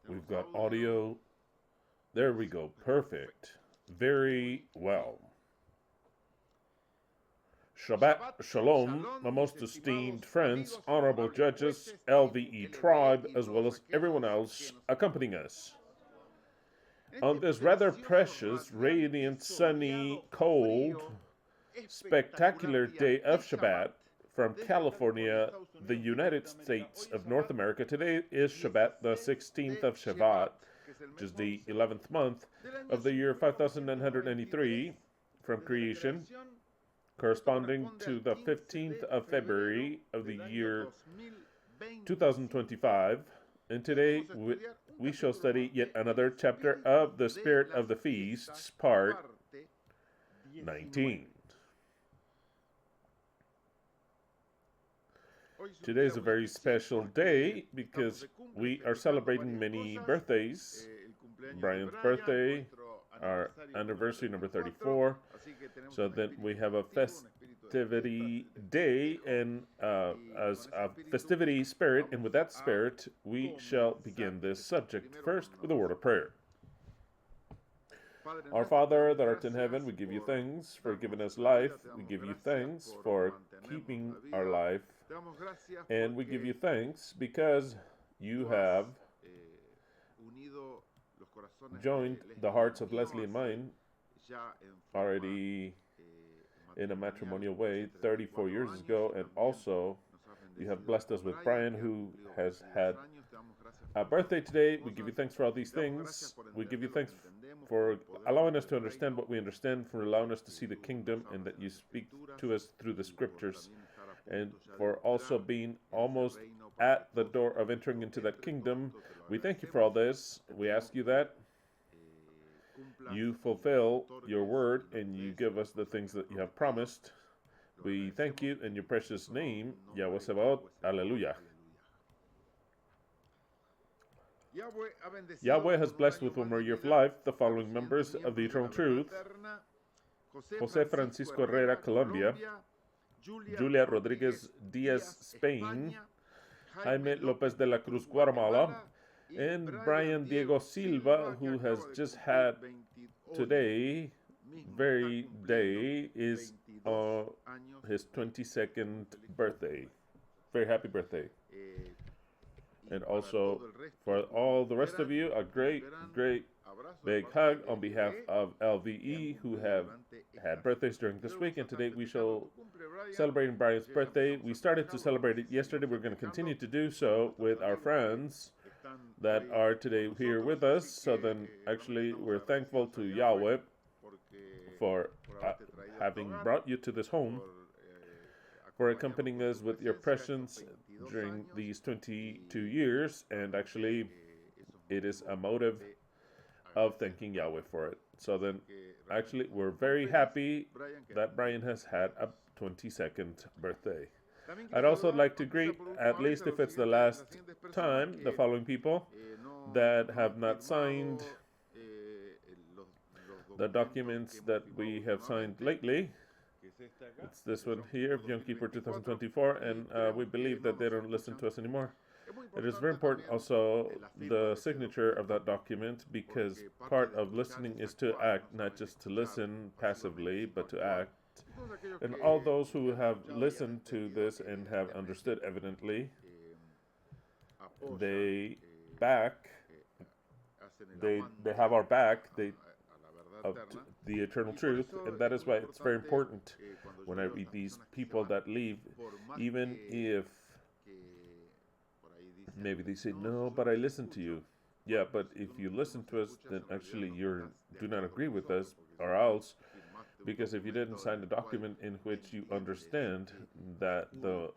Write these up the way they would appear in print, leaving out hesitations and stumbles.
We've got audio. There we go. Perfect. Very well. Shabbat Shalom, my most esteemed friends, honorable judges, LVE tribe, as well as everyone else accompanying us. On this rather precious, radiant, sunny, cold, spectacular day of Shabbat from California, the United States of North America, today is Shabbat, the 16th of Shevat, which is the 11th month of the year 5993 from creation, corresponding to the 15th of February of the year 2025. And today we shall study yet another chapter of the Spirit of the Feasts, part 19. Today is a very special day because we are celebrating many birthdays. Brian's birthday, our anniversary number 34. So then we have a festivity day and as a festivity spirit. And with that spirit, we shall begin this subject first with a word of prayer. Our Father that art in heaven, we give you thanks for giving us life. We give you thanks for keeping our life. And we give you thanks because you have joined the hearts of Leslie and mine already in a matrimonial way 34 years ago, and also you have blessed us with Brian, who has had a birthday today. We give you thanks for all these things. We give you thanks for allowing us to understand what we understand, for allowing us to see the kingdom, and that you speak to us through the scriptures, and for also being almost at the door of entering into that kingdom. We thank you for all this. We ask you that you fulfill your word and you give us the things that you have promised. We thank you in your precious name, YHWH. Alleluia. Yahweh has blessed with one more year of life the following members of the Eternal Truth: Jose Francisco Herrera, Colombia; Julia Rodriguez Diaz, Spain; Jaime Lopez de la Cruz, Guatemala; and Brian Diego Silva, who has just had today, very day, is his 22nd birthday. Very happy birthday. And also for all the rest of you, a great, great big hug on behalf of LVE, who have had birthdays during this week. And today we shall celebrate Brian's birthday. We started to celebrate it yesterday. We're going to continue to do so with our friends that are today here with us. So then actually we're thankful to Yahweh for having brought you to this home, for accompanying us with your presence during these 22 years. And actually it is a motive of thanking Yahweh for it. So then actually we're very happy that Brian has had a 22nd birthday. I'd also like to greet, at least if it's the last time, the following people that have not signed the documents that we have signed lately. It's this one here, Yom Kippur 2024, and we believe that they don't listen to us anymore. It is very important also the signature of that document, because part of listening is to act, not just to listen passively, but to act. And all those who have listened to this and have understood evidently, they have our back, of the eternal truth, and that is why it's very important when I read these people that leave, even if maybe they say, no, but I listened to you. Yeah, but if you listen to us, then actually you do not agree with us, or else, because if you didn't sign a document in which you understand that the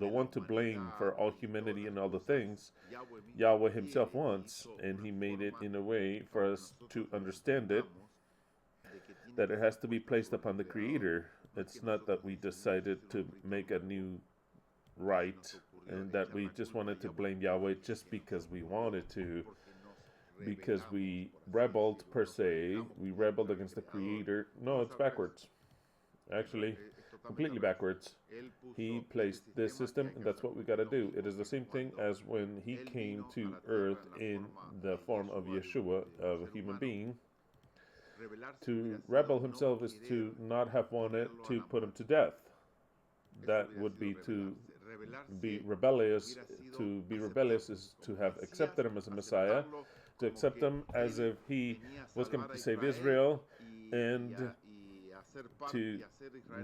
one to blame for all humanity and all the things, Yahweh himself wants, and he made it in a way for us to understand it, that it has to be placed upon the Creator. It's not that we decided to make a new right, and that we just wanted to blame Yahweh just because we wanted to, because we rebelled per se, we rebelled against the Creator. No, it's backwards. actually completely backwards. He placed this system, and that's what we got to do. It is the same thing as when he came to earth in the form of Yeshua, of a human being. To rebel himself is to not have wanted to put him to death. That would be to be rebellious. To be rebellious is to have accepted him as a Messiah, to accept him as if he was coming to save Israel, and to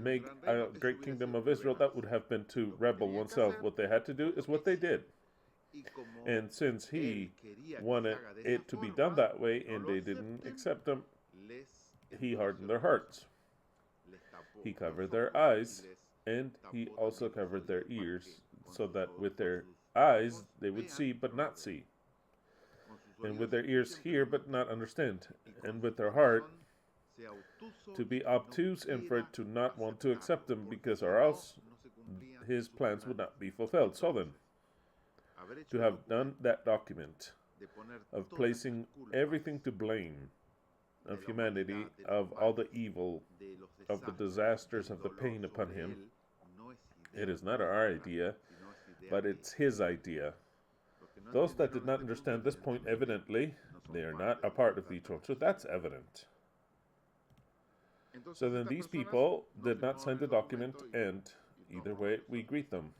make a great kingdom of Israel. That would have been to rebel oneself. What they had to do is what they did. And since he wanted it to be done that way and they didn't accept him, he hardened their hearts. He covered their eyes, and he also covered their ears, so that with their eyes they would see but not see, and with their ears hear but not understand, and with their heart to be obtuse and for it to not want to accept him, because or else his plans would not be fulfilled. So then, to have done that document of placing everything to blame of humanity, of all the evil, of the disasters, of the pain upon him, it is not our idea, but it's his idea. Those that did not understand this point, evidently, they are not a part of the eternal truth. That's evident. So then these people did not sign the document, and either way, we greet them.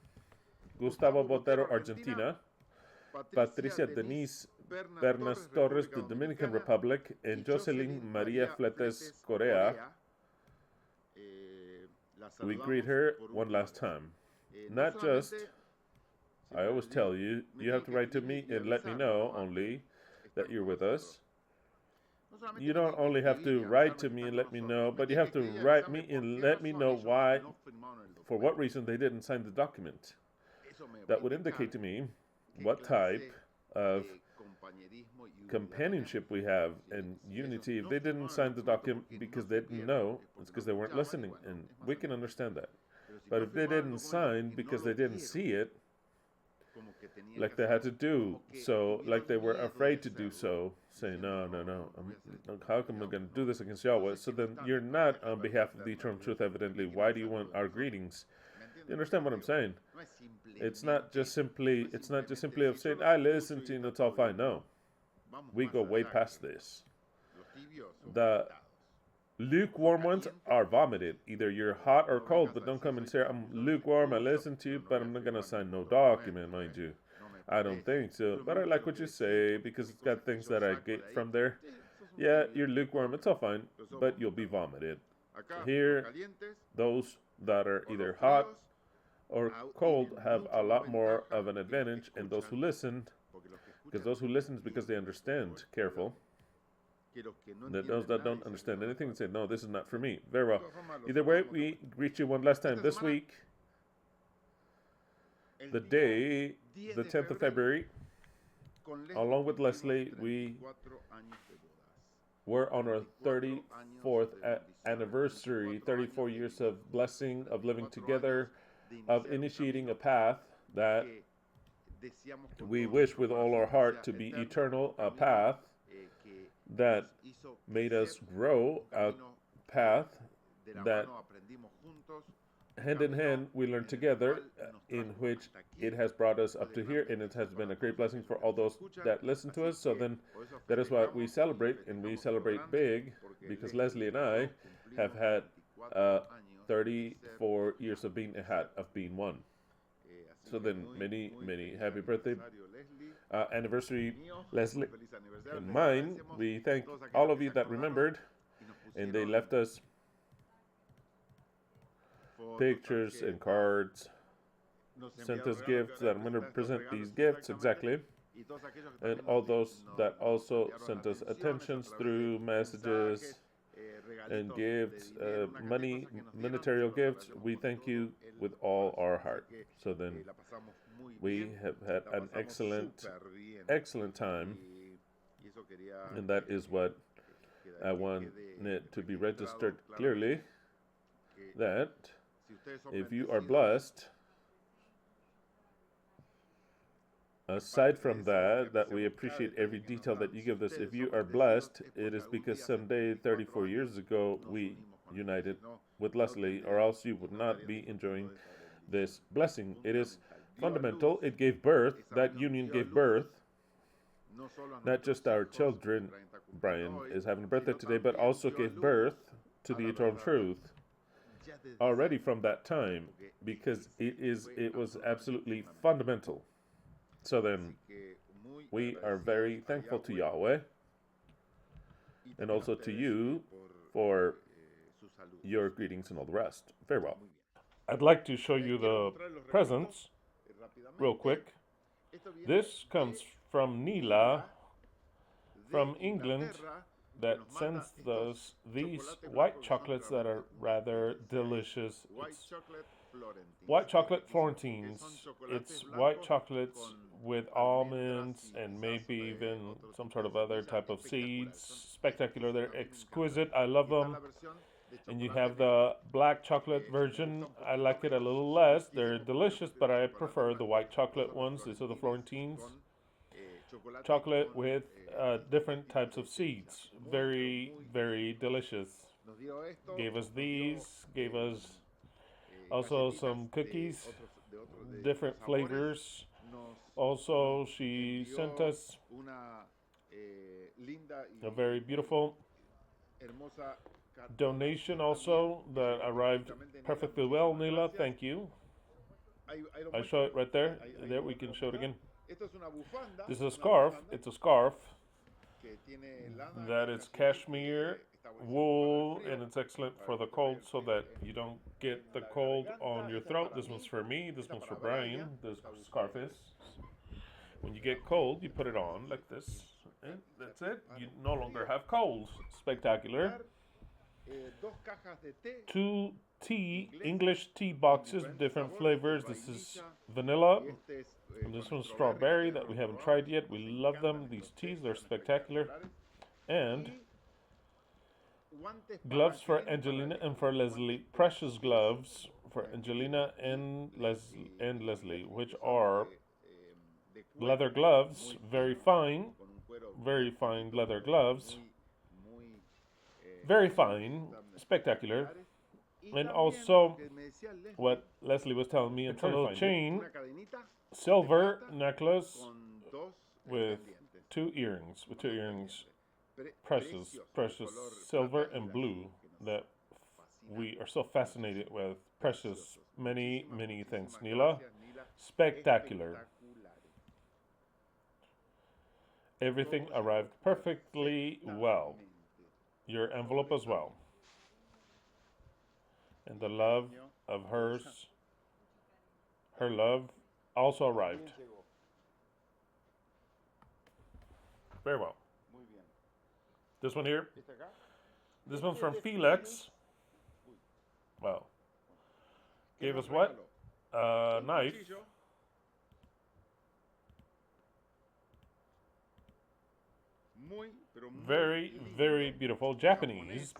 Gustavo Botero, Argentina. Patricia Denise Bernas Torres, the Dominican Republic, and Jocelyn Maria Fletes, Korea. We greet her one last time. Not just, I always tell you, you have to write to me and let me know only that you're with us. You don't only have to write to me and let me know, but you have to write me and let me know why, for what reason they didn't sign the document. That would indicate to me what type of companionship we have and unity. If they didn't sign the document because they didn't know, it's because they weren't listening, and we can understand that. But if they didn't sign because they didn't see it, like they had to do so, like they were afraid to do so, saying, no, how come I'm going to do this against Yahweh? So then you're not on behalf of the eternal truth, evidently. Why do you want our greetings? You understand what I'm saying? It's not just simply of saying, I listen to you and it's all fine. No. We go way past this. The lukewarm ones are vomited. Either you're hot or cold, but don't come and say, I'm lukewarm, I listen to you, but I'm not going to sign no document, mind you. I don't think so. But I like what you say because it's got things that I get from there. Yeah, you're lukewarm, it's all fine, but you'll be vomited. Here, those that are either hot or cold have a lot more of an advantage, and those who listen, because those who listen is because they understand, careful, that those that don't understand anything say, no, this is not for me. Very well. Either way, we greet you one last time. This week, the day, the 10th of February, along with Leslie, we were on our 34th anniversary, 34 years of blessing, of living together, of initiating a path that we wish with all our heart to be eternal, a path that made us grow, a path that hand in hand we learned together, in which it has brought us up to here, and it has been a great blessing for all those that listen to us. So then that is why we celebrate, and we celebrate big, because Leslie and I have had 34 years of being Ekhad, of being one. So then many happy birthday anniversary, Leslie and mine. We thank all of you that remembered, and they left us pictures and cards, sent us gifts, that I'm going to present these gifts exactly, and all those that also sent us attentions through messages and gifts, monetary gifts. We thank you with all our heart. So then we have had an excellent time, and that is what I want it to be registered clearly, that if you are blessed, aside from that we appreciate every detail that you give us. If you are blessed, it is because someday, 34 years ago, we united with Leslie, or else you would not be enjoying this blessing. It is fundamental. It gave birth, that union gave birth, not just our children. Brian is having a birthday today, but also gave birth to the eternal truth already from that time, because it was absolutely fundamental. So then, we are very thankful to Yahweh and also to you for your greetings and all the rest. Very well. I'd like to show you the presents real quick. This comes from Nila from England, that sends us these white chocolates that are rather delicious. It's white chocolate Florentines. It's white chocolates with almonds and maybe even some sort of other type of seeds. Spectacular. They're exquisite. I love them. And you have the black chocolate version. I like it a little less. They're delicious, but I prefer the white chocolate ones. These are the Florentines. Chocolate with different types of seeds. Very, very delicious. Gave us these. Gave us also some cookies, different flavors. Also, she sent us a very beautiful donation also that arrived perfectly well. Nila, thank you. I show it right there. There, we can show it again. This is a scarf. It's a scarf that is cashmere wool, and it's excellent for the cold so that you don't get the cold on your throat. This one's for me. This one's for Brian. This scarf is. When you get cold, you put it on like this, and that's it. You no longer have colds. Spectacular. 2 English tea boxes, different flavors. This is vanilla. And this one's strawberry that we haven't tried yet. We love them. These teas, they're spectacular. And gloves for Angelina and for Leslie. Precious gloves for Angelina and Leslie, which are leather gloves, very fine leather gloves. Very fine, spectacular. And also, what Leslie was telling me, it's a little chain, silver necklace with 2 earrings, precious silver and blue, that we are so fascinated with. Precious. Many, many thanks, Nila. Spectacular. Everything arrived perfectly well. Your envelope as well. And the love of her love also arrived. Very well. This one here. This one's from Felix. Wow. Gave us what? A knife. Very, very beautiful. Japanese.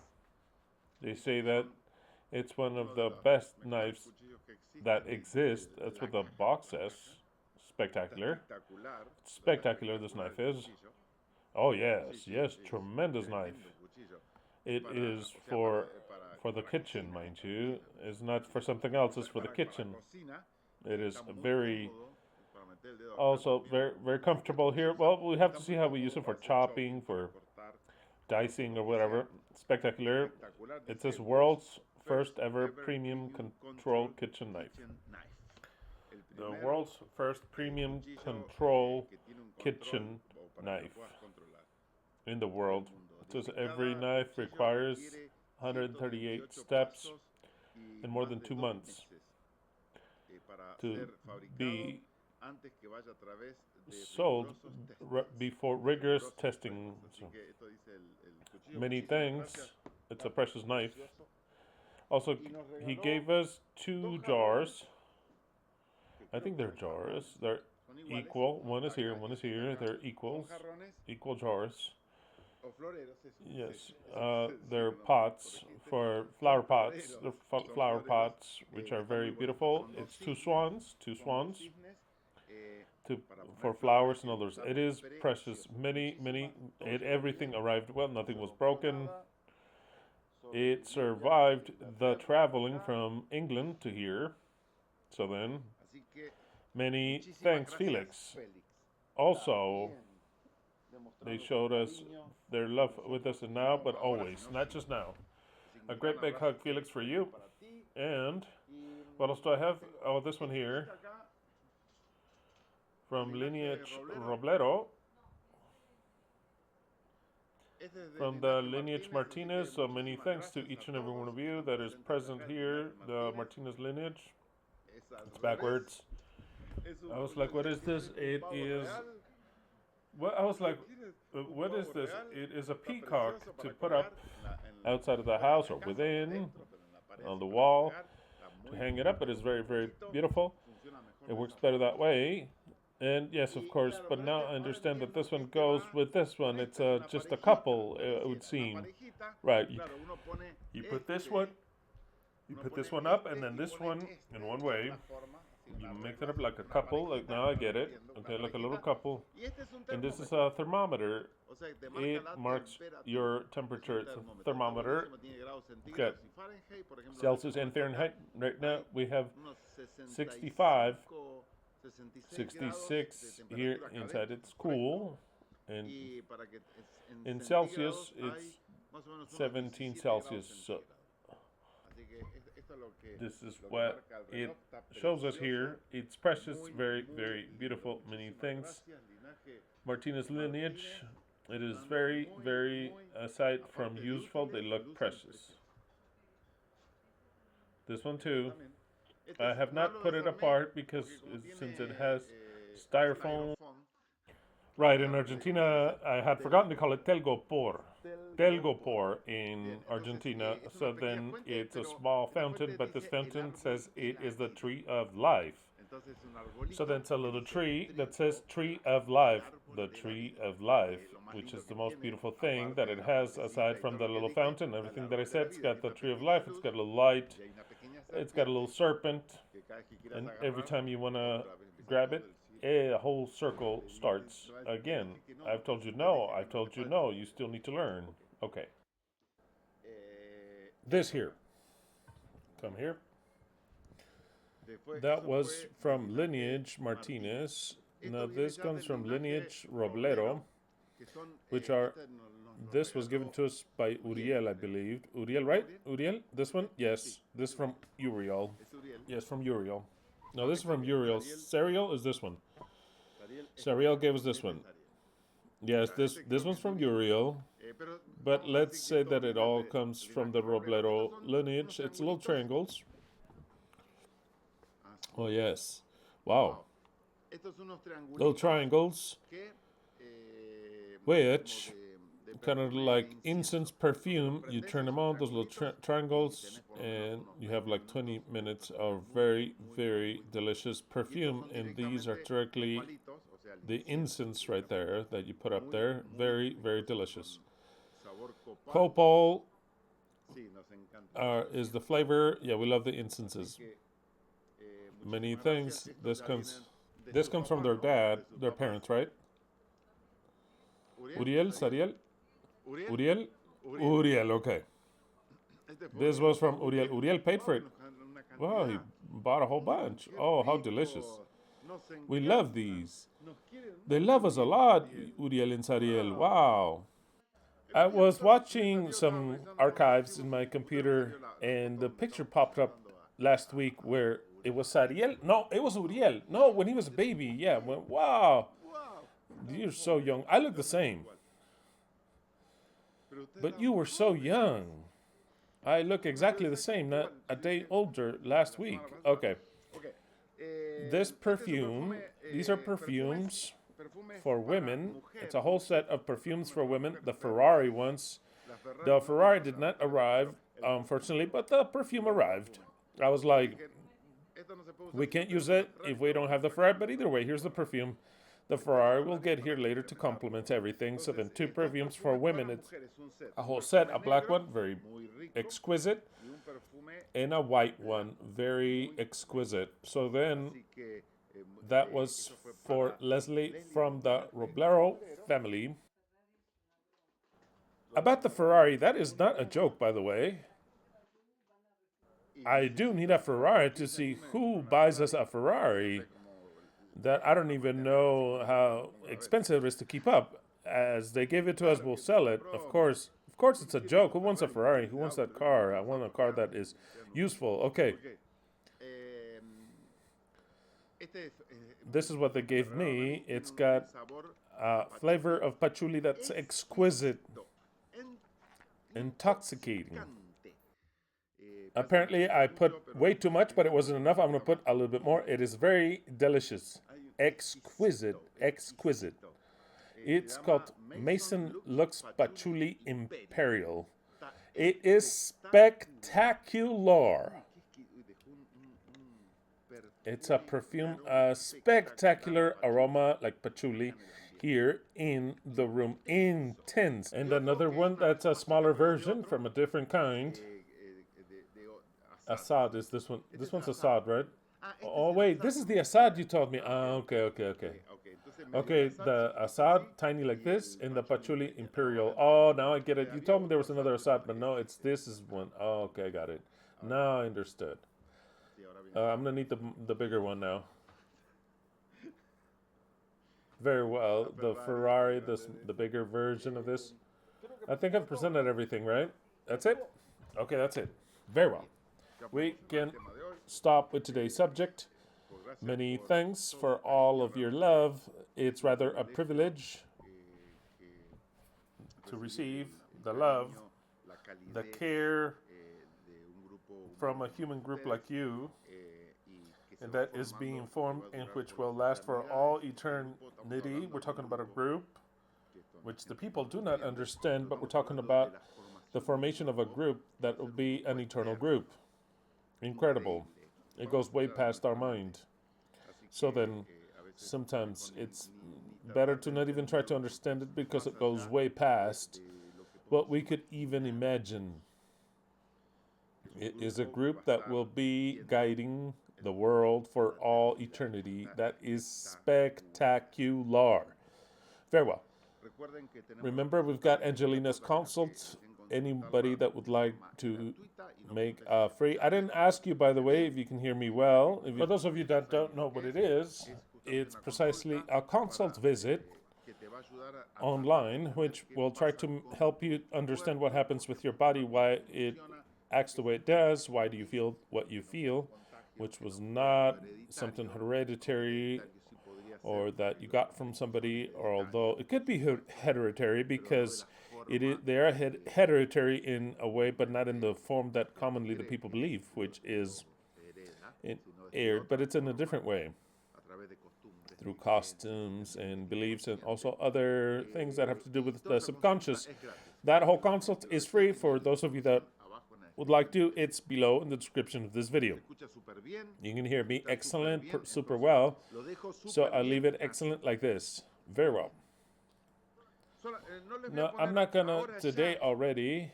They say that it's one of the best knives that exist. That's what the box says. Spectacular. Spectacular this knife is. Oh yes, yes, tremendous knife. It is for the kitchen, mind you. It's not for something else, it's for the kitchen. It is also very, very comfortable here. Well, we have to see how we use it for chopping, for dicing or whatever. Spectacular. It says world's first ever premium control kitchen knife. The world's first premium control kitchen knife in the world. It says every knife requires 138 steps in more than 2 months to be sold before rigorous testing. So, many thanks. It's a precious knife. Also, he gave us 2 jars. I think they're jars. They're equal. One is here, one is here. They're equals. Equal jars. Yes. They're pots for flower pots. They're flower pots, which are very beautiful. It's 2 swans. 2 swans. For flowers and others. It is precious. Everything arrived well. Nothing was broken. It survived the traveling from England to here. So then, many thanks, Felix. Also, they showed us their love with us now, but always, not just now. A great big hug, Felix, for you. And what else do I have? Oh, this one here from lineage Roblero. From the lineage Martinez, so many thanks to each and every one of you that is present here, the Martinez lineage. It's backwards. I was like, what is this? It is. What I was like, what is this? It is a peacock to put up outside of the house or within on the wall to hang it up. It is very, very beautiful. It works better that way. And yes, of course, but now I understand that this one goes with this one. It's just a couple, it would seem. Right, you put this one, you put this one up, and then this one in one way. You make it up like a couple, like now I get it. Okay, like a little couple. And this is a thermometer. It marks your temperature. It's a thermometer. Okay. Celsius and Fahrenheit. Right now we have 65. 66 here inside. It's cool, and in Celsius it's 17 Celsius. So this is what it shows us here. It's precious, very, very beautiful. Many things. Martinez lineage. It is very, very, aside from useful, they look precious. This one too. I have not put it apart because since it has styrofoam. Right, in Argentina, I had forgotten to call it telgopor. Telgopor in Argentina. So then it's a small fountain, but this fountain says it is the tree of life. So then it's a little tree that says tree of life. The tree of life, which is the most beautiful thing that it has aside from the little fountain. Everything that I said, it's got the tree of life, it's got a little light. It's got a little serpent, and every time you want to grab it, a whole circle starts again. I've told you no, I've told you no, you still need to learn. Okay. This here. Come here. That was from lineage Martinez. Now this comes from lineage Roblero, which are. This was given to us by Uriel, I believe. Uriel, right? Uriel? This one? Yes. This from Uriel. Yes, from Uriel. No, this is from Uriel. Serial is this one. Serial gave us this one. Yes, this one's from Uriel. But let's say that it all comes from the Roblero lineage. It's little triangles. Oh, yes. Wow. Little triangles, which kind of like incense perfume. You turn them on, those little triangles, and you have like 20 minutes of very, very delicious perfume. And these are directly the incense right there that you put up there. Very, very delicious. Copal is the flavor. Yeah, we love the incenses. Many things. This comes from their dad, their parents, right? Uriel, Sariel? Uriel? Uriel, okay. This was from Uriel. Uriel paid for it. Wow, he bought a whole bunch. Oh, how delicious. We love these. They love us a lot, Uriel and Sariel. Wow. I was watching some archives in my computer, and the picture popped up last week where it was Sariel. No, it was Uriel. No, when he was a baby. Yeah. Wow. You're so young. I look the same. But you were so young. I look exactly the same, not a day older last week. Okay. This perfume, these are perfumes for women. It's a whole set of perfumes for women. The Ferrari ones. The Ferrari did not arrive, unfortunately, but the perfume arrived. I was like, we can't use it if we don't have the Ferrari, but either way, here's the perfume. The Ferrari will get here later to complement everything. So then 2 perfumes for women. It's a whole set. A black one, very exquisite. And a white one, very exquisite. So then that was for Leslie from the Roblero family. About the Ferrari, that is not a joke, by the way. I do need a Ferrari to see who buys us a Ferrari. That I don't even know how expensive it is to keep up. As they give it to us, we'll sell it. Of course, it's a joke. Who wants a Ferrari? Who wants that car? I want a car that is useful. Okay. This is what they gave me. It's got a flavor of patchouli that's exquisite, intoxicating. Apparently, I put way too much, but it wasn't enough. I'm going to put a little bit more. It is very delicious. Exquisite. Exquisite. It's called Mason Lux Patchouli Imperial. It is spectacular. It's a perfume, a spectacular aroma like patchouli here in the room. Intense. And another one that's a smaller version from a different kind. Assad is this one. This one's Assad, right? Oh, wait. This is the Assad you told me. Okay. Okay, the Assad, tiny like this, and the patchouli Imperial. Oh, now I get it. You told me there was another Assad, but no, this is one. Oh, okay, I got it. Now I understood. I'm going to need the bigger one now. Very well. The Ferrari, the bigger version of this. I think I've presented everything, right? That's it? Okay, that's it. Very well. We can stop with today's subject. Many thanks for all of your love. It's rather a privilege to receive the love, the care from a human group like you, and that is being formed and which will last for all eternity. We're talking about a group which the people do not understand, but we're talking about the formation of a group that will be an eternal group. Incredible. It goes way past our mind. So then, sometimes it's better to not even try to understand it because it goes way past what we could even imagine. It is a group that will be guiding the world for all eternity. That is spectacular. Very well. Remember, we've got Angelina's consult. Anybody that would like to make free. I didn't ask you, by the way, if you can hear me well. For those of you that don't know what it is, it's precisely a consult visit online, which will try to help you understand what happens with your body, why it acts the way it does, why do you feel what you feel, which was not something hereditary or that you got from somebody, or although it could be hereditary because they are hereditary in a way, but not in the form that commonly the people believe, which is aired, but it's in a different way, through costumes and beliefs and also other things that have to do with the subconscious. That whole consult is free for those of you that would like to. It's below in the description of this video. You can hear me excellent, super well, so I'll leave it excellent like this. Very well. No, I'm not gonna today already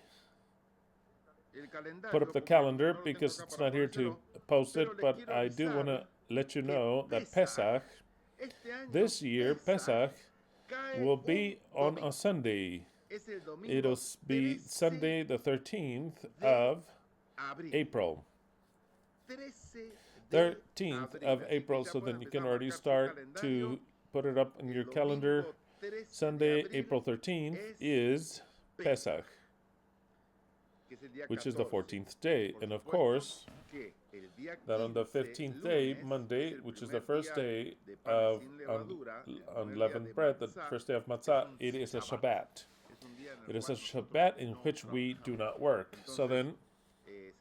put up the calendar because it's not here to post it, but I do want to let you know that Pesach, this year, Pesach will be on a Sunday. It'll be Sunday the 13th of April. 13th of April, so then you can already start to put it up in your calendar. Sunday, April 13th is Pesach, which is the 14th day. And of course, that on the 15th day, Monday, which is the first day of unleavened bread, the first day of matzah, it is a Shabbat. It is a Shabbat in which we do not work. So then,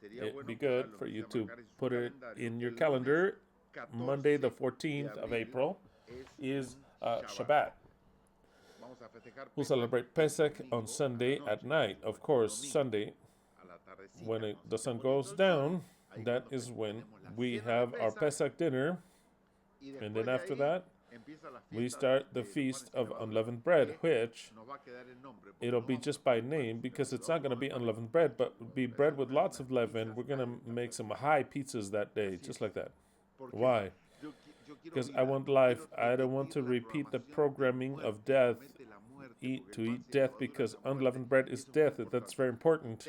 it would be good for you to put it in your calendar. Monday, the 14th of April, is Shabbat. We'll celebrate Pesach on Sunday at night. Of course, Sunday, when the sun goes down, that is when we have our Pesach dinner. And then after that, we start the Feast of Unleavened Bread, which it'll be just by name because it's not going to be unleavened bread, but it'll be bread with lots of leaven. We're going to make some high pizzas that day, just like that. Why? Because I want life. I don't want to repeat the programming of death eat to eat death, because unleavened bread is death. That's very important.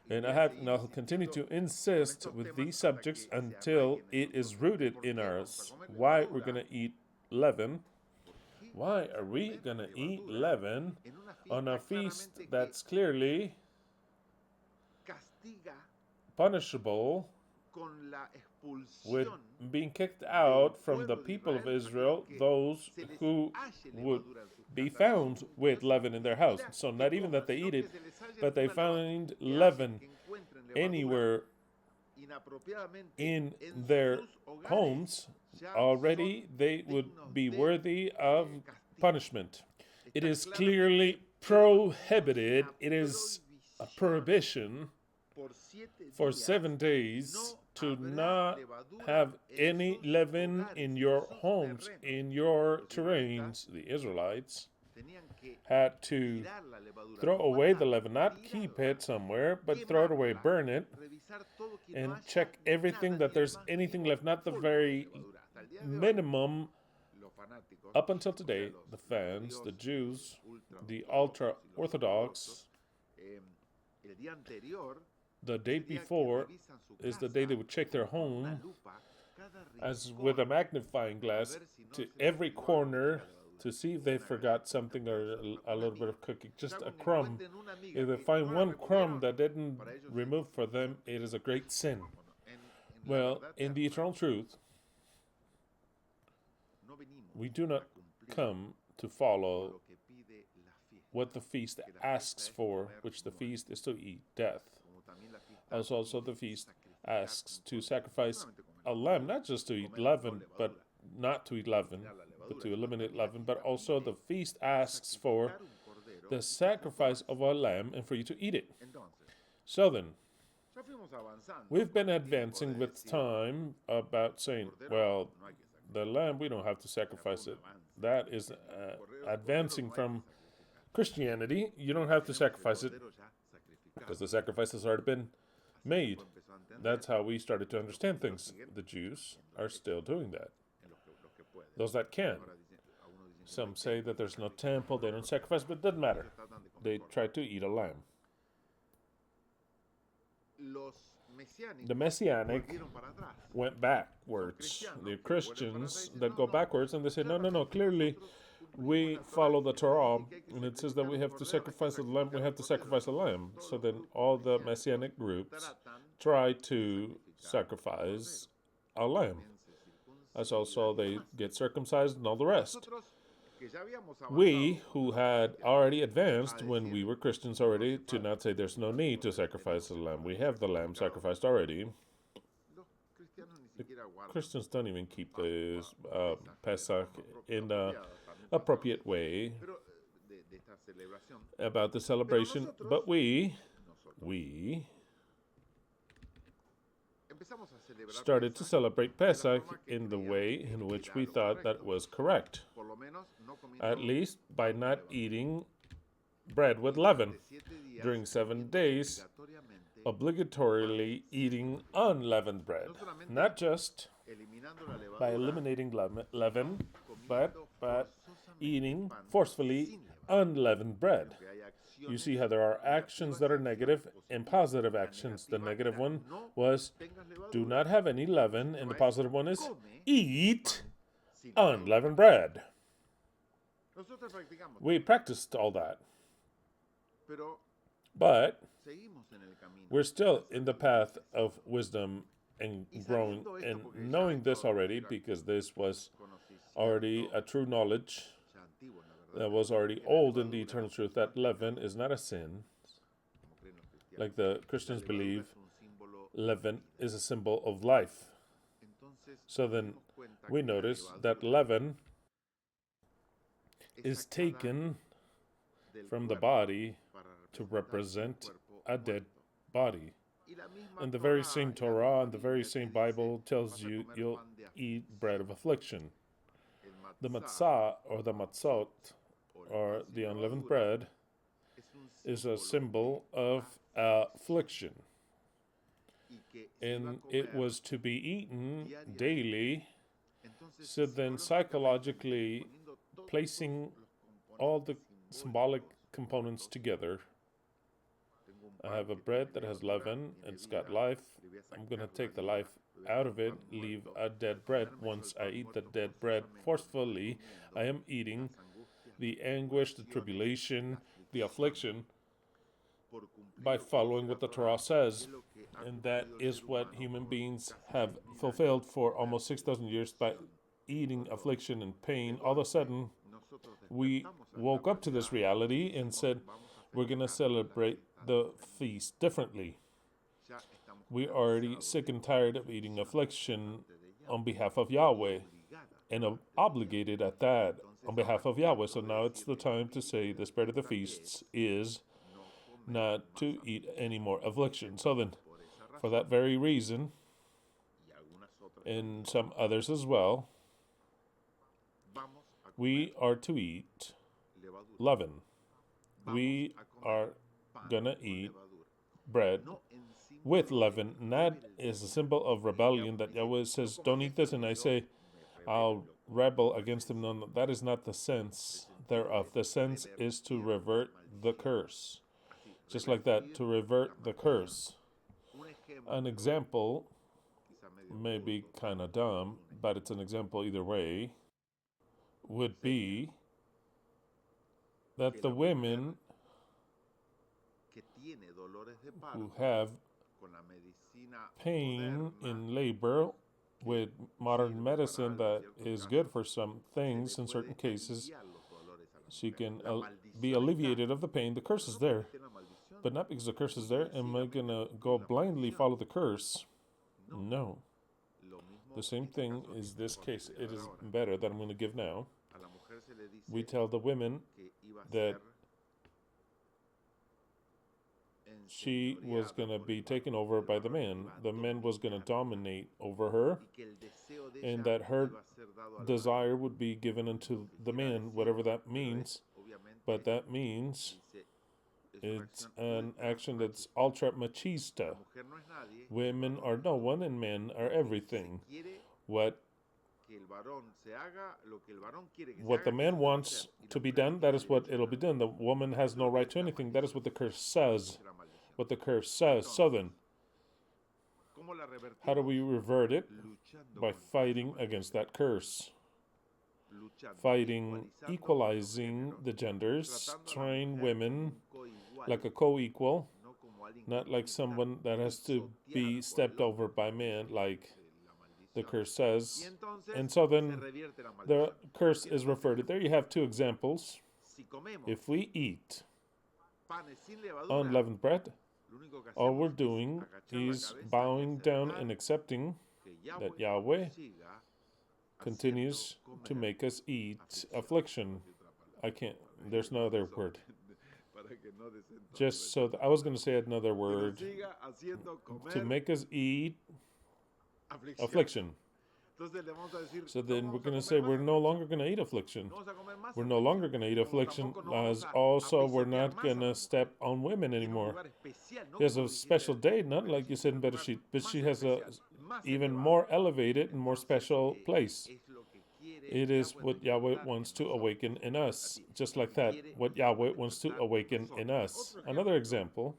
And I'll continue to insist with these subjects until it is rooted in us. Why we're going to eat leaven? Why are we going to eat leaven on a feast that's clearly punishable with being kicked out from the people of Israel, those who would be found with leaven in their house? So not even that they eat it, but they find leaven anywhere in their homes, already they would be worthy of punishment. It is clearly prohibited. It is a prohibition for 7 days to not have any leaven in your homes, in your terrains. The Israelites had to throw away the leaven, not keep it somewhere, but throw it away, burn it, and check everything that there's anything left, not the very minimum. Up until today, the fans, the Jews, the ultra-Orthodox, the day before is the day they would check their home as with a magnifying glass to every corner to see if they forgot something or a little bit of cooking, just a crumb. If they find one crumb that didn't remove for them, it is a great sin. Well, in the eternal truth, we do not come to follow what the feast asks for, which the feast is to eat death. As also the feast asks to sacrifice a lamb, not just to eat leaven, but not to eat leaven, but to eliminate leaven, but also the feast asks for the sacrifice of a lamb and for you to eat it. So then, we've been advancing with time about saying, well, the lamb, we don't have to sacrifice it. That is advancing from Christianity. You don't have to sacrifice it because the sacrifice has already been made. That's how we started to understand things. The Jews are still doing that. Those that can. Some say that there's no temple, they don't sacrifice, but it doesn't matter. They try to eat a lamb. The Messianic went backwards. The Christians that go backwards, and they say, no, clearly we follow the Torah, and it says that we have to sacrifice a lamb, we have to sacrifice a lamb. So then all the Messianic groups try to sacrifice a lamb. As also they get circumcised and all the rest. We, who had already advanced when we were Christians already, to not say there's no need to sacrifice a lamb. We have the lamb sacrificed already. The Christians don't even keep the Pesach in the appropriate way about the celebration. But we started to celebrate Pesach in the way in which we thought that was correct. At least by not eating bread with leaven. During 7 days, obligatorily eating unleavened bread. Not just by eliminating leaven, but eating forcefully unleavened bread. You see how there are actions that are negative and positive actions. The negative one was do not have any leaven, and the positive one is eat unleavened bread. We practiced all that. But we're still in the path of wisdom and growing and knowing this already, because this was already a true knowledge that was already old in the eternal truth, that leaven is not a sin. Like the Christians believe, leaven is a symbol of life. So then we notice that leaven is taken from the body to represent a dead body. And the very same Torah and the very same Bible tells you you'll eat bread of affliction. The matzah or the matzot, or the unleavened bread, is a symbol of affliction. And it was to be eaten daily, so then psychologically placing all the symbolic components together. I have a bread that has leaven, it's got life. I'm going to take the life out of it, leave a dead bread. Once I eat the dead bread forcefully, I am eating the anguish, the tribulation, the affliction by following what the Torah says. And that is what human beings have fulfilled for almost 6,000 years by eating affliction and pain. All of a sudden, we woke up to this reality and said, we're going to celebrate the feast differently. We're already sick and tired of eating affliction on behalf of Yahweh and obligated at that on behalf of Yahweh. So now it's the time to say the spirit of the feasts is not to eat any more affliction. So then, for that very reason, and some others as well, we are to eat leaven. We are going to eat bread with leaven. And that is a symbol of rebellion that Yahweh says, don't eat this. And I say, I'll rebel against him. No, that is not the sense thereof. The sense is to revert the curse. Just like that, to revert the curse. An example may be kind of dumb, but it's an example either way, would be that the women who have pain in labor with modern medicine that is good for some things in certain cases, she can be alleviated of the pain. The curse is there, but not because the curse is there. Am I going to go blindly follow the curse? No. The same thing is this case. It is better that I'm going to give now. We tell the women that she was going to be taken over by the man. The man was going to dominate over her, and that her desire would be given unto the man, whatever that means. But that means it's an action that's ultra machista. Women are no one and men are everything. What the man wants to be done, that is what it'll be done. The woman has no right to anything. That is what the curse says. What the curse says. So then, how do we revert it? By fighting against that curse. Fighting, equalizing the genders, trying women like a co-equal, not like someone that has to be stepped over by man, like the curse says. And so then the curse is reverted. There you have two examples. If we eat unleavened bread, all we're doing is bowing down and accepting that Yahweh continues to make us eat affliction. There's no other word. Just so I was going to say another word. To make us eat affliction. So then we're going to say we're no longer going to eat affliction. We're no longer going to eat affliction, as also we're not going to step on women anymore. There's a special day, not like you said in Bereshit, but she has a even more elevated and more special place. It is what Yahweh wants to awaken in us. Just like that, what Yahweh wants to awaken in us. Another example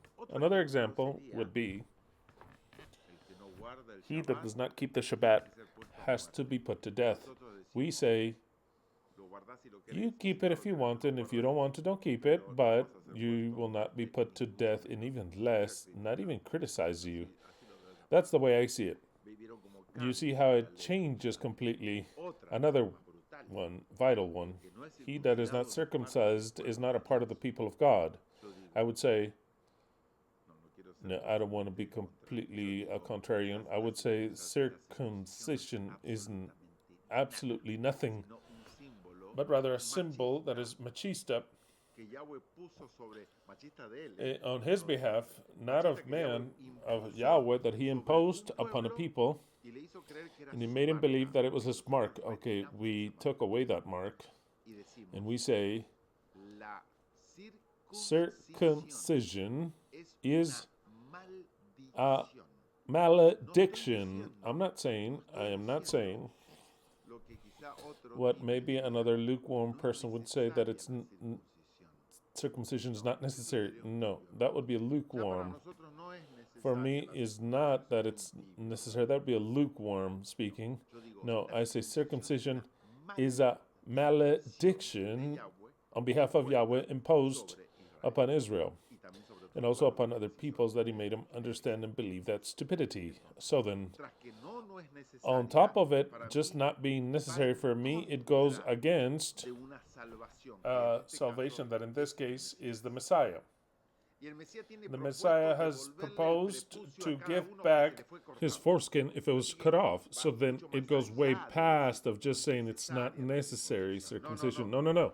would be, he that does not keep the Shabbat has to be put to death. We say, you keep it if you want, and if you don't want to, don't keep it, but you will not be put to death, and even less, not even criticize you. That's the way I see it. You see how it changes completely. Another one, vital one. He that is not circumcised is not a part of the people of God. I would say, no, I don't want to be completely a contrarian. I would say circumcision isn't absolutely nothing, but rather a symbol that is machista on his behalf, not of man, of Yahweh, that he imposed upon a people, and he made him believe that it was his mark. Okay, we took away that mark, and we say circumcision is a malediction. I am not saying what maybe another lukewarm person would say, that it's circumcision is not necessary. No, that would be a lukewarm. For me, is not that it's necessary. That would be a lukewarm speaking. No, I say circumcision is a malediction on behalf of Yahweh imposed upon Israel and also upon other peoples that he made them understand and believe that stupidity. So then, on top of it, just not being necessary for me, it goes against salvation that in this case is the Messiah. The Messiah has proposed to give back his foreskin if it was cut off. So then it goes way past of just saying it's not necessary circumcision. No.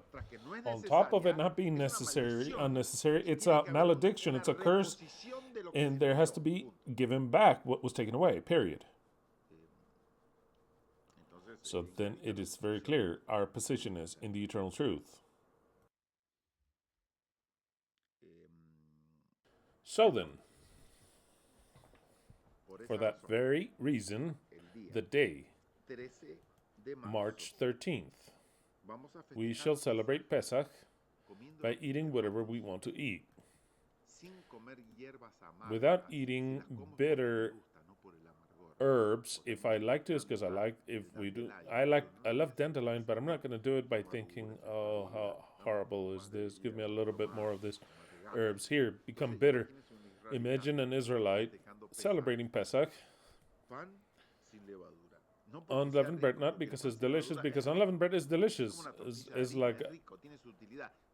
On top of it not being necessary, unnecessary, it's a malediction, it's a curse, and there has to be given back what was taken away, period. So then it is very clear our position is in the eternal truth. So then, for that very reason, the day, March 13th, we shall celebrate Pesach by eating whatever we want to eat, without eating bitter herbs. If I like this, because I like, if we do, I love dandelion, but I'm not going to do it by thinking, oh, how horrible is this? Give me a little bit more of this herbs. Here, become bitter. Imagine an Israelite celebrating Pesach, unleavened bread, not because it's delicious, because unleavened bread is delicious, is like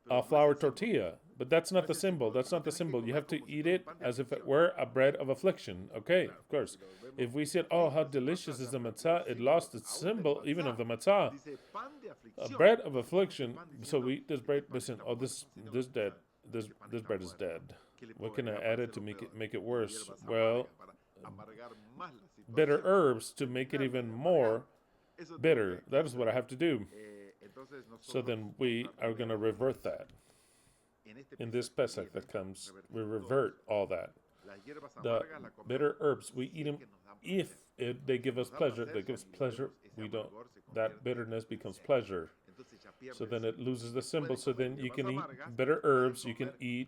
a flour tortilla, but that's not the symbol. That's not the symbol. You have to eat it as if it were a bread of affliction. Okay, of course. If we said, oh, how delicious is the matzah, it lost its symbol, even of the matzah. A bread of affliction. So we eat this bread. Listen, oh, this dead. This bread is dead. What can I add it to make it worse? Well, bitter herbs to make it even more bitter. That is what I have to do. So then we are going to revert that. In this Pesach that comes, we revert all that. The bitter herbs, we eat them if they give us pleasure. They give us pleasure. We don't. That bitterness becomes pleasure. So then it loses the symbol. So then you can eat bitter herbs. You can eat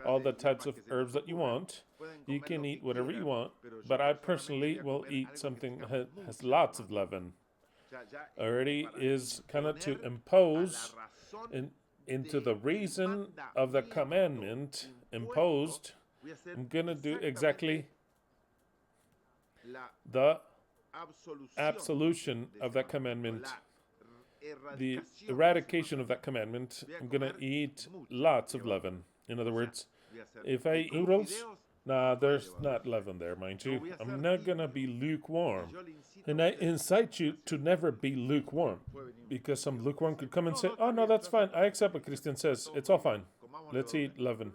all the types of herbs that you want. You can eat whatever you want. But I personally will eat something that has lots of leaven. Already is kind of to impose into the reason of the commandment imposed. I'm going to do exactly the absolution of that commandment. The eradication of that commandment, I'm going to eat lots of leaven. In other words, if I eat noodles, there's not leaven there, mind you. I'm not going to be lukewarm. And I incite you to never be lukewarm. Because some lukewarm could come and say, oh, no, that's fine. I accept what Christian says. It's all fine. Let's eat leaven.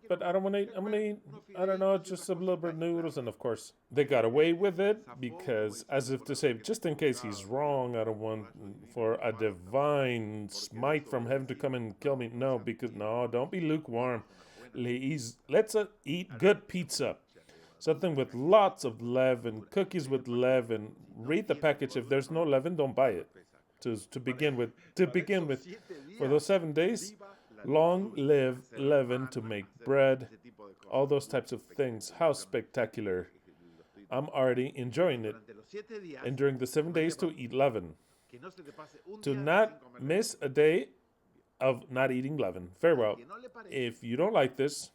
But I don't want to eat, I'm going to eat, I don't know, just a little bit of noodles. And of course, they got away with it because, as if to say, just in case he's wrong, I don't want for a divine smite from heaven to come and kill me. No, because, no, don't be lukewarm. Let's eat good pizza. Something with lots of leaven, cookies with leaven. Read the package. If there's no leaven, don't buy it. To begin with, for those 7 days, long live leaven to make bread, all those types of things. How spectacular. I'm already enjoying it. And during the 7 days to eat leaven. To not miss a day of not eating leaven. Very well. If you don't like this,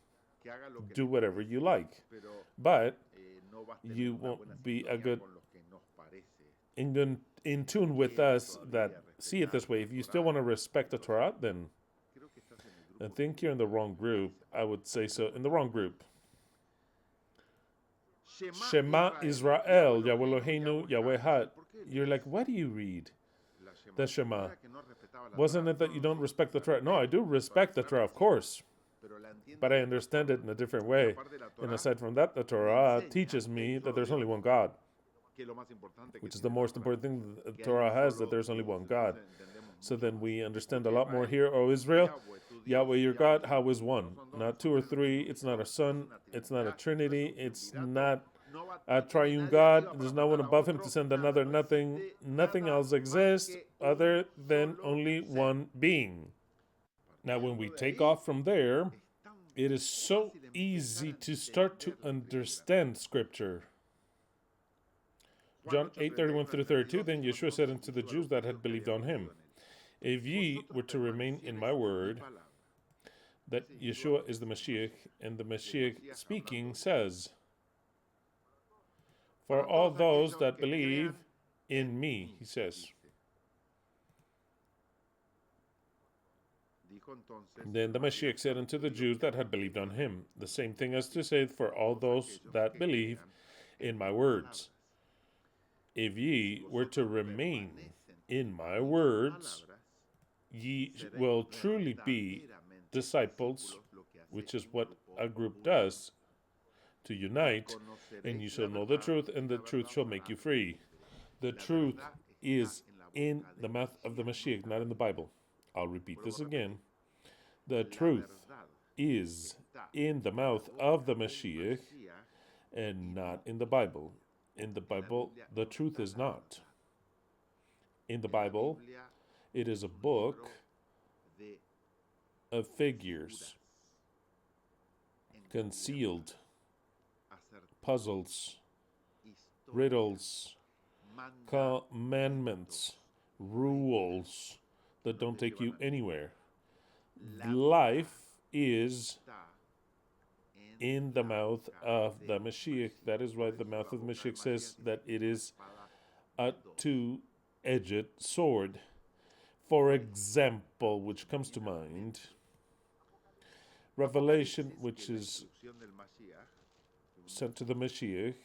do whatever you like. But you won't be a good in tune with us that see it this way. If you still want to respect the Torah, then I think you're in the wrong group. I would say so. In the wrong group. Shemah Israel, YHWH Eloheinu, YHWH Ekhad. You're like, what do you read? The Shema. Wasn't it that you don't respect the Torah? No, I do respect the Torah, of course. But I understand it in a different way. And aside from that, the Torah teaches me that there's only one God. Which is the most important thing the Torah has, that there's only one God. So then we understand a lot more here, O Israel. Yahweh your God, how is one? Not two or three. It's not a son. It's not a trinity. It's not a triune God. There's no one above him to send another. Nothing else exists other than only one being. Now, when we take off from there, it is so easy to start to understand Scripture. John 8:31 through 32, then Yeshua said unto the Jews that had believed on him, if ye were to remain in my word, that Yeshua is the Mashiach, and the Mashiach speaking says, for all those that believe in me, he says. Then the Mashiach said unto the Jews that had believed on him, the same thing as to say, for all those that believe in my words. If ye were to remain in my words, ye will truly be disciples, which is what a group does, to unite, and you shall know the truth, and the truth shall make you free. The truth is in the mouth of the Mashiach, not in the Bible. I'll repeat this again. The truth is in the mouth of the Mashiach and not in the Bible. In the Bible, the truth is not. In the Bible, it is a book of figures, concealed, puzzles, riddles, commandments, rules that don't take you anywhere. Life is in the mouth of the Mashiach. That is why the mouth of the Mashiach says that it is a two-edged sword. For example, which comes to mind, Revelation, which is sent to the Mashiach,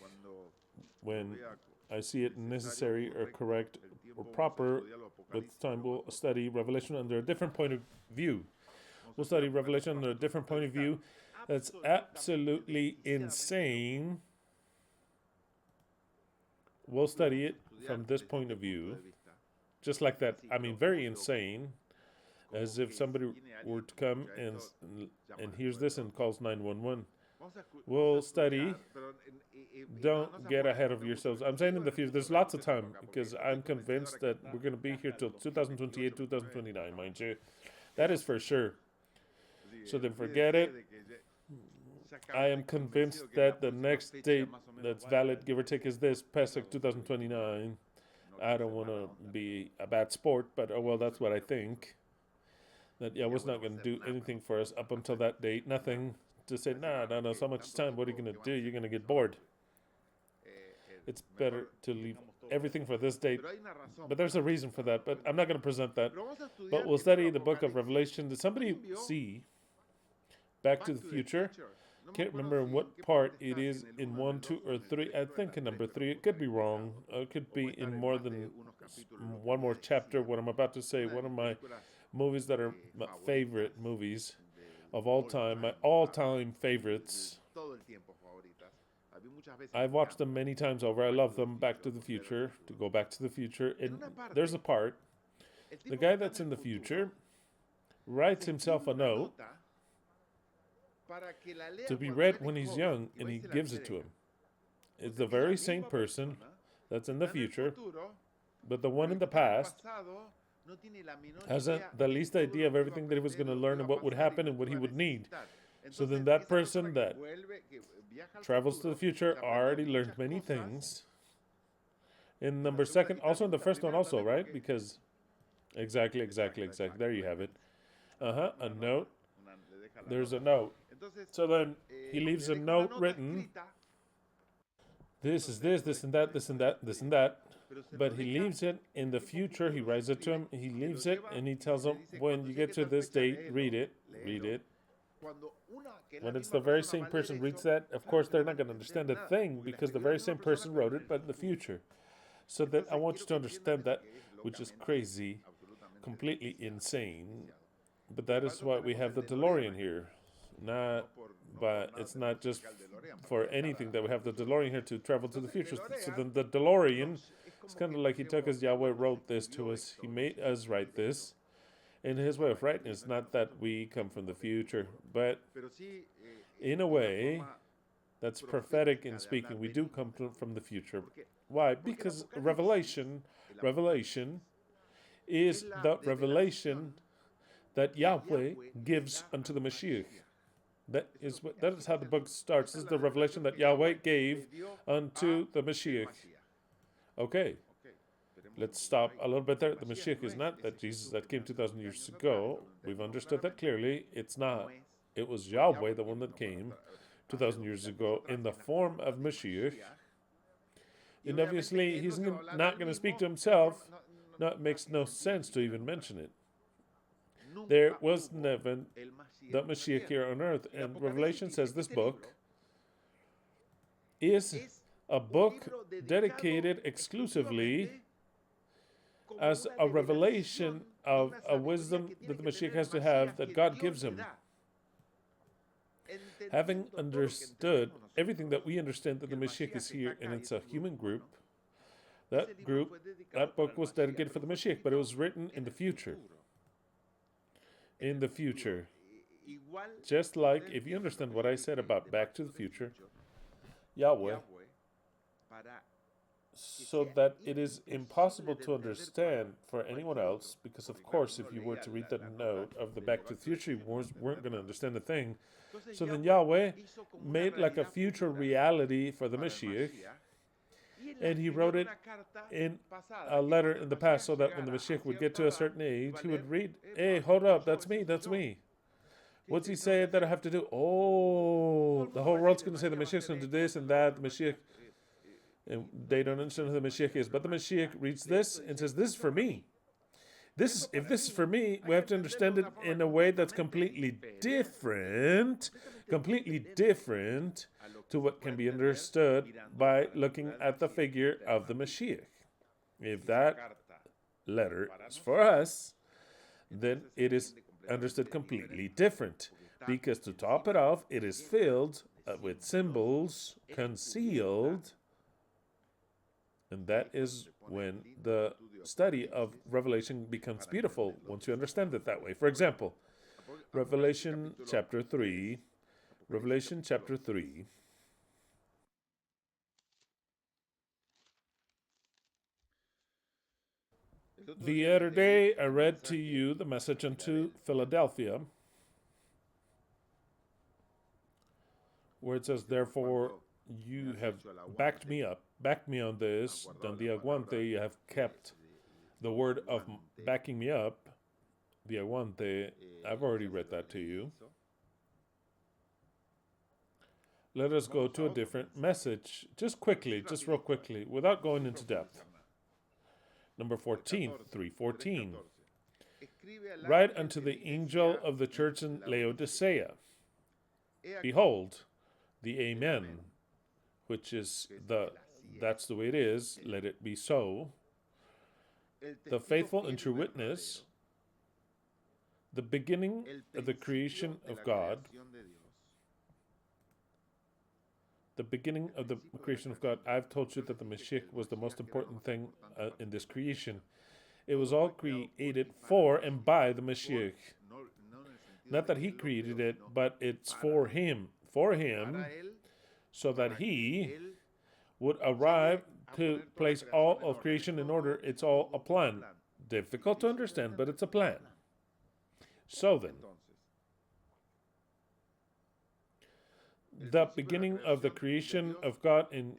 when I see it necessary or correct or proper, with time we'll study Revelation under a different point of view. We'll study Revelation under a different point of view. That's absolutely insane. We'll study it from this point of view. Just like that. I mean, very insane. As if somebody were to come and hears this and calls 911. We'll study. Don't get ahead of yourselves. I'm saying in the future, there's lots of time, because I'm convinced that we're going to be here till 2028, 2029, mind you. That is for sure. So then forget it. I am convinced that the next date that's valid, give or take, is this, Pesach 2029. I don't want to be a bad sport, but oh well, that's what I think. That Yahweh's not going to do anything for us up until that date. Nothing to say, no, so much time. What are you going to do? You're going to get bored. It's better to leave everything for this date. But there's a reason for that. But I'm not going to present that. But we'll study the book of Revelation. Did somebody see Back to the Future? Can't remember in what part it is, in 1, 2, or 3. I think in number 3. It could be wrong. It could be in more than one more chapter. What I'm about to say, one of my movies that are my favorite movies of all time, my all-time favorites. I've watched them many times over. I love them. Back to the Future, to go Back to the Future. And there's a part, the guy that's in the future writes himself a note to be read when he's young, and he gives it to him. It's the very same person that's in the future, but the one in the past hasn't the least idea of everything that he was going to learn and what would happen and what he would need. So then that person that travels to the future already learned many things. In number second, also in the first one also, right? Because exactly. There you have it. A note. There's a note. So then he leaves a note written. This is this and that, this and that, this and that. But he leaves it in the future. He writes it to him. He leaves it and he tells him, when you get to this date, read it. When it's the very same person reads that, of course they're not going to understand a thing, because the very same person wrote it, but in the future. So that I want you to understand that, which is crazy, completely insane. But that is why we have the DeLorean here. But it's not just for anything that we have the DeLorean here to travel to the future. So then the DeLorean, it's kind of like he took us, Yahweh wrote this to us. He made us write this. In his way of writing, it's not that we come from the future, but in a way, that's prophetic in speaking. We do come from the future. Why? Because Revelation is the revelation that Yahweh gives unto the Mashiach. That is how the book starts. This is the revelation that Yahweh gave unto the Mashiach. Okay, let's stop a little bit there. The Mashiach is not that Jesus that came 2,000 years ago. We've understood that clearly. It's not. It was Yahweh, the one that came 2,000 years ago in the form of Mashiach. And obviously, he's not going to speak to himself. No, it makes no sense to even mention it. There was never the Mashiach here on earth. And Revelation says this book is a book dedicated exclusively as a revelation of a wisdom that the Mashiach has to have, that God gives him. Having understood everything that we understand that the Mashiach is here and it's a human group, that book was dedicated for the Mashiach, but it was written in the future. In the future. Just like, if you understand what I said about Back to the Future, Yahweh, so that it is impossible to understand for anyone else, because of course, if you were to read the note of the Back to the Future, you weren't going to understand a thing. So then Yahweh made like a future reality for the Mashiach, and he wrote it in a letter in the past so that when the Mashiach would get to a certain age, he would read, hey, hold up, that's me. What's he say that I have to do? Oh, the whole world's going to say the Mashiach's going to do this and that, the Mashiach, and they don't understand who the Mashiach is. But the Mashiach reads this and says, this is for me. If this is for me, we have to understand it in a way that's completely different to what can be understood by looking at the figure of the Mashiach. If that letter is for us, then it is understood completely different. Because to top it off, it is filled with symbols, concealed, and that is when the study of Revelation becomes beautiful, once you understand it that way. For example, Revelation chapter 3. The other day I read to you the message unto Philadelphia, where it says, therefore you have backed me on this, don the aguante, you have kept the word of backing me up, the aguante. I've already read that to you. Let us go to a different message, just real quickly, without going into depth. Number 14, 3:14. Write unto the angel of the church in Laodicea, behold, the Amen, which is that's the way it is, let it be so, the faithful and true witness, the beginning of the creation of God, the beginning of the creation of God. I've told you that the Mashiach was the most important thing in this creation. It was all created for and by the Mashiach. Not that he created it, but it's for him, so that he would arrive to place all of creation in order. It's all a plan. Difficult to understand, but it's a plan. So then, the beginning of the creation of God in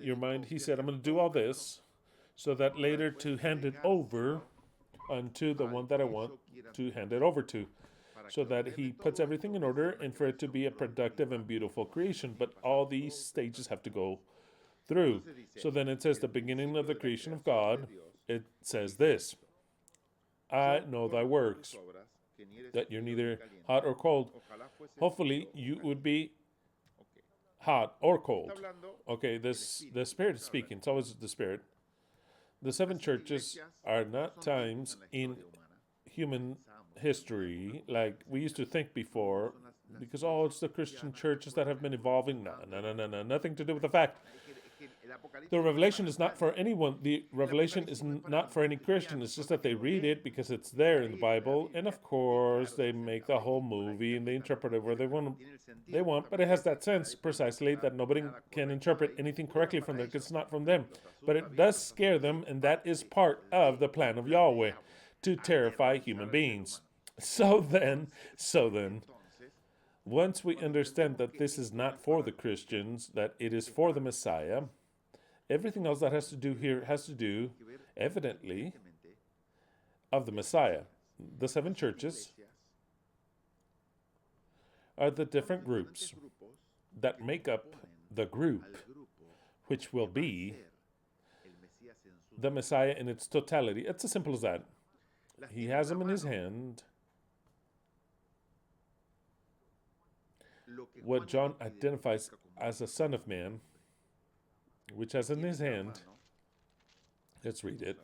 your mind, he said, I'm going to do all this so that later to hand it over unto the one that I want to hand it over to, so that he puts everything in order and for it to be a productive and beautiful creation. But all these stages have to go through. So then it says the beginning of the creation of God. It says this, I know thy works, that you're neither hot or cold. Hopefully you would be hot or cold. Okay, the Spirit is speaking. It's always the Spirit. The seven churches are not times in human history like we used to think before, because it's the Christian churches that have been evolving. No, nothing to do with the fact. The revelation is not for anyone. The revelation is not for any Christian. It's just that they read it because it's there in the Bible, and of course they make the whole movie and they interpret it where they want. But it has that sense precisely that nobody can interpret anything correctly from there because it's not from them. But it does scare them, and that is part of the plan of Yahweh, to terrify human beings. So then, once we understand that this is not for the Christians, that it is for the Messiah, everything else that has to do here has to do, evidently, of the Messiah. The seven churches are the different groups that make up the group, which will be the Messiah in its totality. It's as simple as that. He has them in his hand. What John identifies as a Son of Man, which has in his hand, let's read it.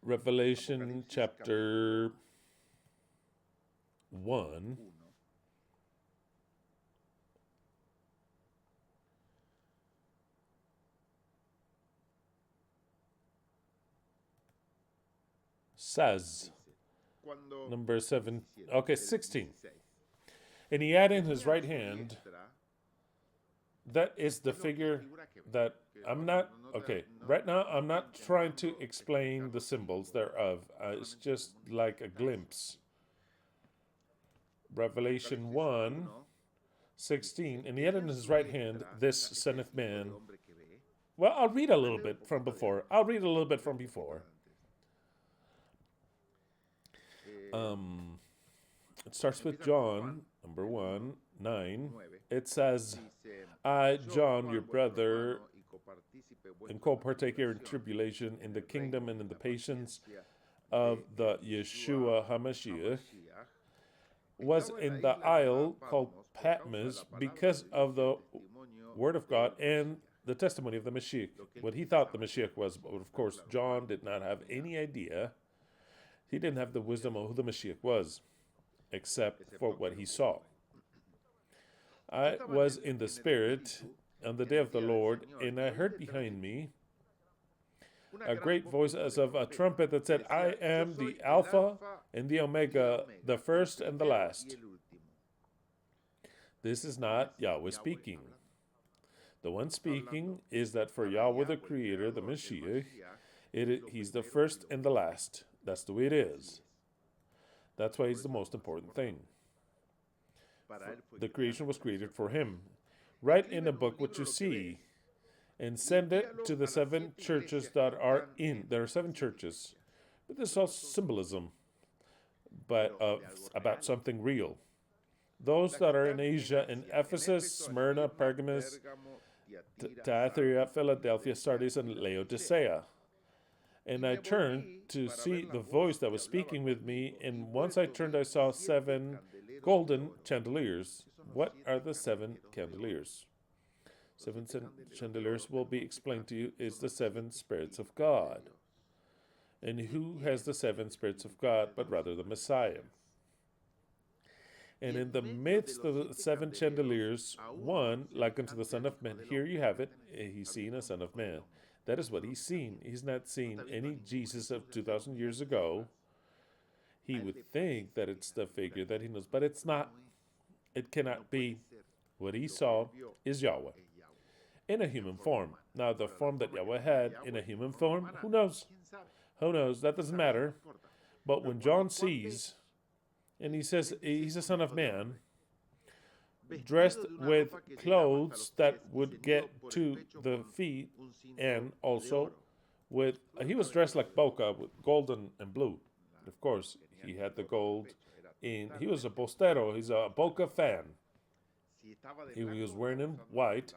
Revelation chapter 1. Says, number 7, okay, 16. And he had in his right hand, that is the figure that I'm not, okay, right now I'm not trying to explain the symbols thereof. It's just like a glimpse. Revelation 1, 16. And he had in his right hand this Son of Man. Well, I'll read a little bit from before. It starts with John, number 1, 9. It says, I, John, your brother, and co-partaker in tribulation, in the kingdom and in the patience of the Yeshua HaMashiach, was in the isle called Patmos because of the word of God and the testimony of the Mashiach. What he thought the Mashiach was, but of course John did not have any idea. He didn't have the wisdom of who the Mashiach was, except for what he saw. I was in the Spirit on the day of the Lord, and I heard behind me a great voice as of a trumpet that said, I am the Alpha and the Omega, the first and the last. This is not Yahweh speaking. The one speaking is that for Yahweh the Creator, the Mashiach, he's the first and the last. That's the way it is. That's why he's the most important thing. The creation was created for him. Write in a book what you see and send it to the 7 churches that are in. There are 7 churches. But this is all symbolism, but about something real. Those that are in Asia, in Ephesus, Smyrna, Pergamos, Thyatira, Philadelphia, Sardis, and Laodicea. And I turned to see the voice that was speaking with me, and once I turned, I saw 7 golden chandeliers. What are the 7 chandeliers? 7 chandeliers will be explained to you is the 7 spirits of God. And who has the 7 spirits of God, but rather the Messiah? And in the midst of the 7 chandeliers, one like unto the Son of Man. Here you have it. He's seen a Son of Man. That is what he's seen. He's not seen any Jesus of 2,000 years ago. He would think that it's the figure that he knows, but it's not. It cannot be. What he saw is Yahweh in a human form. Now, the form that Yahweh had in a human form, who knows? Who knows? That doesn't matter. But when John sees, and he says he's a Son of Man, dressed with clothes that would get to the feet, and also with, he was dressed like Boca with gold and blue. Of course, he had the gold in, he was a postero, he's a Boca fan. He was wearing in white.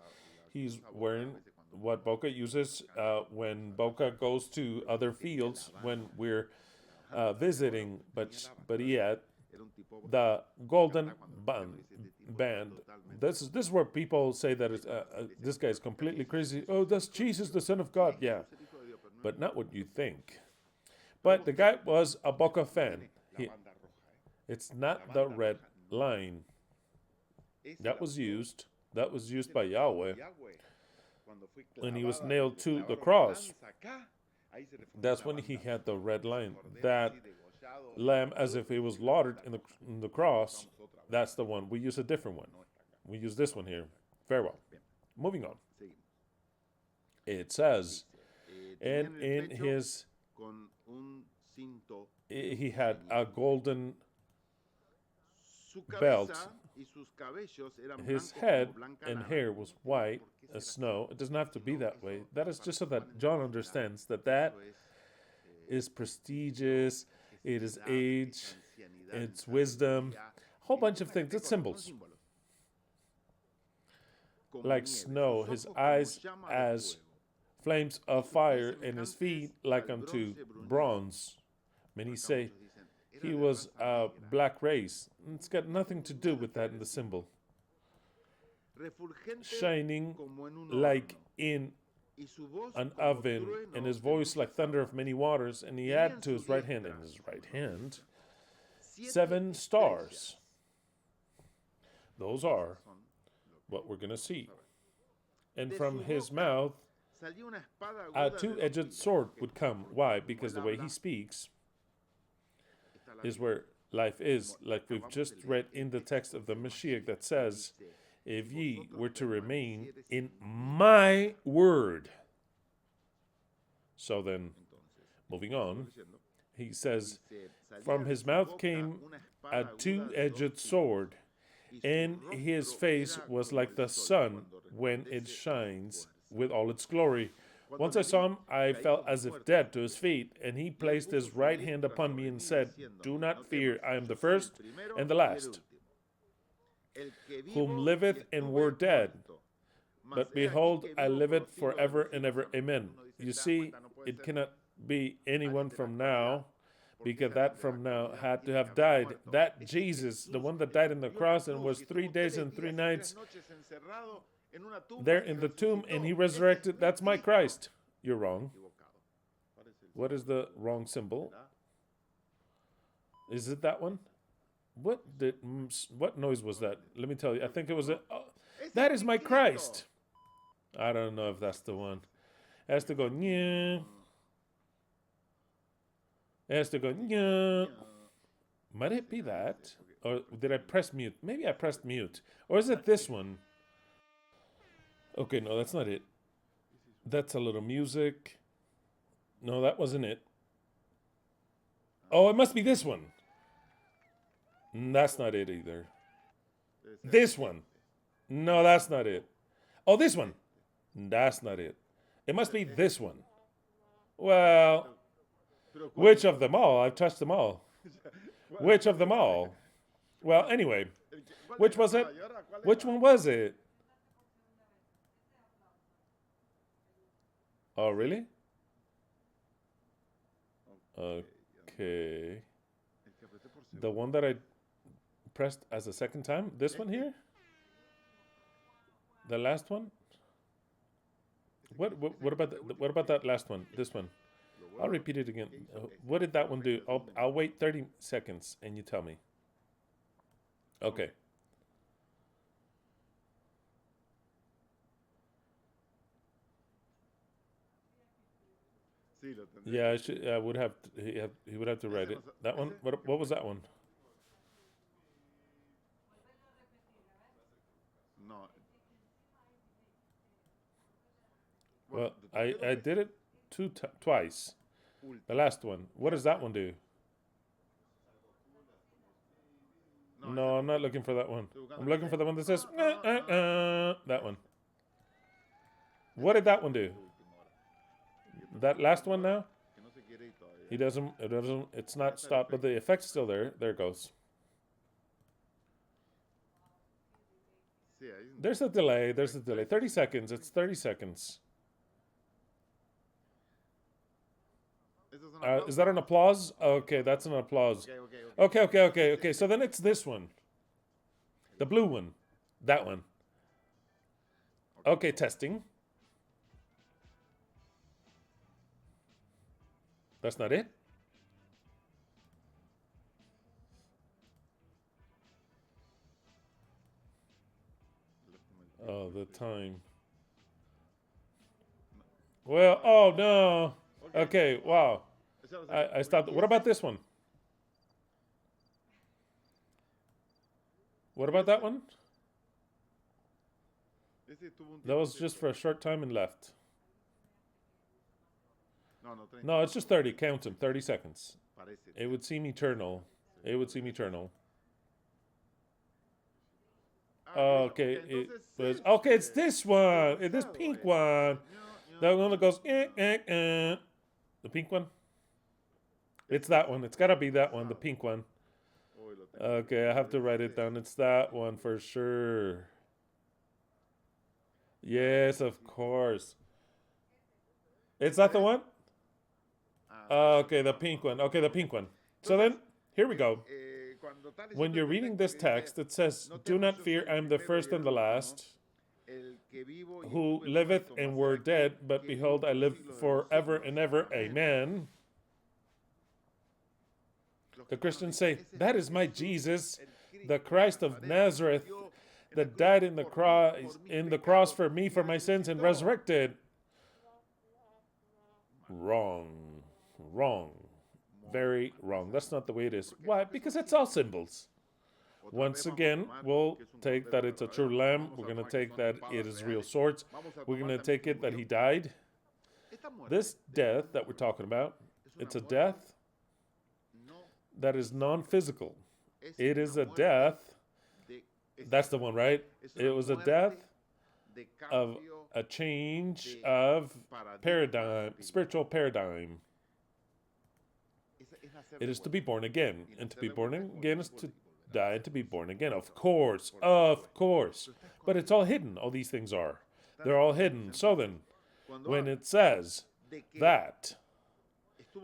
He's wearing what Boca uses when Boca goes to other fields when we're visiting, but he had the golden band. This is where people say that this guy is completely crazy. Oh, that's Jesus, the Son of God. Yeah, but not what you think. But the guy was a Boca fan. It's not the red line. That was used by Yahweh when he was nailed to the cross. That's when he had the red line. That lamb, as if it was slaughtered in the cross, that's the one. We use a different one. We use this one here. Very well. Moving on. It says, and in his He had a golden belt. His head and hair was white as snow. It doesn't have to be that way. That is just so that John understands that that is prestigious, it is age, it's wisdom, a whole bunch of things. It's symbols. Like snow, his eyes as flames of fire, and his feet like unto bronze. Many say he was a black race. It's got nothing to do with that in the symbol. Shining like in an oven, and his voice like thunder of many waters, and he had to his right hand, in his right hand, 7 stars. Those are what we're going to see. And from his mouth, a 2-edged sword would come. Why? Because the way he speaks is where life is. Like we've just read in the text of the Mashiach that says, if ye were to remain in my word. So then, moving on, he says, from his mouth came a 2-edged sword, and his face was like the sun when it shines with all its glory. Once I saw him, I fell as if dead to his feet, and he placed his right hand upon me and said, do not fear, I am the first and the last, whom liveth and were dead. But behold, I liveth forever and ever. Amen. You see, it cannot be anyone from now, because that from now had to have died. That Jesus, the one that died on the cross and was 3 days and 3 nights there in the tomb, and he resurrected, that's my Christ. You're wrong. What is the wrong symbol? Is it that one? What noise was that? Let me tell you. I think it was that is my Christ. I don't know if that's the one. It has to go, yeah. It has to go, yeah. Might it be that? Or did I press mute? Maybe I pressed mute. Or is it this one? Okay, no, that's not it. That's a little music. No, that wasn't it. Oh, it must be this one. That's not it either. This one. No, that's not it. Oh, this one. That's not it. It must be this one. Well, which of them all? I've touched them all. Which of them all? Well, anyway, which was it? Which one was it? Oh, really? Okay. The one that I pressed as a second time? This one here? The last one? What about that last one? This one? I'll repeat it again. What did that one do? I'll wait 30 seconds and you tell me. Okay. Yeah, I would have. He would have to write it. That one. What was that one? Well, I did it twice. The last one. What does that one do? No, I'm not looking for that one. I'm looking for the one that says that one. What did that one do? That last one now? It doesn't, it's not stopped, but the effect's still there. There it goes. There's a delay. 30 seconds. It's 30 seconds. Is that an applause? Okay, that's an applause. Okay. So then it's this one. The blue one. That one. Okay, testing. That's not it? Oh, the time. Well, oh no. Okay, wow. I stopped. What about this one? What about that one? That was just for a short time and left. No, it's just 30. Count them. 30 seconds. It would seem eternal. It would seem eternal. Okay, it's this one. It's this pink one. The one that goes, The pink one? It's that one. It's gotta be that one, the pink one. Okay, I have to write it down. It's that one for sure. Yes, of course. It's not the one? Okay, the pink one. Okay, the pink one. So then, here we go. When you're reading this text, it says, "Do not fear, I am the first and the last, who liveth and were dead, but behold, I live forever and ever. Amen." The Christians say, that is my Jesus, the Christ of Nazareth, that died in the cross for me, for my sins, and resurrected. Wrong. Wrong. Very wrong. That's not the way it is. Why? Because it's all symbols. Once again, we'll take that it's a true lamb. We're going to take that it is real swords. We're going to take it that he died. This death that we're talking about, it's a death that is non-physical. It is a death. That's the one, right? It was a death of a change of paradigm, spiritual paradigm. It is to be born again. And to be born again is to die and to be born again. Of course. Of course. But it's all hidden. All these things are. They're all hidden. So then, when it says that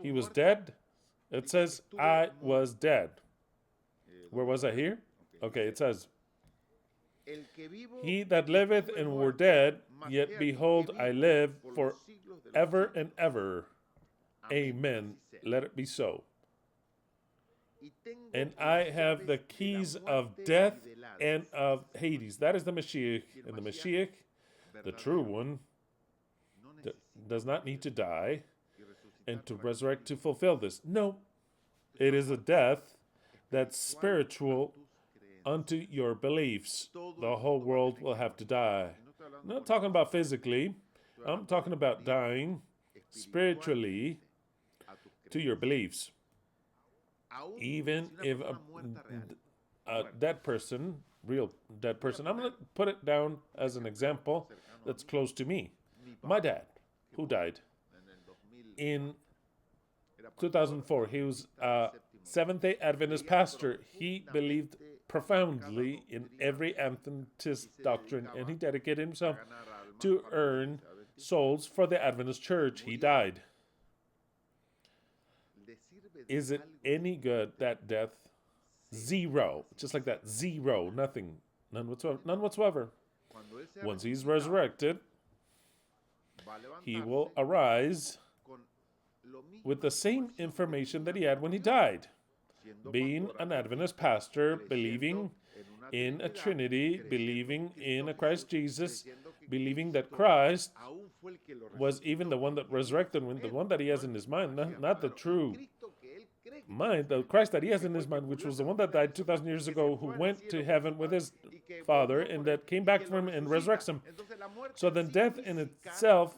he was dead, it says, I was dead. Where was I here? Okay, it says, he that liveth and were dead, yet behold, I live for ever and ever. Amen. Let it be so. And I have the keys of death and of Hades. That is the Mashiach. And the Mashiach, the true one, does not need to die and to resurrect to fulfill this. No. It is a death that's spiritual unto your beliefs. The whole world will have to die. I'm not talking about physically. I'm talking about dying spiritually to your beliefs. Even if a dead person, real dead person, I'm going to put it down as an example that's close to me. My dad, who died in 2004. He was a Seventh-day Adventist pastor. He believed profoundly in every Adventist doctrine, and he dedicated himself to earn souls for the Adventist church. He died. Is it any good, that death? Zero. Just like that. Zero. Nothing. None whatsoever. None whatsoever. Once he's resurrected, he will arise with the same information that he had when he died. Being an Adventist pastor, believing in a Trinity, believing in a Christ Jesus, believing that Christ was even the one that resurrected, the one that he has in his mind, not the true mind, the Christ that he has in his mind, which was the one that died 2,000 years ago, who went to heaven with his Father, and that came back from him and resurrects him. So then death in itself,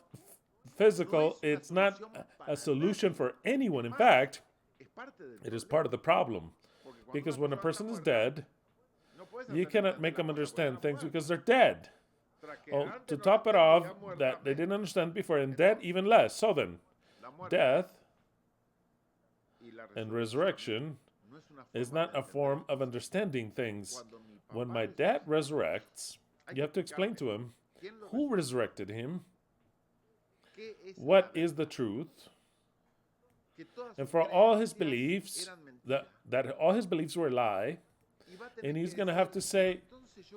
physical, it's not a solution for anyone. In fact, it is part of the problem. Because when a person is dead, you cannot make them understand things because they're dead. Well, to top it off, that they didn't understand before, and dead even less. So then, death and resurrection is not a form of understanding things. When my dad resurrects, you have to explain to him who resurrected him, what is the truth, and for all his beliefs, that all his beliefs were a lie, and he's going to have to say,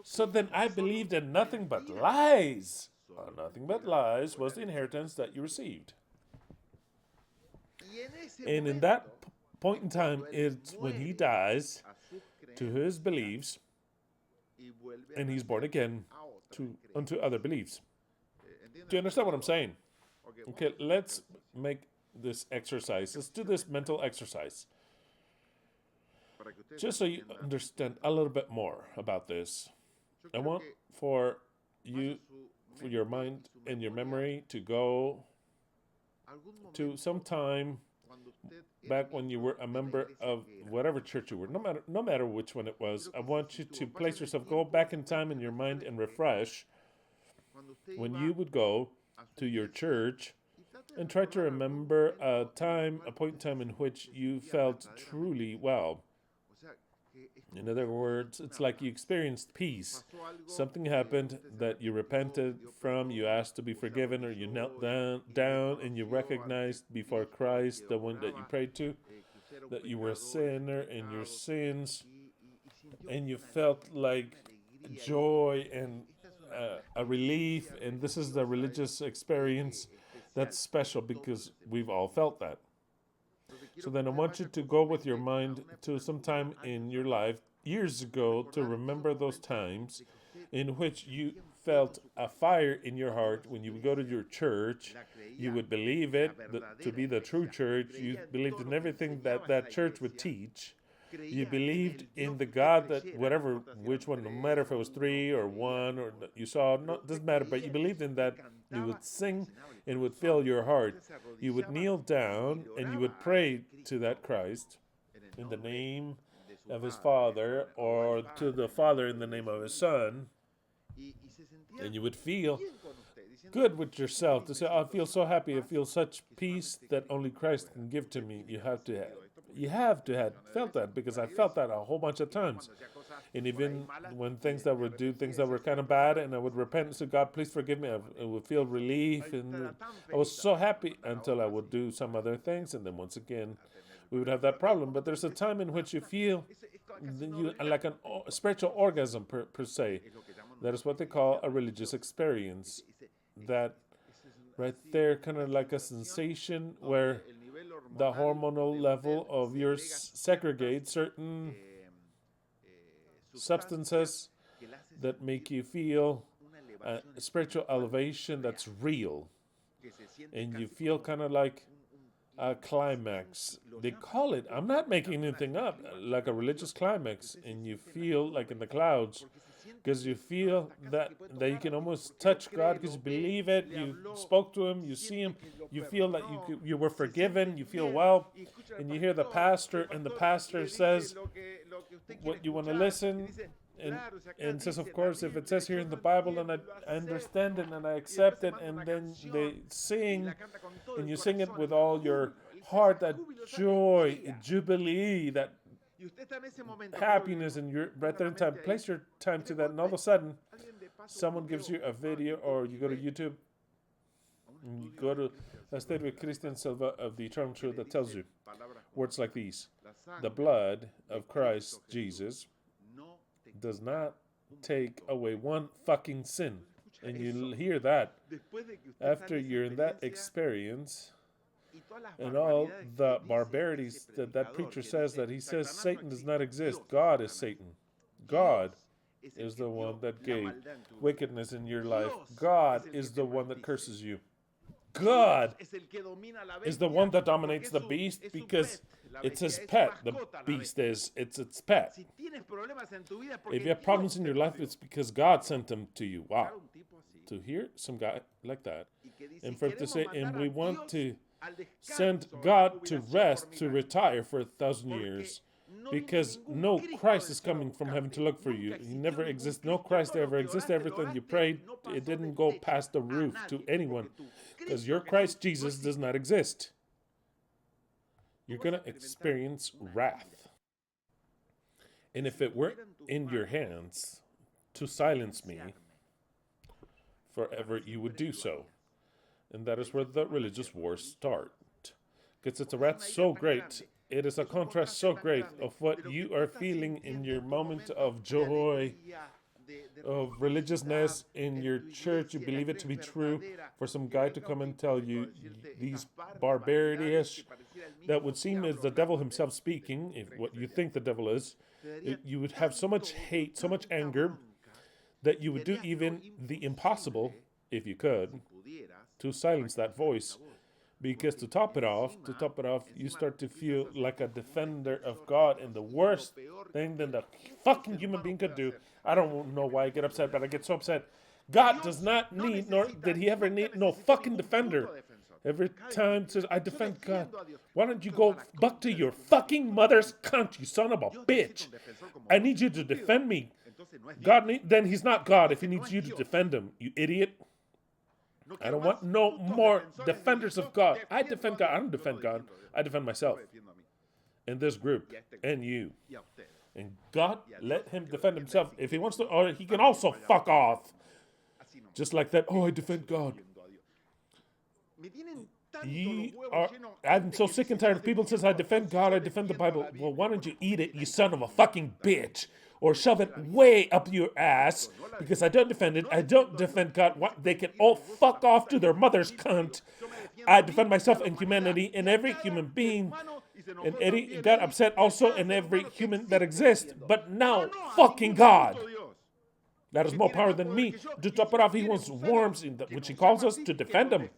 so then I believed in nothing but lies. Nothing but lies was the inheritance that you received. And in that point in time, it's when he dies to his beliefs, and he's born again unto other beliefs. Do you understand what I'm saying? Okay, let's make this exercise. Let's do this mental exercise. Just so you understand a little bit more about this. I want for you, for your mind and your memory to go to some time back when you were a member of whatever church you were, no matter which one it was. I want you to place yourself, go back in time in your mind and refresh when you would go to your church and try to remember a point in time in which you felt truly well. In other words, it's like you experienced peace. Something happened that you repented from, you asked to be forgiven, or you knelt down and you recognized before Christ, the one that you prayed to, that you were a sinner in your sins, and you felt like joy and a relief. And this is the religious experience that's special because we've all felt that. So then I want you to go with your mind to some time in your life years ago to remember those times in which you felt a fire in your heart when you would go to your church. You would believe it to be the true church. You believed in everything that that church would teach. You believed in the God that which one, no matter if it was three or one or you saw, doesn't matter, but you believed in that. You would sing and would fill your heart. You would kneel down and you would pray to that Christ in the name of his Father, or to the Father in the name of his Son, and you would feel good with yourself to say, I feel so happy, I feel such peace that only Christ can give to me. You have to have felt that, because I felt that a whole bunch of times. And even when things that were kind of bad, and I would repent and say, God, please forgive me, I would feel relief, and I was so happy until I would do some other things, and then once again we would have that problem. But there's a time in which you feel like a spiritual orgasm per se. That is what they call a religious experience. That right there, kind of like a sensation where the hormonal level of yours segregates certain substances that make you feel a spiritual elevation that's real. And you feel kind of like a climax. They call it, I'm not making anything up, like a religious climax. And you feel like in the clouds, because you feel that you can almost touch God, because you believe it, you spoke to him, you see him, you feel that you were forgiven, you feel well, and you hear the pastor, and the pastor says what you want to listen, and says, of course, if it says here in the Bible, then I understand it and I accept it, and then they sing, and you sing it with all your heart, that joy, jubilee, that happiness, and you're right there in time. Place your time to that, and all of a sudden, someone gives you a video, or you go to YouTube, and you go to a state with Christian Silva of the Eternal Truth that tells you words like these: the blood of Christ Jesus does not take away one fucking sin. And you hear that after you're in that experience, and all the barbarities that preacher says, that he says Satan does not exist. God is Satan. God is the one that gave wickedness in your life. God is the one that curses you. God is the one that dominates the beast, because it's his pet. The beast is, it's its pet. If you have problems in your life, it's because God sent them to you. Wow. To hear some guy like that, and for it to say, and we want to send God to rest, to retire for 1,000 years, because no Christ is coming from heaven to look for you. He never exists. No Christ ever exists. Everything you prayed, it didn't go past the roof to anyone, because your Christ Jesus does not exist. You're going to experience wrath. And if it were in your hands to silence me forever, you would do so. And that is where the religious wars start. Because it's a wrath so great. It is a contrast so great of what you are feeling in your moment of joy, of religiousness in your church. You believe it to be true. For some guy to come and tell you these barbarities that would seem as the devil himself speaking, if what you think the devil is, you would have so much hate, so much anger, that you would do even the impossible, if you could, to silence that voice. Because to top it off, you start to feel like a defender of God, and the worst thing that the fucking human being could do. I don't know why I get upset, but I get so upset. God does not need, nor did he ever need, no fucking defender. Every time it says, I defend God. Why don't you go back to your fucking mother's cunt, you son of a bitch? I need you to defend me. Then he's not God if he needs you to defend him, you idiot. I don't want no more defenders of God. I defend God. I don't defend God. I defend myself. And this group. And you. And God, let him defend himself. If he wants to, or he can also fuck off. Just like that. Oh, I defend God. I'm so sick and tired of people says, I defend God, I defend the Bible. Well, why don't you eat it, you son of a fucking bitch? Or shove it way up your ass, because I don't defend it. I don't defend God. What? They can all fuck off to their mother's cunt. I defend myself and humanity and every human being. And Eddie got upset also in every human that exists. But now, fucking God. That is more power than me. To top it off, he wants worms, which he calls us to defend him.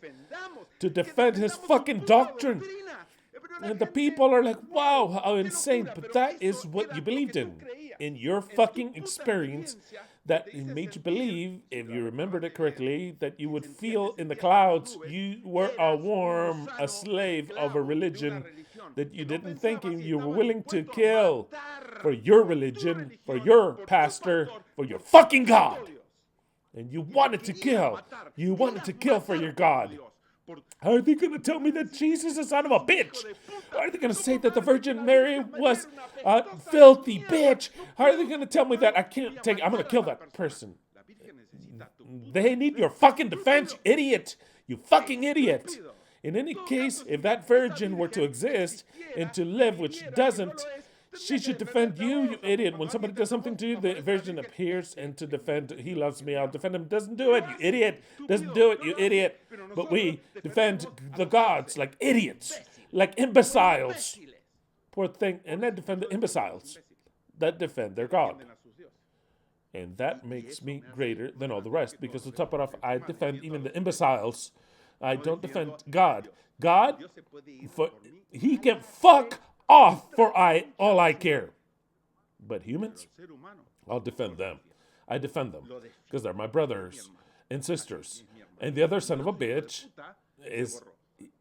To defend his fucking doctrine. And the people are like, wow, how insane. But that is what you believed in your fucking experience, that it made you believe, if you remembered it correctly, that you would feel in the clouds you were a worm, a slave of a religion that you didn't think you were willing to kill for your religion, for your pastor, for your fucking God. And you wanted to kill. You wanted to kill for your God. How are they going to tell me that Jesus is a son of a bitch? How are they going to say that the Virgin Mary was a filthy bitch? How are they going to tell me that I can't take it? I'm going to kill that person. They need your fucking defense, you idiot. You fucking idiot. In any case, if that virgin were to exist and to live, which doesn't, she should defend you, you idiot. When somebody does something to you, the virgin appears and to defend. He loves me, I'll defend him. Doesn't do it, you idiot. Doesn't do it, you idiot. But we defend the gods like idiots, like imbeciles. Poor thing. And then defend the imbeciles that defend their God. And that makes me greater than all the rest. Because to top it off, I defend even the imbeciles. I don't defend God. God, he can fuck off for all I care. But humans, I'll defend them. I defend them because they're my brothers and sisters. And the other son of a bitch is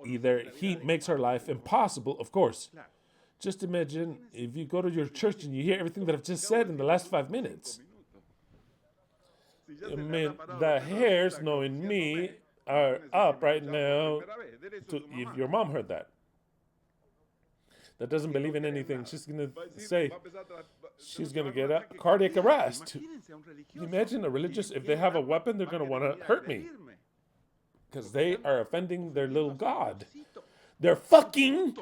either he makes her life impossible, of course. Just imagine if you go to your church and you hear everything that I've just said in the last 5 minutes. I mean, the hairs knowing me are up right now. If your mom heard that. That doesn't believe in anything. She's going to say, she's going to get a cardiac arrest. Imagine a religious, if they have a weapon, they're going to want to hurt me. Because they are offending their little God. They're fucking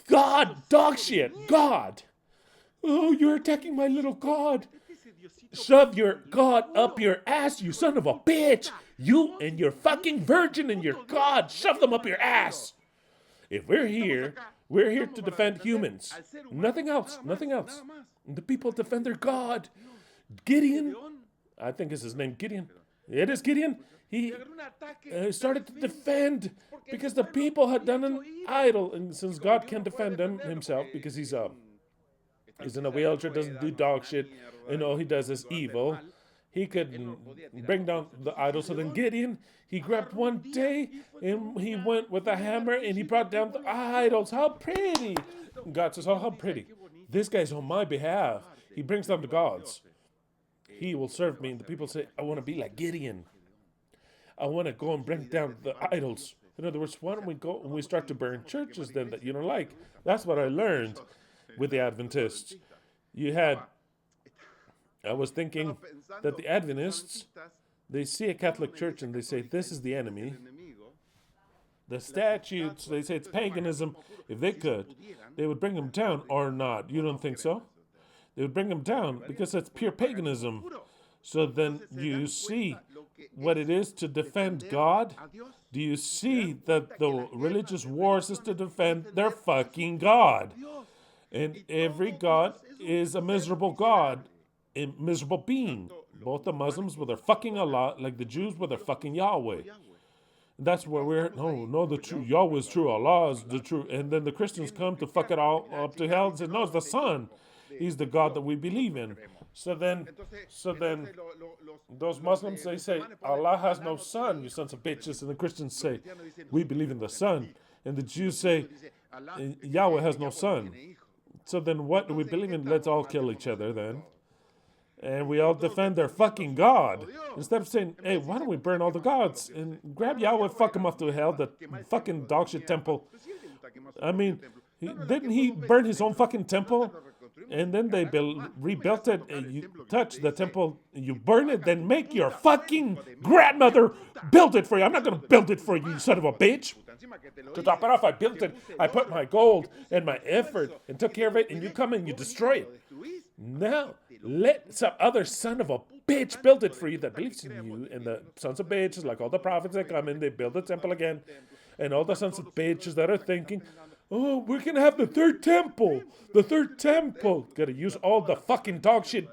God, dog shit, God. Oh, you're attacking my little God. Shove your God up your ass, you son of a bitch. You and your fucking virgin and your God, shove them up your ass. If we're here to defend humans. Nothing else, nothing else. The people defend their God. Gideon, I think is his name, Gideon. It is Gideon. He started to defend because the people had done an idol. And since God can't defend himself because he's in a wheelchair, doesn't do dog shit, and all he does is evil, he could bring down the idol. So then Gideon, he grabbed one day and he went with a hammer and he brought down the idols. How pretty. And God says, oh, how pretty. This guy's on my behalf. He brings down the gods. He will serve me. And the people say, I want to be like Gideon. I want to go and bring down the idols. In other words, why don't we go and we start to burn churches then that you don't like? That's what I learned with the Adventists. I was thinking that the Adventists, they see a Catholic church and they say, this is the enemy. The statutes, they say it's paganism. If they could, they would bring them down or not. You don't think so? They would bring them down because that's pure paganism. So then you see what it is to defend God? Do you see that the religious wars is to defend their fucking God? And every God is a miserable God. A miserable being. Both the Muslims with their fucking Allah, like the Jews with their fucking Yahweh. That's where the true Yahweh is true, Allah is the true. And then the Christians come to fuck it all up to hell and say, no, it's the Son. He's the God that we believe in. So then, those Muslims, they say, Allah has no son, you sons of bitches. And the Christians say, we believe in the son. And the Jews say, Yahweh has no son. So then what do we believe in? Let's all kill each other then. And we all defend their fucking God. Instead of saying, hey, why don't we burn all the gods? And grab Yahweh, fuck him off to hell, the fucking dogshit temple. I mean, didn't he burn his own fucking temple? And then they rebuilt it. You touch the temple, you burn it, then make your fucking grandmother build it for you. I'm not going to build it for you, you son of a bitch. To top it off, I built it. I put my gold and my effort and took care of it, and you come and you destroy it. Now, let some other son of a bitch build it for you that believes in you. And the sons of bitches, like all the prophets that come in, they build the temple again. And all the sons of bitches that are thinking, oh, we're going to have the third temple. The third temple. Got to use all the fucking dog shit.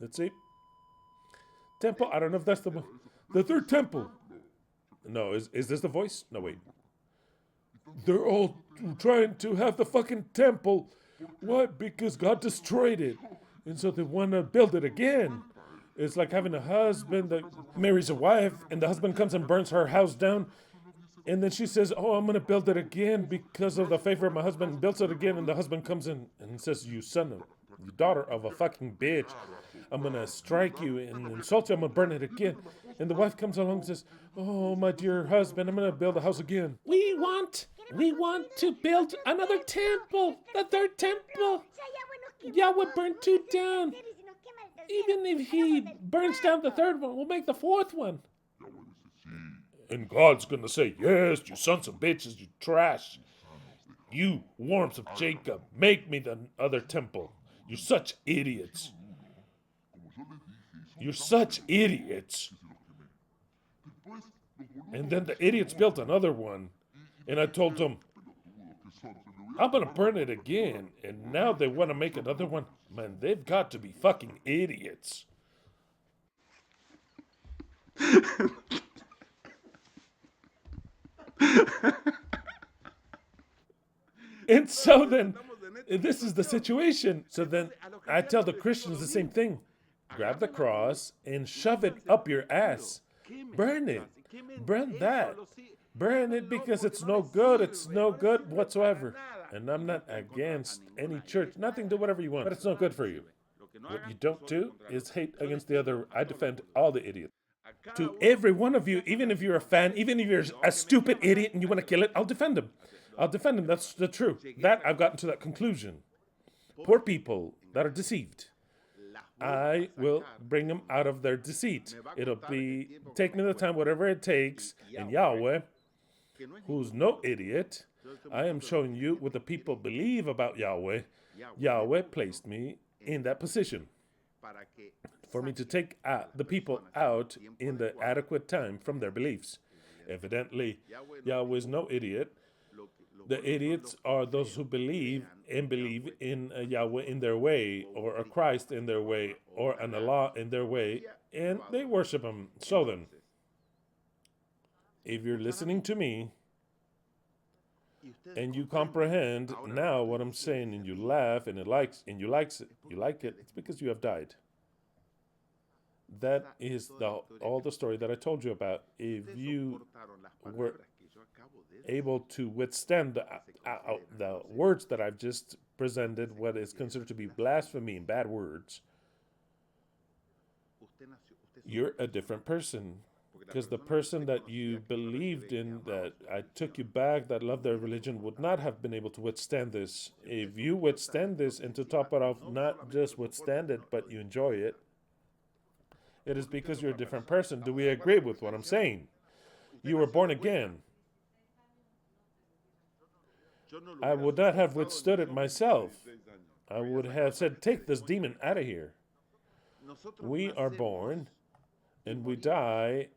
Let's see. Temple, I don't know if that's the one. The third temple. No, is this the voice? No, wait. They're all trying to have the fucking temple. Why? Because God destroyed it. And so they want to build it again. It's like having a husband that marries a wife, and the husband comes and burns her house down. And then she says, oh, I'm going to build it again because of the favor of my husband, and builds it again. And the husband comes in and says, you daughter of a fucking bitch, I'm going to strike you and insult you. I'm going to burn it again. And the wife comes along and says, oh, my dear husband, I'm going to build a house again. We want to build another temple, the third temple. Yahweh burned two down. Even if he burns down the third one, we'll make the fourth one. And God's going to say, yes, you sons of bitches, you trash. You worms of Jacob, make me the other temple. You're such idiots. You're such idiots. And then the idiots built another one. And I told them, I'm going to burn it again. And now they want to make another one. Man, they've got to be fucking idiots. And so then, this is the situation. So then I tell the Christians the same thing. Grab the cross and shove it up your ass. Burn it. Burn that. Burn it because it's no good. It's no good whatsoever. And I'm not against any church. Nothing, do whatever you want. But it's no good for you. What you don't do is hate against the other. I defend all the idiots. To every one of you, even if you're a fan, even if you're a stupid idiot and you want to kill it, I'll defend him. I'll defend him. That's the truth. That I've gotten to that conclusion. Poor people that are deceived. I will bring them out of their deceit. It'll be, take me the time, whatever it takes. And Yahweh, who's no idiot, I am showing you what the people believe about Yahweh. Yahweh placed me in that position for me to take the people out in the adequate time from their beliefs. Evidently, Yahweh is no idiot. The idiots are those who believe in a Yahweh in their way, or a Christ in their way, or an Allah in their way, and they worship him. So then, if you're listening to me, and you comprehend now what I'm saying, and you laugh, and you like it, it's because you have died. That is all the story that I told you about. If you were able to withstand the words that I've just presented, what is considered to be blasphemy and bad words, you're a different person. Because the person that you believed in, that I took you back, that loved their religion, would not have been able to withstand this. If you withstand this, and to top it off, not just withstand it, but you enjoy it, it is because you're a different person. Do we agree with what I'm saying? You were born again. I would not have withstood it myself. I would have said, take this demon out of here. We are born and we die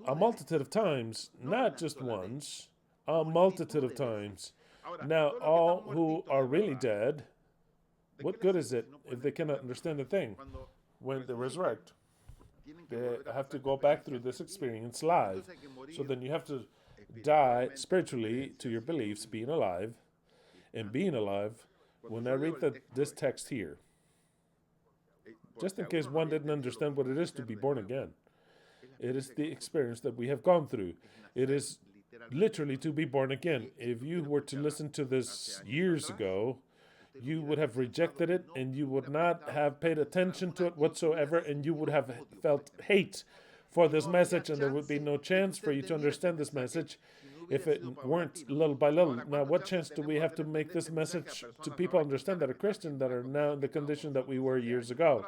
a multitude of times, not just once, a multitude of times. Now, all who are really dead, what good is it if they cannot understand a thing? When they resurrect, they have to go back through this experience live. So then you have to die spiritually to your beliefs, being alive. And being alive, when I read this text here, just in case one didn't understand what it is to be born again. It is the experience that we have gone through. It is literally to be born again. If you were to listen to this years ago, you would have rejected it and you would not have paid attention to it whatsoever, and you would have felt hate for this message, and there would be no chance for you to understand this message if it weren't little by little. Now, what chance do we have to make this message to people understand that are Christian, that are now in the condition that we were years ago?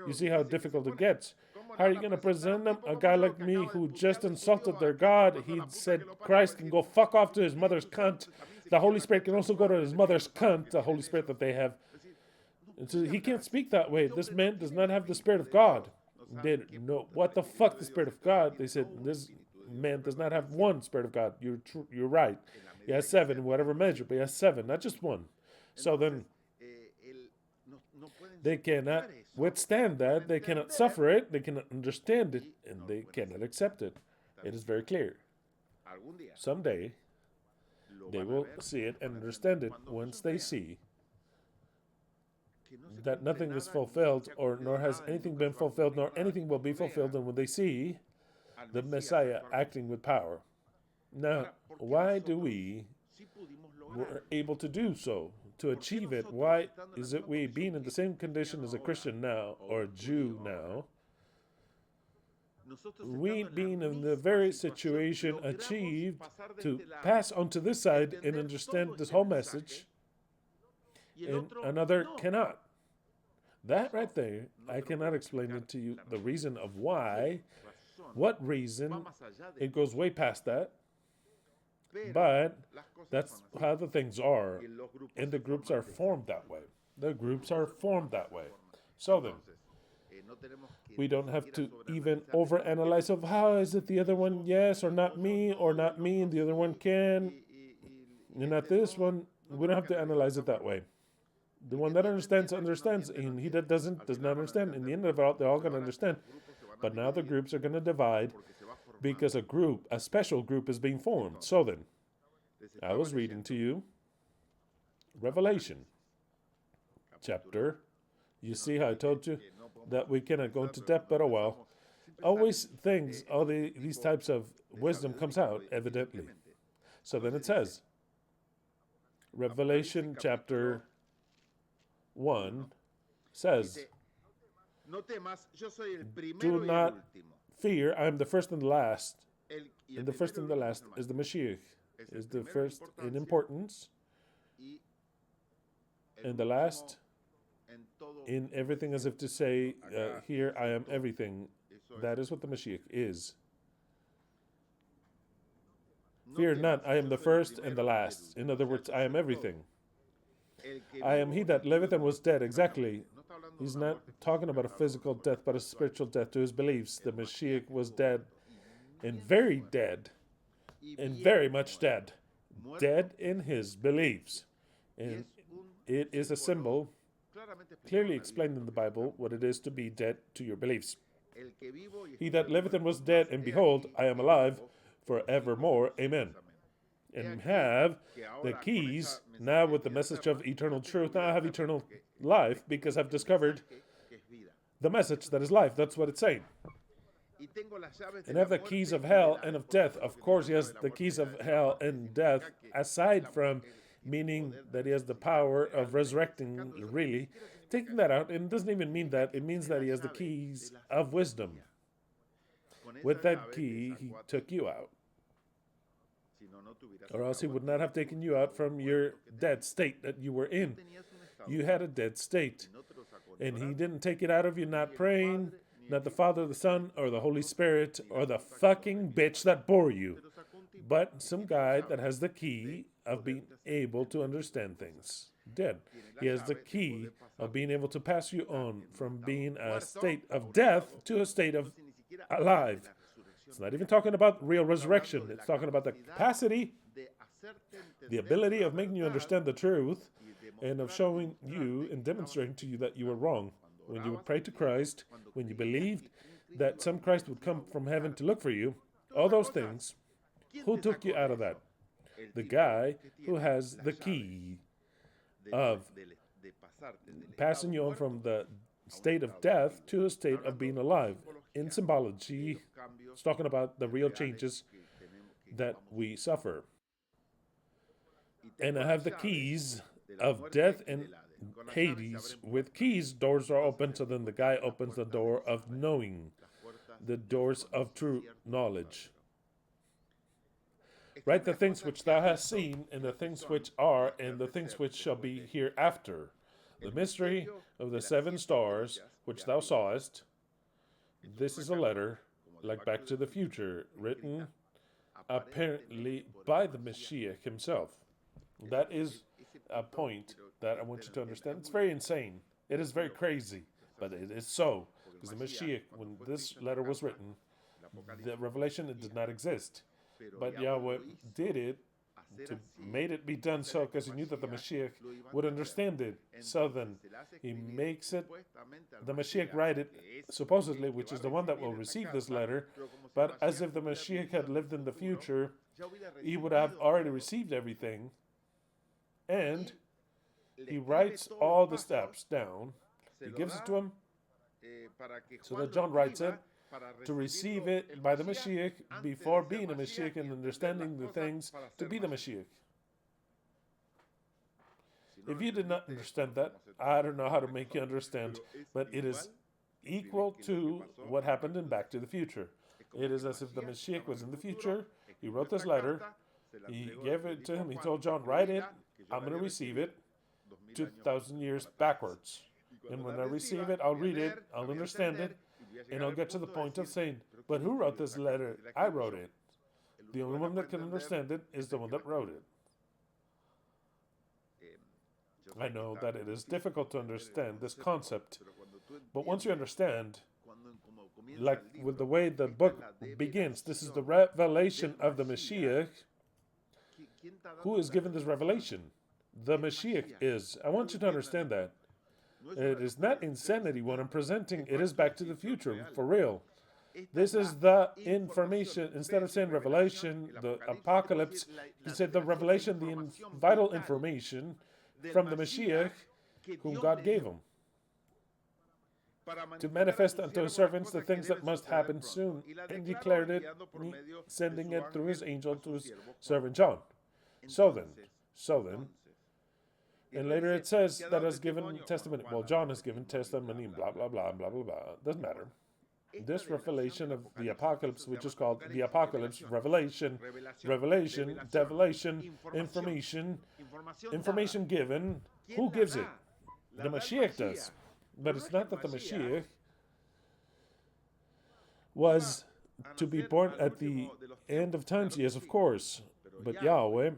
You see how difficult it gets. How are you going to present them? A guy like me who just insulted their God, he said Christ can go fuck off to his mother's cunt. The Holy Spirit can also go to his mother's cunt, the Holy Spirit that they have. And so he can't speak that way. This man does not have the Spirit of God. They know what the fuck the Spirit of God. They said this man does not have one Spirit of God. You're right. He has 7 in whatever measure, but he has 7, not just one. So then they cannot withstand that. They cannot suffer it. They cannot understand it, and they cannot accept it. It is very clear. Someday they will see it and understand it once they see that nothing is fulfilled, or nor has anything been fulfilled, nor anything will be fulfilled, and when they see the Messiah acting with power. Now, why do we were able to do so, to achieve it? Why is it we, being in the same condition as a Christian now, or a Jew now, we being in the very situation achieved to pass onto this side and understand this whole message, and another cannot? That right there, I cannot explain it to you, the reason of why, what reason. It goes way past that. But that's how the things are, and the groups are formed that way. The groups are formed that way. So then, we don't have to even overanalyze of how is it the other one yes or not me, and the other one can, and not this one. We don't have to analyze it that way. The one that understands, and he that does not understand. In the end of it, they're all going to understand. But now the groups are going to divide because a special group is being formed. So then, I was reading to you Revelation chapter. You see how I told you that we cannot go into depth, but oh well. Always things, these types of wisdom comes out, evidently. So then it says, Revelation chapter 1 says, do not fear, I am the first and the last. And the first and the last is the Mashiach, is the first in importance, and the last in everything, as if to say, here I am everything. That is what the Mashiach is. Fear not, I am the first and the last. In other words, I am everything. I am he that liveth and was dead. Exactly. He's not talking about a physical death, but a spiritual death to his beliefs. The Mashiach was dead, and very much dead. Dead in his beliefs. And it is a symbol, clearly explained in the Bible, what it is to be dead to your beliefs. He that liveth and was dead, and behold, I am alive forevermore. Amen. And have the keys, now with the message of eternal truth. Now I have eternal life because I've discovered the message that is life. That's what it's saying. And have the keys of hell and of death. Of course, he has the keys of hell and death, aside from meaning that he has the power of resurrecting, really. Taking that out, and it doesn't even mean that. It means that he has the keys of wisdom. With that key, he took you out. Or else he would not have taken you out from your dead state that you were in. You had a dead state. And he didn't take it out of you, not praying, not the Father, the Son, or the Holy Spirit, or the fucking bitch that bore you. But some guy that has the key of being able to understand things. Dead. He has the key of being able to pass you on from being a state of death to a state of alive. It's not even talking about real resurrection. It's talking about the capacity, the ability of making you understand the truth, and of showing you and demonstrating to you that you were wrong. When you would pray to Christ, when you believed that some Christ would come from heaven to look for you, all those things, who took you out of that? The guy who has the key of passing you on from the state of death to a state of being alive. In symbology, it's talking about the real changes that we suffer. And I have the keys of death and Hades. With keys, doors are open, so then the guy opens the door of knowing, the doors of true knowledge. Write the things which thou hast seen, and the things which are, and the things which shall be hereafter. The mystery of the 7 stars which thou sawest. This is a letter, like Back to the Future, written apparently by the Mashiach himself. That is a point that I want you to understand. It's very insane. It is very crazy, but it is so. Because the Mashiach, when this letter was written, the revelation, it did not exist. But Yahweh did it, made it be done so, because he knew that the Mashiach would understand it. So then, he makes it, the Mashiach write it, supposedly, which is the one that will receive this letter, but as if the Mashiach had lived in the future, he would have already received everything, and he writes all the steps down. He gives it to him, so that John writes it, to receive it by the Mashiach before being a Mashiach and understanding the things to be the Mashiach. If you did not understand that, I don't know how to make you understand, but it is equal to what happened in Back to the Future. It is as if the Mashiach was in the future. He wrote this letter. He gave it to him. He told John, write it. I'm going to receive it 2,000 years backwards. And when I receive it, I'll read it. I'll understand it. And I'll get to the point of saying, but who wrote this letter? I wrote it. The only one that can understand it is the one that wrote it. I know that it is difficult to understand this concept, but once you understand, like with the way the book begins, this is the revelation of the Mashiach. Who is given this revelation? The Mashiach is. I want you to understand that. It is not insanity when I'm presenting. It is Back to the Future, for real. This is the information. Instead of saying revelation, the apocalypse, you said the revelation, the vital information from the Mashiach, whom God gave him, to manifest unto his servants the things that must happen soon, and declared it, sending it through his angel to his servant John. So then, and later it says that has given testimony. Well, John has given testimony, blah, blah, blah, blah, blah, blah. Doesn't matter. This revelation of the apocalypse, which is called the apocalypse, revelation, develation, information given. Who gives it? The Mashiach does. But it's not that the Mashiach was to be born at the end of times. Yes, of course. But Yahweh,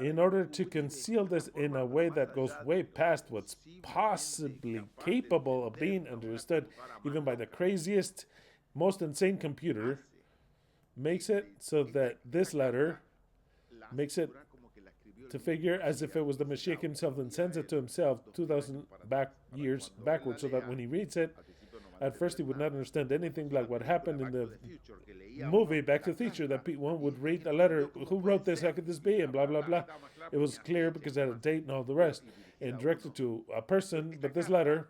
in order to conceal this in a way that goes way past what's possibly capable of being understood, even by the craziest, most insane computer, makes it so that this letter makes it to figure as if it was the Mashiach himself, and sends it to himself 2,000 years backwards, so that when he reads it, at first he would not understand anything, like what happened in the movie Back to the Future, that one would read a letter, who wrote this, how could this be, and blah, blah, blah. It was clear because it had a date and all the rest, and directed to a person, but this letter,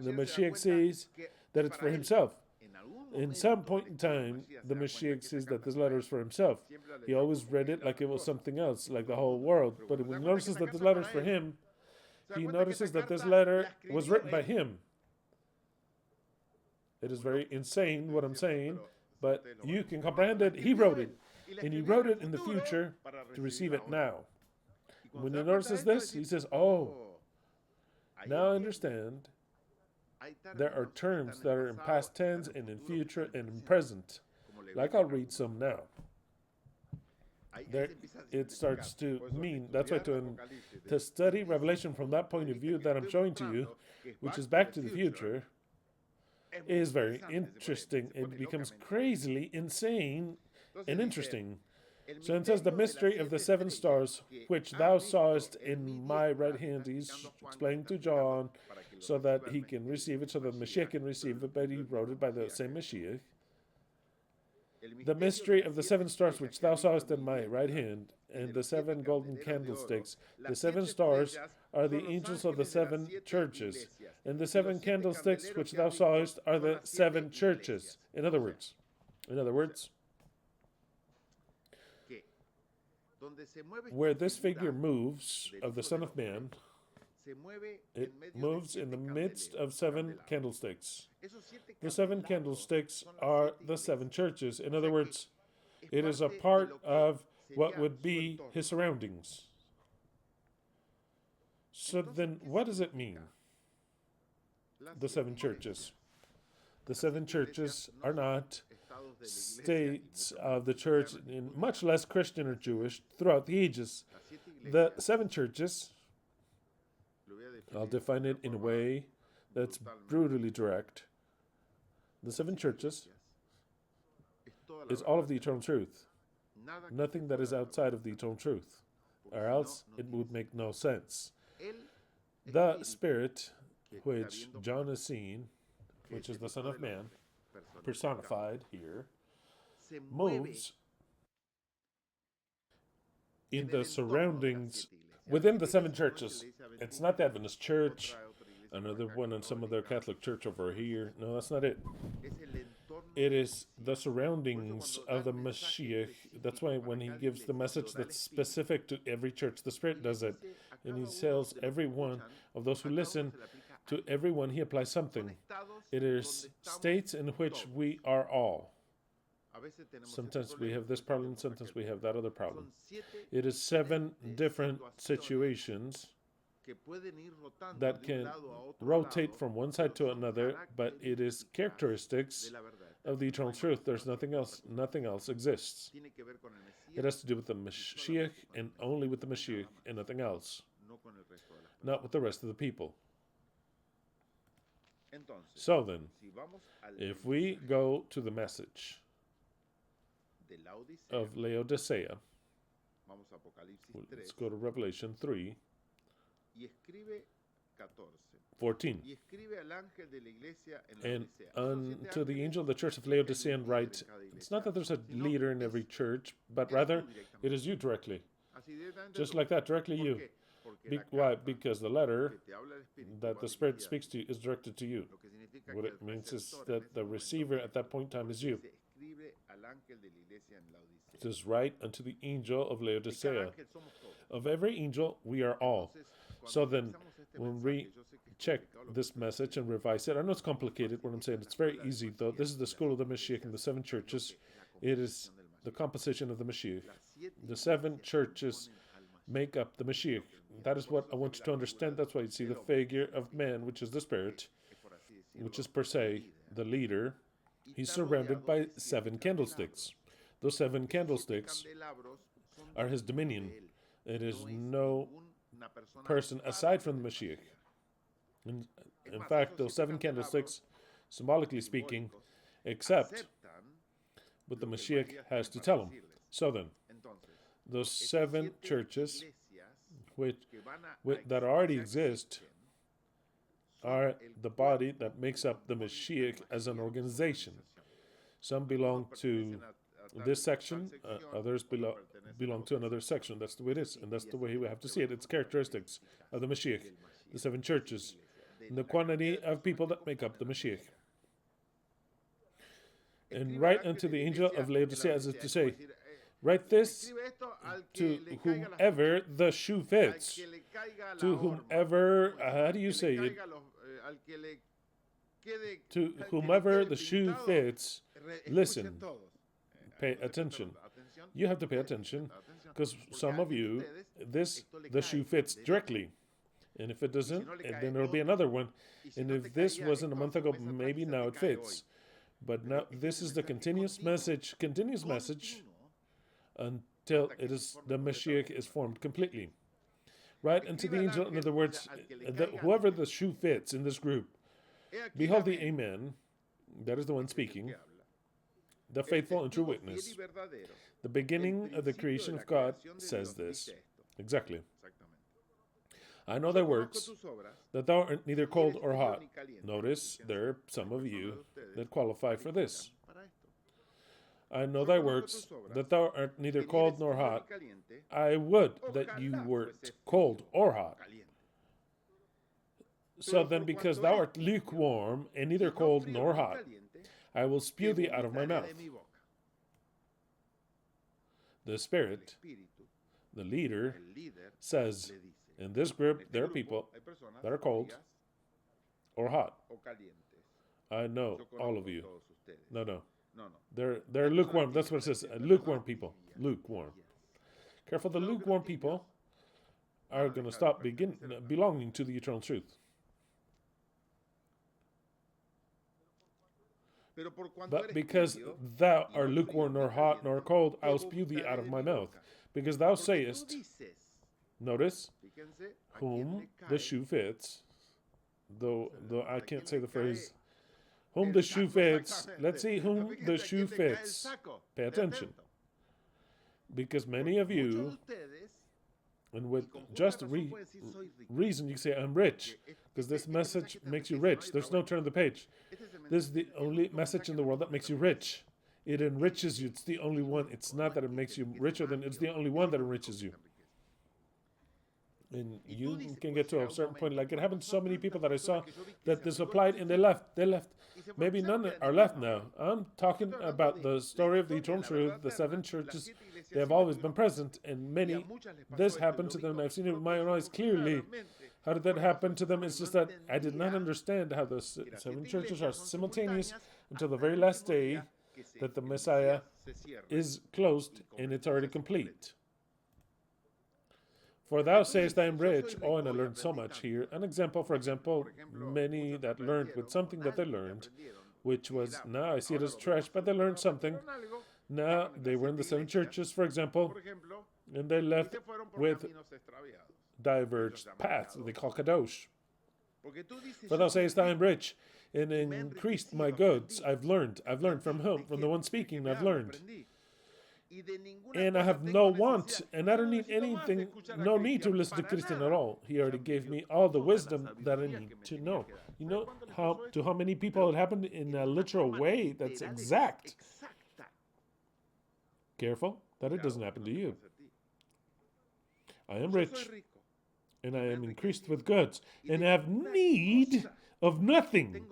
the Mashiach sees that it's for himself. In some point in time, the Mashiach sees that this letter is for himself. He always read it like it was something else, like the whole world. But when he notices that this letter is for him, he notices that this letter was written by him. It is very insane what I'm saying, but you can comprehend it. He wrote it, and he wrote it in the future to receive it now. When he notices this, he says, oh, now I understand. There are terms that are in past tense and in future and in present. Like I'll read some now. There, it starts to mean, that's why to study Revelation from that point of view that I'm showing to you, which is Back to the Future, is very interesting. It becomes crazily insane and interesting. So it says, the mystery of the 7 stars, which thou sawest in my right hand, he's explaining to John, so that he can receive it, so that Mashiach can receive it, but he wrote it by the same Mashiach. The mystery of the 7 stars which thou sawest in my right hand, and the 7 golden candlesticks. The 7 stars are the angels of the 7 churches, and the 7 candlesticks which thou sawest are the 7 churches. In other words, where this figure moves of the Son of Man, it moves in the midst of 7 candlesticks. The 7 candlesticks are the 7 churches. In other words, it is a part of what would be his surroundings. So then, what does it mean? The 7 churches. The 7 churches are not states of the church, much less Christian or Jewish, throughout the ages. The 7 churches, I'll define it in a way that's brutally direct. The 7 churches is all of the eternal truth. Nothing that is outside of the eternal truth, or else it would make no sense. The Spirit, which John has seen, which is the Son of Man, personified here, moves in the surroundings within the 7 churches. It's not the Adventist church, another one in some other Catholic church over here. No, that's not it. It is the surroundings of the Mashiach. That's why when he gives the message that's specific to every church, the Spirit does it. And he tells every one of those who listen, to everyone he applies something. It is states in which we are all. Sometimes we have this problem, sometimes we have that other problem. It is 7 different situations that can rotate from one side to another, but it is characteristics of the eternal truth. There's nothing else. Nothing else exists. It has to do with the Mashiach and only with the Mashiach and nothing else. Not with the rest of the people. So then, if we go to the message of Laodicea, let's go to Revelation 3, 14. And unto the angel of the church of Laodicea write, it's not that there's a leader in every church, but rather it is you directly. Just like that, directly you. Why? Because the letter that the Spirit speaks to you is directed to you. What it means is that the receiver at that point in time is you. It says, write unto the angel of Laodicea. Of every angel, we are all. So then, when we check this message and revise it, I know it's complicated what I'm saying. It's very easy, though. This is the school of the Mashiach in the 7 churches. It is the composition of the Mashiach. The 7 churches make up the Mashiach. That is what I want you to understand. That's why you see the figure of man, which is the Spirit, which is per se the leader. He's surrounded by 7 candlesticks. Those 7 candlesticks are his dominion. It is no person aside from the Mashiach. In fact, those 7 candlesticks, symbolically speaking, accept what the Mashiach has to tell them. So then, those 7 churches that already exist are the body that makes up the Mashiach as an organization. Some belong to this section, others belong to another section. That's the way it is, and that's the way we have to see it. It's characteristics of the Mashiach, the 7 churches, and the quantity of people that make up the Mashiach. And write unto the angel of Laodicea, as if to say, write this to whomever the shoe fits. To whomever, how do you say it? To whomever the shoe fits, listen, pay attention. You have to pay attention, because some of you, the shoe fits directly. And if it doesn't, then there'll be another one. And if this wasn't a month ago, maybe now it fits. But now this is the continuous message until it is the Mashiach is formed completely. Right unto the angel, in other words, whoever the shoe fits in this group, behold the Amen, that is the one speaking, the faithful and true witness. The beginning of the creation of God says this. Exactly. I know thy works, that thou art neither cold or hot. Notice there are some of you that qualify for this. I know thy works, that thou art neither cold nor hot. I would that you wert cold or hot. So then, because thou art lukewarm, and neither cold nor hot, I will spew thee out of my mouth. The Spirit, the leader, says, in this group, there are people that are cold or hot. I know all of you. No. They're lukewarm. That's what it says. Lukewarm people. Lukewarm. Careful, the lukewarm people are going to stop belonging to the eternal truth. But because thou art lukewarm, nor hot, nor cold, I will spew thee out of my mouth. Because thou sayest, notice, whom the shoe fits, though I can't say the phrase, whom the shoe fits. Let's see whom the shoe fits. Pay attention. Because many of you, and with just reason, you can say, I'm rich, because this message makes you rich. There's no turn of the page. This is the only message in the world that makes you rich. It enriches you. It's the only one. It's not that it makes you richer, it's the only one that enriches you. And you can get to a certain point, like it happened to so many people that I saw, that this applied and they left. Maybe none are left now. I'm talking about the story of the eternal truth, the 7 churches. They have always been present, and many, this happened to them. I've seen it with my own eyes clearly. How did that happen to them? It's just that I did not understand how the 7 churches are simultaneous until the very last day that the Messiah is closed and it's already complete. For thou sayest, I am rich. Oh, and I learned so much here. An example, for example, many that learned with something that they learned, which was, now I see it as trash, but they learned something. Now they were in the 7 churches, for example, and they left with diverged paths, they call kadosh. For thou sayest, I am rich, and increased my goods. I've learned from whom? From the one speaking, I've learned. And I have no want, and I don't need anything, no need to listen to Christian at all. He already gave me all the wisdom that I need to know. You know how many people it happened in a literal way that's exact. Careful that it doesn't happen to you. I am rich, and I am increased with goods, and I have need of nothing.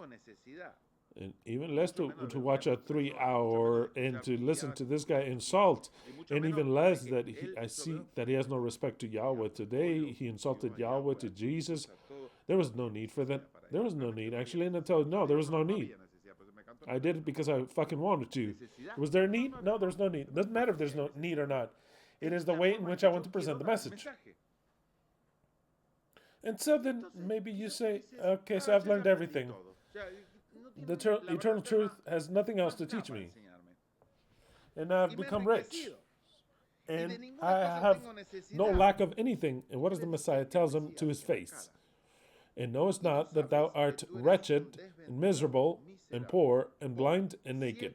And even less to watch a 3-hour and to listen to this guy insult, and even less that I see that he has no respect to Yahweh today. He insulted Yahweh to Jesus. There was no need for that. There was no need, actually. And I tell you, no, there was no need. I did it because I fucking wanted to. Was there a need? No, there's no need. It doesn't matter if there's no need or not. It is the way in which I want to present the message. And so then maybe you say, okay, so I've learned everything. The eternal truth has nothing else to teach me. And I've become rich. And I have no lack of anything. And what does the Messiah tells him to his face? And knowest not that thou art wretched and miserable and poor and blind and naked.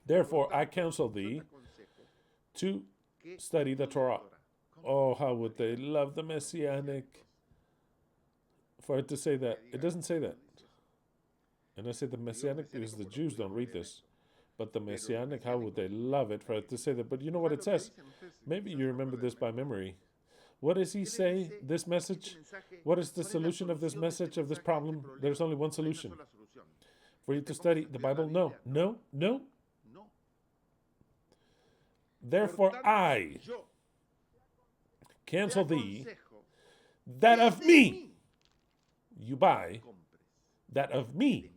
Therefore I counsel thee to study the Torah. Oh, how would they love the Messianic for it to say that. It doesn't say that. And I say the Messianic because the Jews don't read this. But the Messianic, how would they love it for it to say that? But you know what it says? Maybe you remember this by memory. What does he say, this message? What is the solution of this message, of this problem? There's only one solution. For you to study the Bible? No. Therefore I counsel thee that of me you buy, that of me,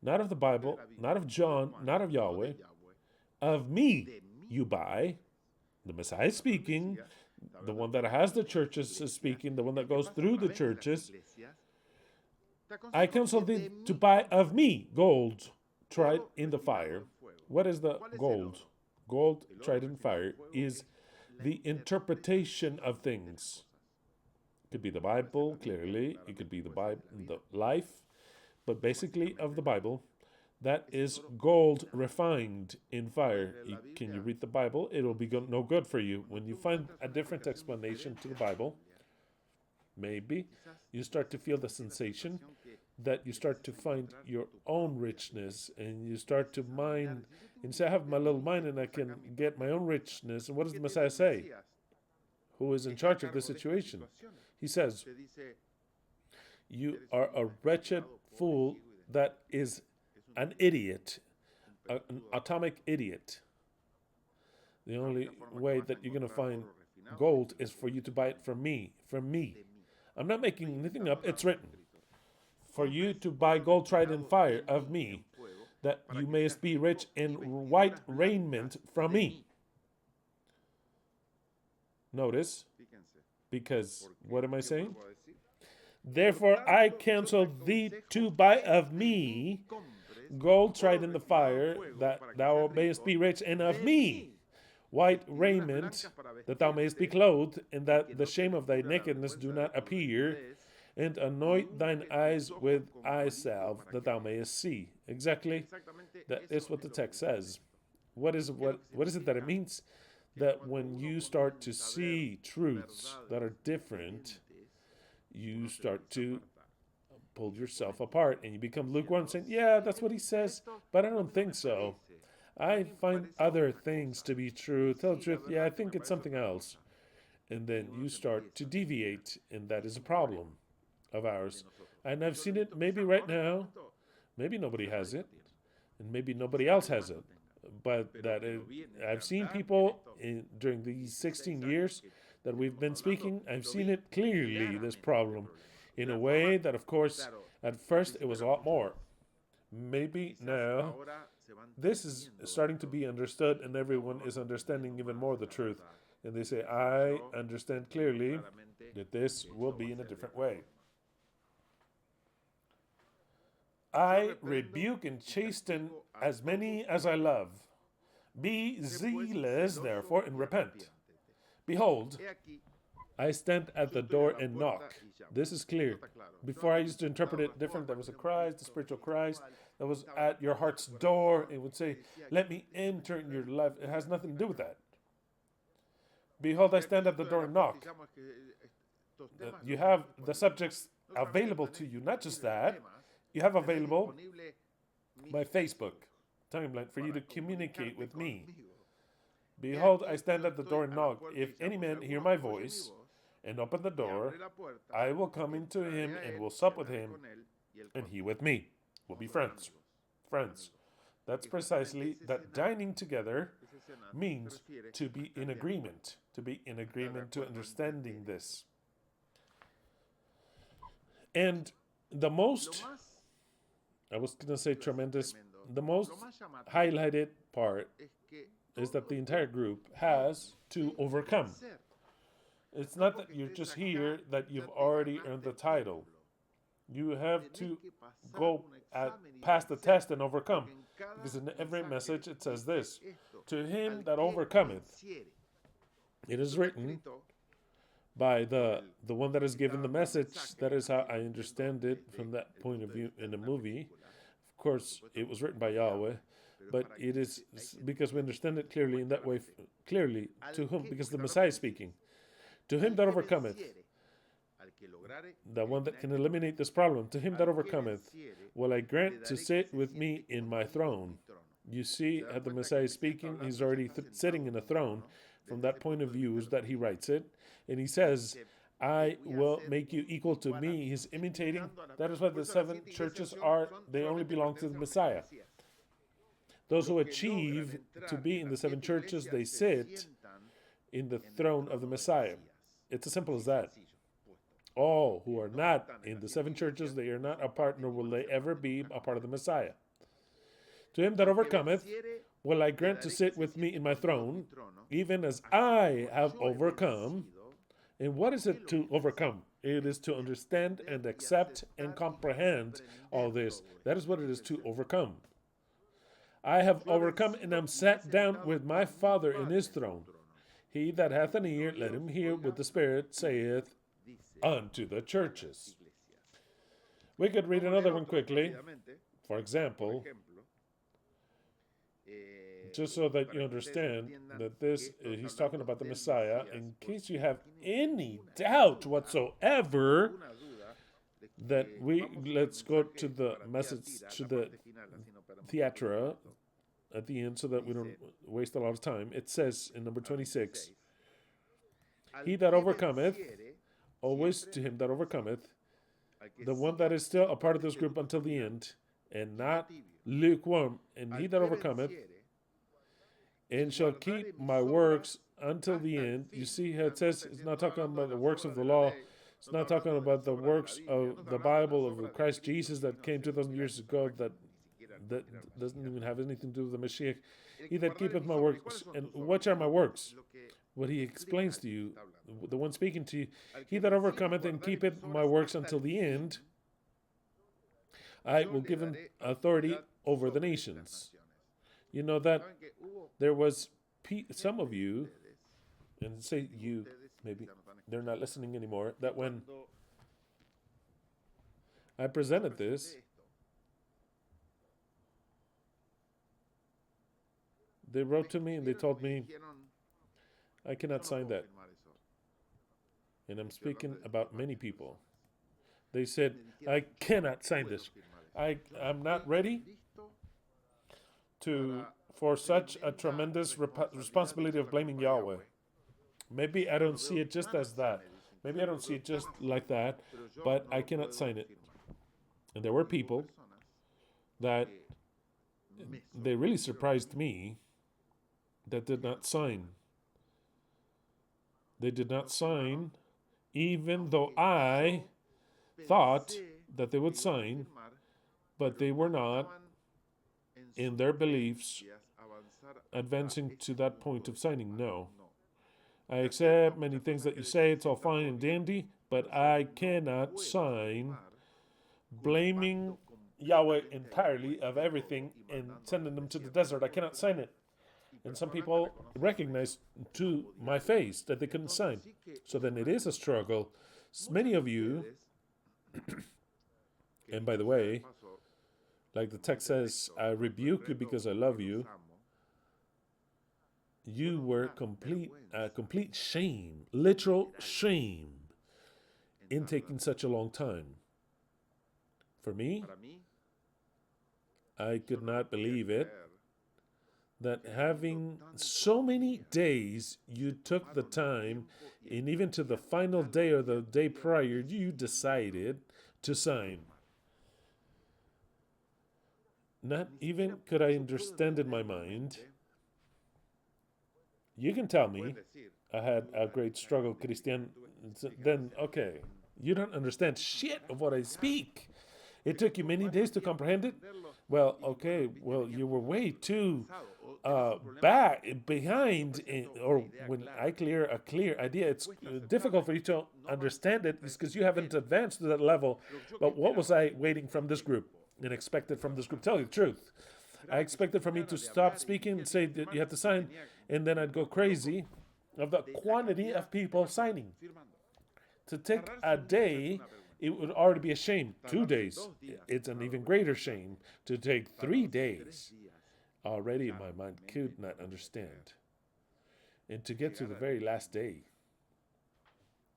not of the Bible, not of John, not of Yahweh, of me you buy. The Messiah is speaking, the one that has the churches is speaking, the one that goes through the churches. I counsel thee to buy of me gold tried in the fire. What is the gold? Gold tried in fire is the interpretation of things. It could be the Bible, clearly. It could be the Bible, the life, but basically of the Bible. That is gold refined in fire. Can you read the Bible? It will be no good for you. When you find a different explanation to the Bible, Maybe you start to feel the sensation that you start to find your own richness and you start to mine and say, I have my little mind and I can get my own richness. And what does the Messiah say? Who is in charge of the situation? He says, you are a wretched fool that is an idiot, an atomic idiot. The only way that you're going to find gold is for you to buy it from me. From me. I'm not making anything up. It's written. For you to buy gold tried in fire of me, that you mayest be rich in white raiment from me. Notice, because what am I saying? Therefore I counsel thee to buy of me gold tried in the fire, that thou mayest be rich, and of me white raiment, that thou mayest be clothed, and that the shame of thy nakedness do not appear, and anoint thine eyes with eye salve, that thou mayest see. Exactly. That is what the text says. What is it that it means? That when you start to see truths that are different, you start to pull yourself apart and you become lukewarm, saying, yeah, that's what he says, but I don't think so. I find other things to be true. Tell the truth, yeah, I think it's something else. And then you start to deviate, and that is a problem of ours. And I've seen it maybe right now. Maybe nobody has it, and maybe nobody else has it. But I've seen people during these 16 years that we've been speaking, I've seen it clearly, this problem, in a way that, of course, at first it was a lot more. Maybe now this is starting to be understood, and everyone is understanding even more the truth. And they say, I understand clearly that this will be in a different way. I rebuke and chasten as many as I love. Be zealous, therefore, and repent. Behold, I stand at the door and knock. This is clear. Before I used to interpret it different. There was a Christ, the spiritual Christ, that was at your heart's door. It would say, let me enter in your life. It has nothing to do with that. Behold, I stand at the door and knock. You have the subjects available to you. Not just that. You have available my Facebook timeline for you to communicate with me. Behold, I stand at the door and knock. If any man hear my voice and open the door, I will come into him and will sup with him, and he with me. We'll be friends. Friends. That's precisely that dining together means to be in agreement. To be in agreement, to understanding this. And the most, I was going to say tremendous, the most highlighted part is that the entire group has to overcome. It's not that you're just here, that you've already earned the title. You have to go pass the test and overcome. Because in every message it says this, to him that overcometh. It is written by the one that is given the message. That is how I understand it from that point of view in the movie. Of course, it was written by Yahweh, but it is because we understand it clearly in that way, clearly to whom, because the Messiah is speaking. To him that overcometh, the one that can eliminate this problem, to him that overcometh, will I grant to sit with me in my throne. You see, at the Messiah is speaking, he's already sitting in a throne. From that point of view is that he writes it. And he says, I will make you equal to me. He's imitating. That is what the 7 churches are. They only belong to the Messiah. Those who achieve to be in the 7 churches, they sit in the throne of the Messiah. It's as simple as that. All who are not in the 7 churches, they are not a part, nor will they ever be a part of the Messiah. To him that overcometh, will I grant to sit with me in my throne, even as I have overcome. And what is it to overcome? It is to understand and accept and comprehend all this. That is what it is to overcome. I have overcome and am sat down with my Father in his throne. He that hath an ear, let him hear what the Spirit saith unto the churches. We could read another one quickly. For example, just so that you understand that this, he's talking about the Messiah. In case you have any doubt whatsoever, that let's go to the message, to the theatra at the end so that we don't waste a lot of time. It says in number 26, he that overcometh, always to him that overcometh, the one that is still a part of this group until the end, and not lukewarm, and he that overcometh, and shall keep my works until the end. You see how it says it's not talking about the works of the law. It's not talking about the works of the Bible of Christ Jesus that came 2,000 years ago that doesn't even have anything to do with the Mashiach. He that keepeth my works. And what are my works? What he explains to you, the one speaking to you, he that overcometh and keepeth my works until the end, I will give him authority over the nations. You know that there was some of you, and say you, maybe they're not listening anymore, that when I presented this, they wrote to me and they told me, I cannot sign that. And I'm speaking about many people. They said, I cannot sign this. I'm not ready for such a tremendous responsibility of blaming Yahweh. Maybe I don't see it just as that. Maybe I don't see it just like that, but I cannot sign it. And there were people that they really surprised me that did not sign. They did not sign, even though I thought that they would sign, but they were not, in their beliefs, advancing to that point of signing. No. I accept many things that you say, it's all fine and dandy, but I cannot sign blaming Yahweh entirely of everything and sending them to the desert. I cannot sign it. And some people recognize to my face that they couldn't sign. So then it is a struggle. Many of you, and by the way, like the text says, I rebuke you because I love you. You were complete shame, literal shame, in taking such a long time. For me, I could not believe it, that having so many days, you took the time, and even to the final day or the day prior, you decided to sign. Not even could I understand in my mind. You can tell me I had a great struggle, Christian. Then, okay, you don't understand shit of what I speak. It took you many days to comprehend it? Well, okay, well, you were way too behind, or when I clear a clear idea, it's difficult for you to understand it because you haven't advanced to that level. But what was I waiting from this group and expected from this group? Tell you the truth. I expected for me to stop speaking and say that you have to sign, and then I'd go crazy of the quantity of people signing. To take a day, it would already be a shame. 2 days, it's an even greater shame. To take 3 days, already my mind could not understand. And to get to the very last day,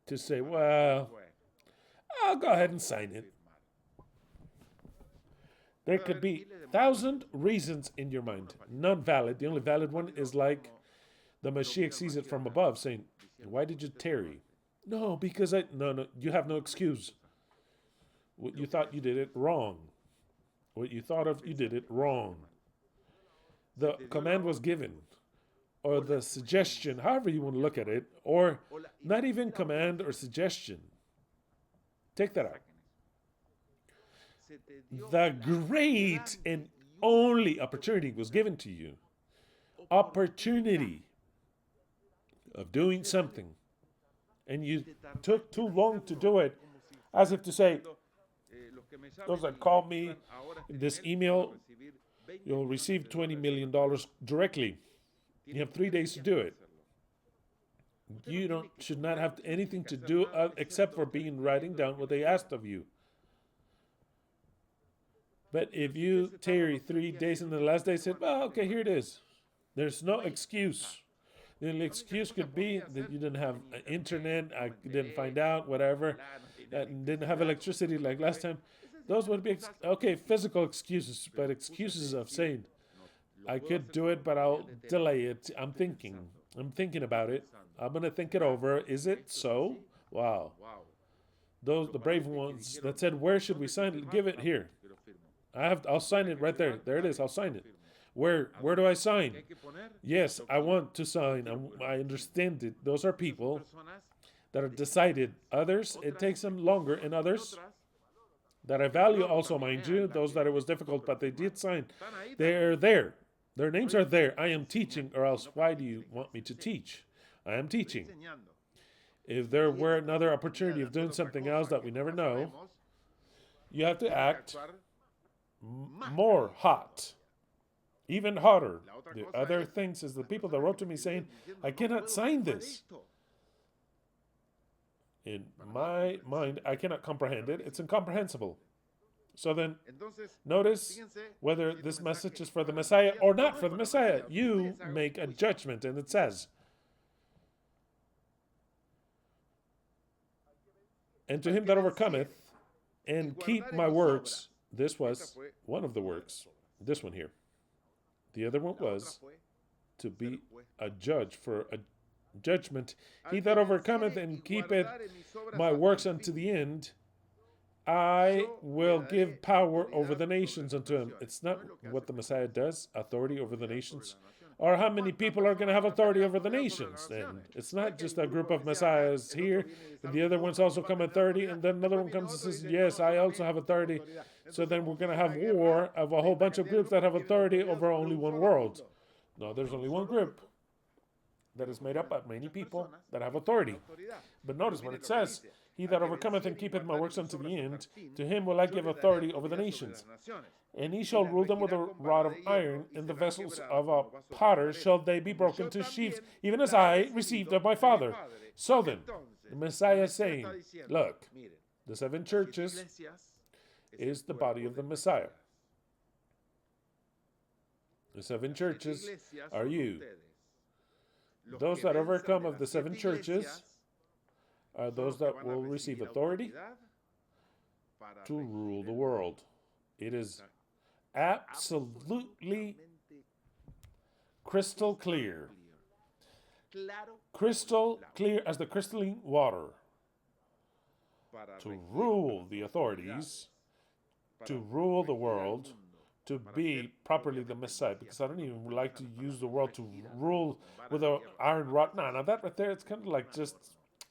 to say, well, I'll go ahead and sign it. There could be 1,000 reasons in your mind, none valid. The only valid one is like the Mashiach sees it from above, saying, why did you tarry? No, because no, you have no excuse. What you thought, you did it wrong. What you thought of, you did it wrong. The command was given, or the suggestion, however you want to look at it, or not even command or suggestion. Take that out. The great and only opportunity was given to you. Opportunity of doing something. And you took too long to do it, as if to say, those that called me, this email, you'll receive $20 million directly. You have 3 days to do it. You should not have anything to do except for writing down what they asked of you. But if you tarry 3 days and the last day said, well, okay, here it is. There's no excuse. The only excuse could be that you didn't have internet, I didn't find out, whatever, didn't have electricity like last time. Those would be, okay, physical excuses, but excuses of saying, I could do it, but I'll delay it. I'm thinking about it. I'm going to think it over. Is it so? Wow. The brave ones that said, where should we sign it? Give it here. I'll sign it right there. There it is. I'll sign it. Where do I sign? Yes, I want to sign. I understand it. Those are people that are decided. Others, it takes them longer. And others that I value also, mind you, those that it was difficult, but they did sign. They're there. Their names are there. I am teaching, or else why do you want me to teach? I am teaching. If there were another opportunity of doing something else that we never know, you have to act more hot. Even hotter. The other things is the people that wrote to me saying, I cannot sign this. In my mind, I cannot comprehend it. It's incomprehensible. So then, notice whether this message is for the Messiah or not for the Messiah. You make a judgment, and it says, and to him that overcometh, and keep my works. This was one of the works. This one here. The other one was to be a judge for a judgment. He that overcometh and keepeth my works unto the end, I will give power over the nations unto him. It's not what the Messiah does, authority over the nations. Or how many people are going to have authority over the nations? And it's not just a group of messiahs here, and the other ones also come at 30, and then another one comes and says, yes, I also have authority. So then we're going to have war of a whole bunch of groups that have authority over only one world. No, there's only one group that is made up of many people that have authority. But notice what it says. He that overcometh and keepeth my works unto the end, to him will I give authority over the nations. And he shall rule them with a rod of iron, and the vessels of a potter shall they be broken to sheaves, even as I received of my Father. So then, the Messiah is saying, look, the 7 churches is the body of the Messiah. The 7 churches are you. Those that overcome of the 7 churches are those that will receive authority to rule the world. It is absolutely crystal clear. Crystal clear as the crystalline water. To rule the authorities, to rule the world, to be properly the Messiah. Because I don't even like to use the world to rule with an iron rod. No, that right there, it's kind of like just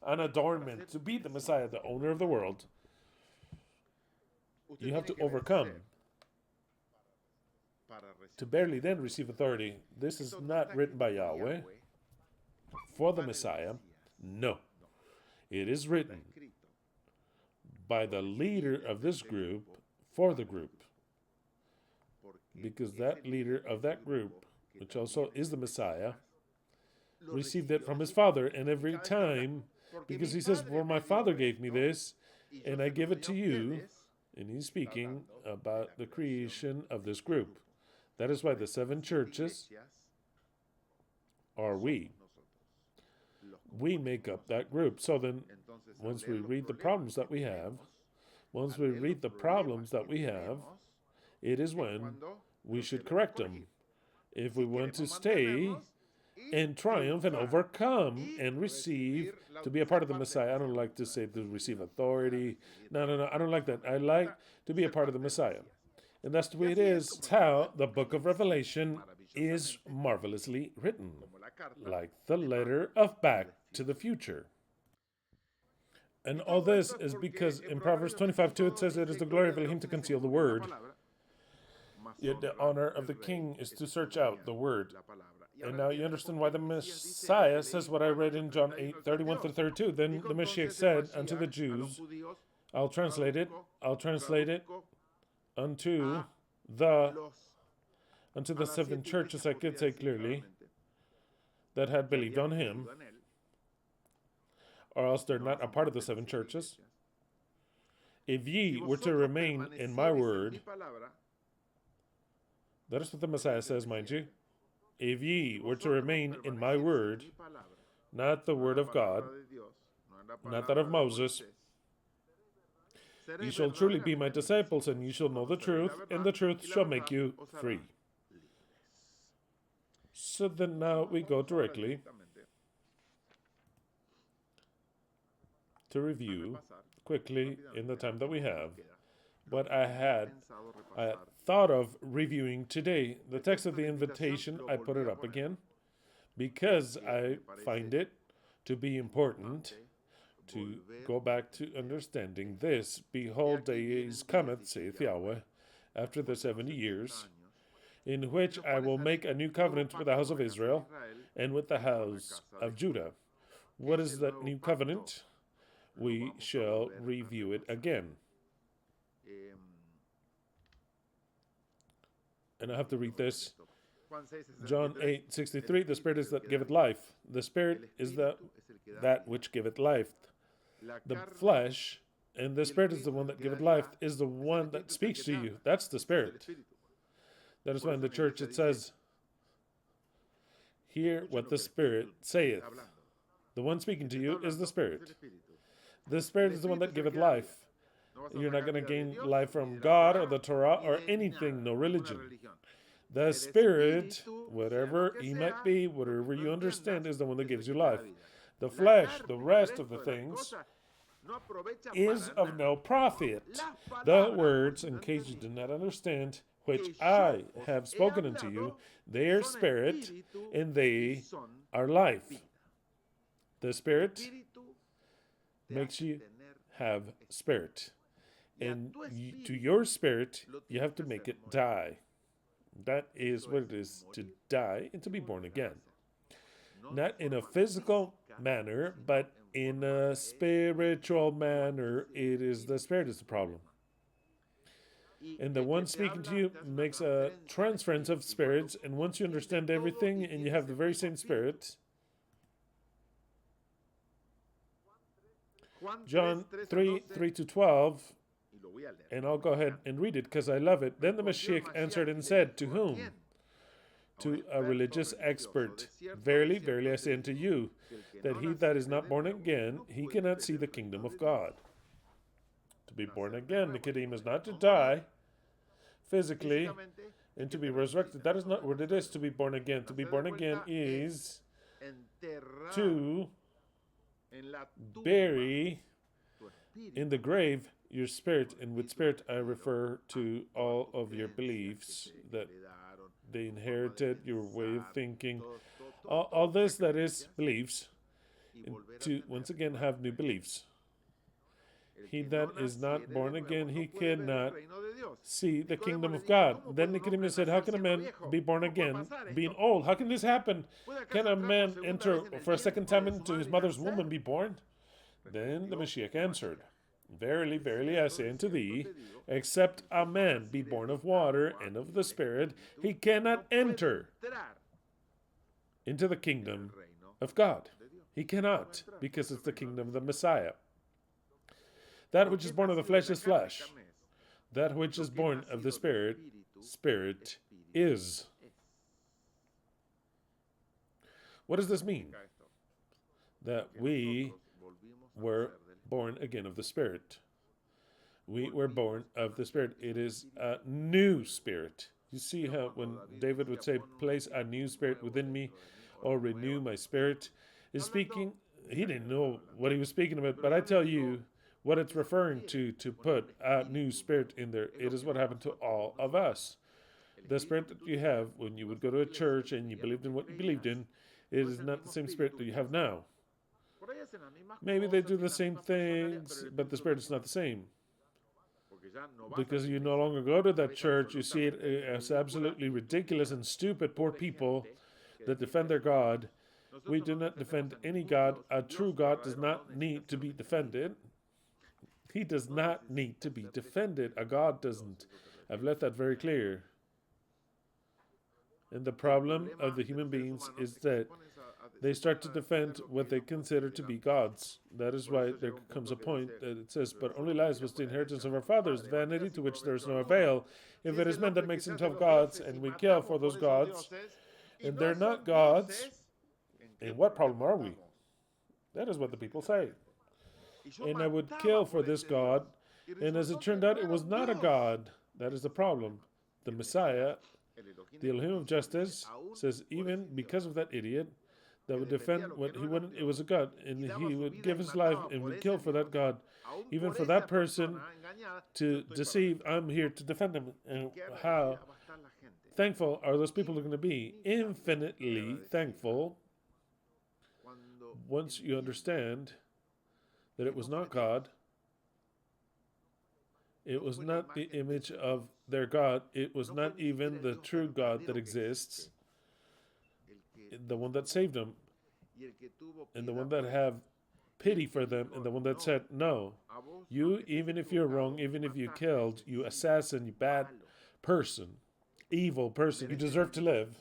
an adornment. To be the Messiah, the owner of the world, you have to overcome to barely then receive authority. This is not written by Yahweh for the Messiah. No. It is written by the leader of this group for the group. Because that leader of that group, which also is the Messiah, received it from his Father. And every time, because he says, well, my Father gave me this, and I give it to you. And he's speaking about the creation of this group. That is why the 7 churches are we. We make up that group. So then, once we read the problems that we have, it is when we should correct them. If we want to stay and triumph and overcome and receive, to be a part of the Messiah. I don't like to say to receive authority. No, I don't like that. I like to be a part of the Messiah. And that's the way it is. It's how the book of Revelation is marvelously written, like the letter of Back to the Future. And all this is because in Proverbs 25:2 it says it is the glory of Elohim to conceal the word. Yet the honor of the king is to search out the word. And now you understand why the Messiah says what I read in John 8:31-32. Then the Messiah said unto the Jews, I'll translate it unto the 7 churches, I could say clearly, that had believed on him, or else they're not a part of the 7 churches. If ye were to remain in my word, that is what the Messiah says, mind you. if ye were to remain in my word, not the word of God, not that of Moses, ye shall truly be my disciples, and ye shall know the truth, and the truth shall make you free. So then now we go directly to review quickly in the time that we have what I had thought of reviewing today. The text of the invitation, I put it up again because I find it to be important to go back to understanding this. Behold, days cometh, saith Yahweh, after the 70 years, in which I will make a new covenant with the house of Israel and with the house of Judah. What is that new covenant? We shall review it again. And I have to read this. John 8:63, the Spirit is that giveth life. The Spirit is that which giveth life. The flesh and the Spirit is the one that giveth life, is the one that speaks to you. That's the Spirit. That is why in the church it says, hear what the Spirit saith. The one speaking to you is the Spirit. The Spirit is the one that giveth life. You're not going to gain life from God or the Torah or anything, no religion. The Spirit, whatever he might be, whatever you understand, is the one that gives you life. The flesh, the rest of the things, is of no profit. The words, in case you do not understand, which I have spoken unto you, they are spirit, and they are life. The Spirit makes you have spirit. And to your spirit, you have to make it die. That is what it is, to die and to be born again. Not in a physical manner, but in a spiritual manner. It is the Spirit is the problem. And the one speaking to you makes a transference of spirits, and once you understand everything and you have the very same Spirit, John 3:3-12, and I'll go ahead and read it because I love it. Then the Mashiach answered and said, to whom? To a religious expert. Verily, verily, I say unto you, that he that is not born again, he cannot see the kingdom of God. To be born again, Nicodemus, not to die physically and to be resurrected. That is not what it is to be born again. To be born again is to bury in the grave your spirit, and with spirit I refer to all of your beliefs that they inherited, your way of thinking, all this that is beliefs, to once again have new beliefs. He that is not born again, he cannot see the kingdom of God. Then Nicodemus said, how can a man be born again, being old? How can this happen? Can a man enter for a second time into his mother's womb and be born? Then the Mashiach answered, verily, verily, I say unto thee, except a man be born of water and of the Spirit, he cannot enter into the kingdom of God. He cannot, because it's the kingdom of the Messiah. That which is born of the flesh is flesh. That which is born of the Spirit, spirit is. What does this mean? That we were born again of the Spirit. We were born of the Spirit. It is a new spirit. You see how when David would say, place a new spirit within me, or renew my spirit, is speaking, he didn't know what he was speaking about, but I tell you what it's referring to put a new spirit in there. It is what happened to all of us. The spirit that you have when you would go to a church and you believed in what you believed in, it is not the same spirit that you have now. Maybe they do the same things, but the spirit is not the same. Because you no longer go to that church, you see it as absolutely ridiculous and stupid, poor people that defend their God. We do not defend any God. A true God does not need to be defended. He does not need to be defended. A God doesn't. I've left that very clear. And the problem of the human beings is that they start to defend what they consider to be gods. That is why there comes a point that it says, but only lies was the inheritance of our fathers, vanity to which there is no avail. If it is men that makes himself gods, and we kill for those gods, and they're not gods, in what problem are we? That is what the people say. And I would kill for this God, and as it turned out, it was not a God. That is the problem. The Messiah, the Elohim of justice, says even because of that idiot that would defend what he wouldn't, it was a God, and he would give his life and would kill for that God, even for that person to deceive. I'm here to defend him. And how thankful are those people going to be? Infinitely thankful once you understand that it was not God. It was not the image of their God. It was not even the true God that exists. The one that saved them. And the one that have pity for them. And the one that said, no, you, even if you're wrong, even if you killed, you assassin, you bad person, evil person, you deserve to live.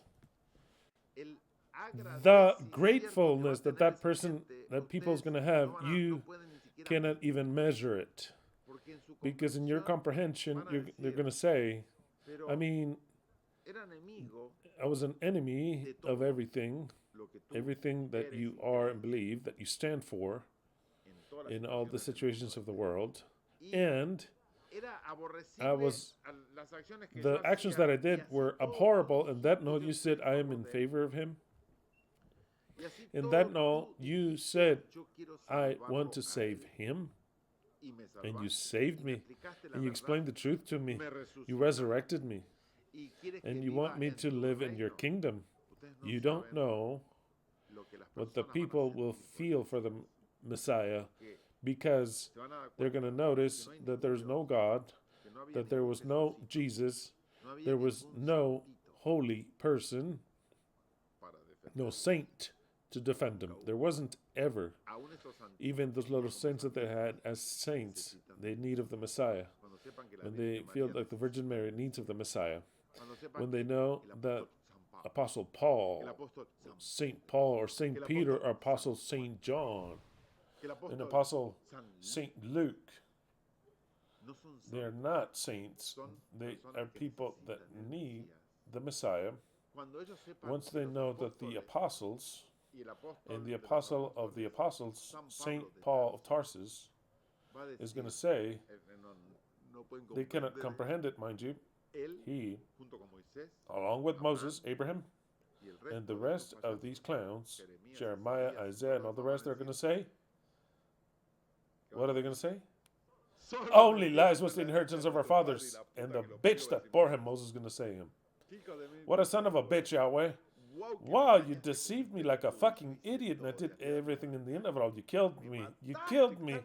The gratefulness that that person, that people's going to have, you cannot even measure it. Because in your comprehension, they're going to say, I mean, I was an enemy of everything that you are and believe, that you stand for in all the situations of the world. And the actions that I did were abhorrible, and that no, you said, I am in favor of him. And that no, you said, I want to save him. And you saved me. And you explained the truth to me. You resurrected me. And you want me to live in your kingdom. You don't know what the people will feel for the Messiah, because they're going to notice that there's no God, that there was no Jesus, there was no holy person, no saint to defend them. There wasn't ever. Even those little saints that they had as saints, they need of the Messiah. When they feel like the Virgin Mary needs of the Messiah. When they know that Apostle Paul, Saint Paul, or Saint Peter, or Apostle Saint John, and Apostle Saint Luke, they are not saints. They are people that need the Messiah. Once they know that the apostles, and the apostle of the apostles, Saint Paul of Tarsus, is going to say, they cannot comprehend it, mind you. He, along with Moses, Abraham, and the rest of these clowns, Jeremiah, Isaiah, and all the rest, they're going to say, what are they going to say? Only lies was the inheritance of our fathers, and the bitch that bore him, Moses is going to say him. What a son of a bitch, Yahweh. Wow, you deceived me like a fucking idiot, and I did everything in the end of it all. You killed me. You killed me.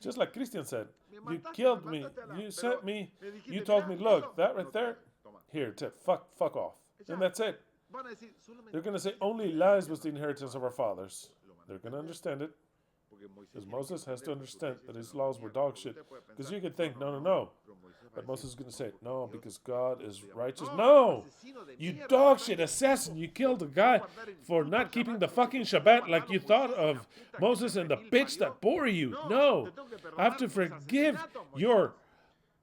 Just like Christian said. You killed me. You sent me. You told me, look, that right there, here, fuck off. And that's it. They're going to say, only lies was the inheritance of our fathers. They're going to understand it. Because Moses has to understand that his laws were dog shit. Because you could think, no. But Moses is going to say, no, because God is righteous. No! You dog shit assassin. You killed a guy for not keeping the fucking Shabbat like you thought of Moses and the bitch that bore you. No! I have to forgive your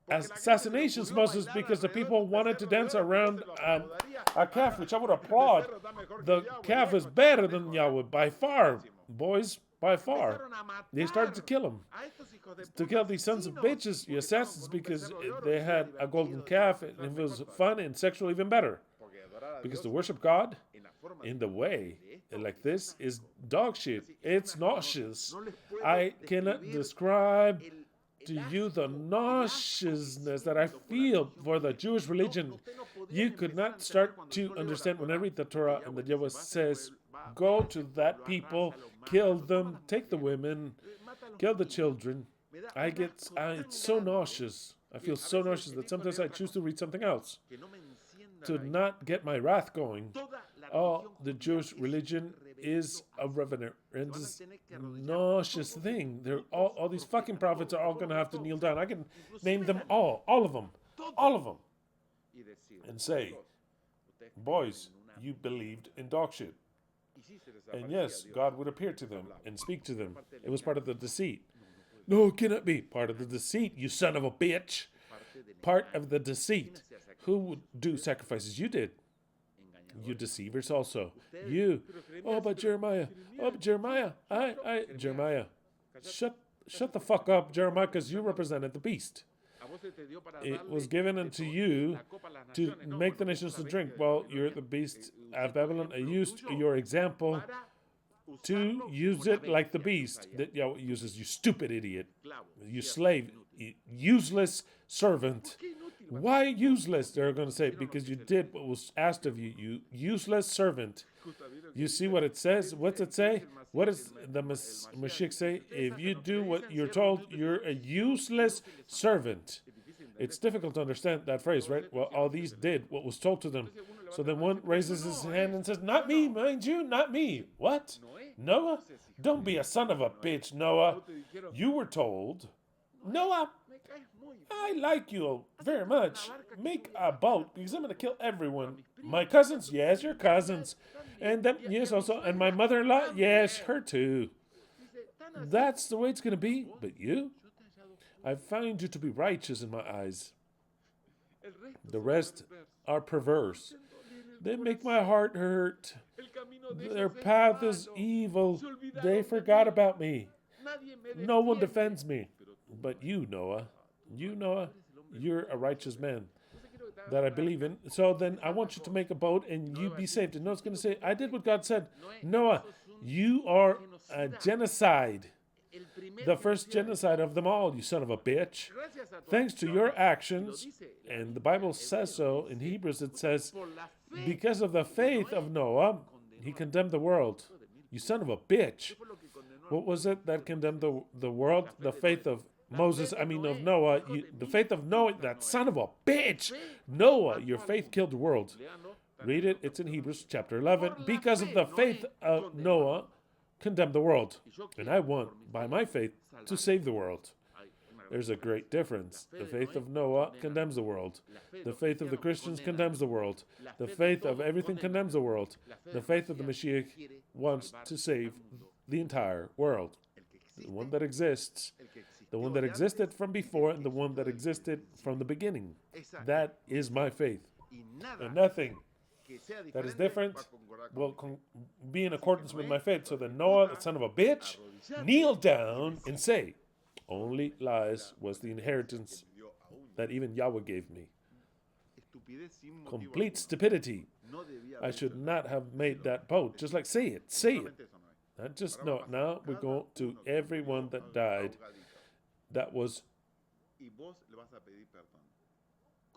assassinations, Moses, because the people wanted to dance around a calf, which I would applaud. The calf is better than Yahweh by far, boys. By far. They started to kill him. To kill these sons of bitches, the assassins, because they had a golden calf, and if it was fun and sexual, even better. Because to worship God in the way like this is dog shit. It's nauseous. I cannot describe to you the nauseousness that I feel for the Jewish religion. You could not start to understand when I read the Torah and the Yahweh says, go to that people, kill them, take the women, kill the children. It's so nauseous. I feel so nauseous that sometimes I choose to read something else to not get my wrath going. Oh, the Jewish religion is a reverendous, nauseous thing. All these fucking prophets are all going to have to kneel down. I can name them all of them, and say, boys, you believed in dog shit. And yes, God would appear to them and speak to them. It was part of the deceit. No, it cannot be part of the deceit, you son of a bitch. Part of the deceit. Who would do sacrifices? You did. You deceivers also. You. Oh, but Jeremiah. Oh, but Jeremiah. Jeremiah. Shut the fuck up, Jeremiah, because you represented the beast. It was given unto you to make the nations to drink. Well, you're the beast of Babylon. I used your example to use it like the beast that Yahweh uses. You stupid idiot. You slave. Useless servant. Why useless? They're going to say, because you did what was asked of you. You useless servant. You see what it says? What's it say? What does the Mashiach say? If you do what you're told, you're a useless servant. It's difficult to understand that phrase, right? Well, all these did what was told to them. So then one raises his hand and says, not me, mind you, not me. What? Noah? Don't be a son of a bitch, Noah. You were told, Noah, I like you very much. Make a boat because I'm going to kill everyone. My cousins? Yes, your cousins. And then, yes, also. And my mother-in-law? Yes, her too. That's the way it's going to be. But you? I find you to be righteous in my eyes. The rest are perverse. They make my heart hurt. Their path is evil. They forgot about me. No one defends me. But you, Noah, you're a righteous man that I believe in. So then I want you to make a boat and you be saved. And Noah's going to say, I did what God said. Noah, you are a genocide. The first genocide of them all, you son of a bitch. Thanks to your actions, and the Bible says so, in Hebrews it says, because of the faith of Noah, he condemned the world. You son of a bitch. What was it that condemned the world? The faith of of Noah. The faith of Noah, that son of a bitch. Noah, your faith killed the world. Read it, it's in Hebrews chapter 11. Because of the faith of Noah, condemned the world. And I want, by my faith, to save the world. There's a great difference. The faith of Noah condemns the world. The faith of the Christians condemns the world. The faith of everything condemns the world. The faith of the Mashiach wants to save the entire world. The one that exists. The one that existed from before and the one that existed from the beginning. That is my faith. And nothing that is different will be in accordance with my faith. So then Noah, the son of a bitch, kneel down and say, only lies was the inheritance that even Yahweh gave me. Complete stupidity. I should not have made that boat. Just like say it. Not just no. Now we go to everyone that died that was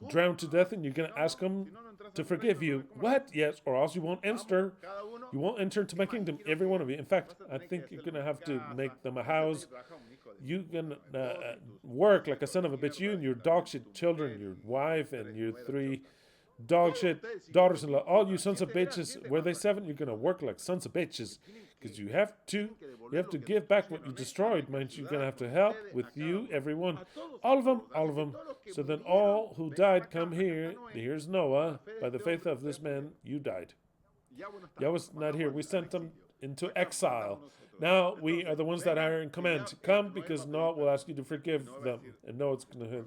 drowned to death, and you're going to ask them to forgive you. What? Yes, or else you won't enter. You won't enter into my kingdom, every one of you. In fact, I think you're going to have to make them a house. You can work like a son of a bitch. You and your dog shit children, your wife, and your 3 dog shit daughters-in-law. All you sons of bitches, were they 7? You're going to work like sons of bitches. Because you have to give back what you destroyed. Means you're going to have to help with you, everyone. All of them. So then all who died come here. Here's Noah. By the faith of this man, you died. Yahweh's not here. We sent them into exile. Now we are the ones that are in command. Come, because Noah will ask you to forgive them. And Noah's going to...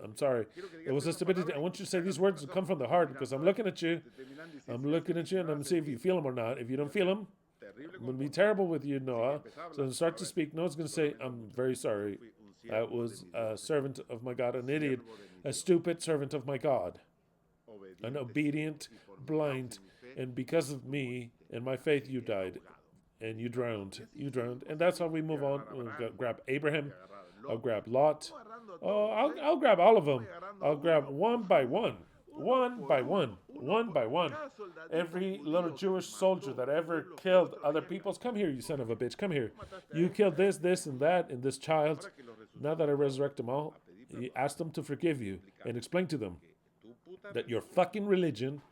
I'm sorry. It was a stupidity. I want you to say these words to come from the heart, because I'm looking at you. And I'm going to see if you feel them or not. If you don't feel them, I'm going to be terrible with you, Noah. So when I start to speak, Noah's going to say, I'm very sorry. I was a servant of my God, an idiot, a stupid servant of my God, an obedient, blind, and because of me and my faith, you died, and you drowned. And that's how we move on. We'll grab Abraham. I'll grab Lot. Oh, I'll grab all of them. I'll grab one by one. Every little Jewish soldier that ever killed other peoples, come here, you son of a bitch, come here. You killed this, and that, and this child. Now that I resurrect them all, you ask them to forgive you and explain to them that your fucking religion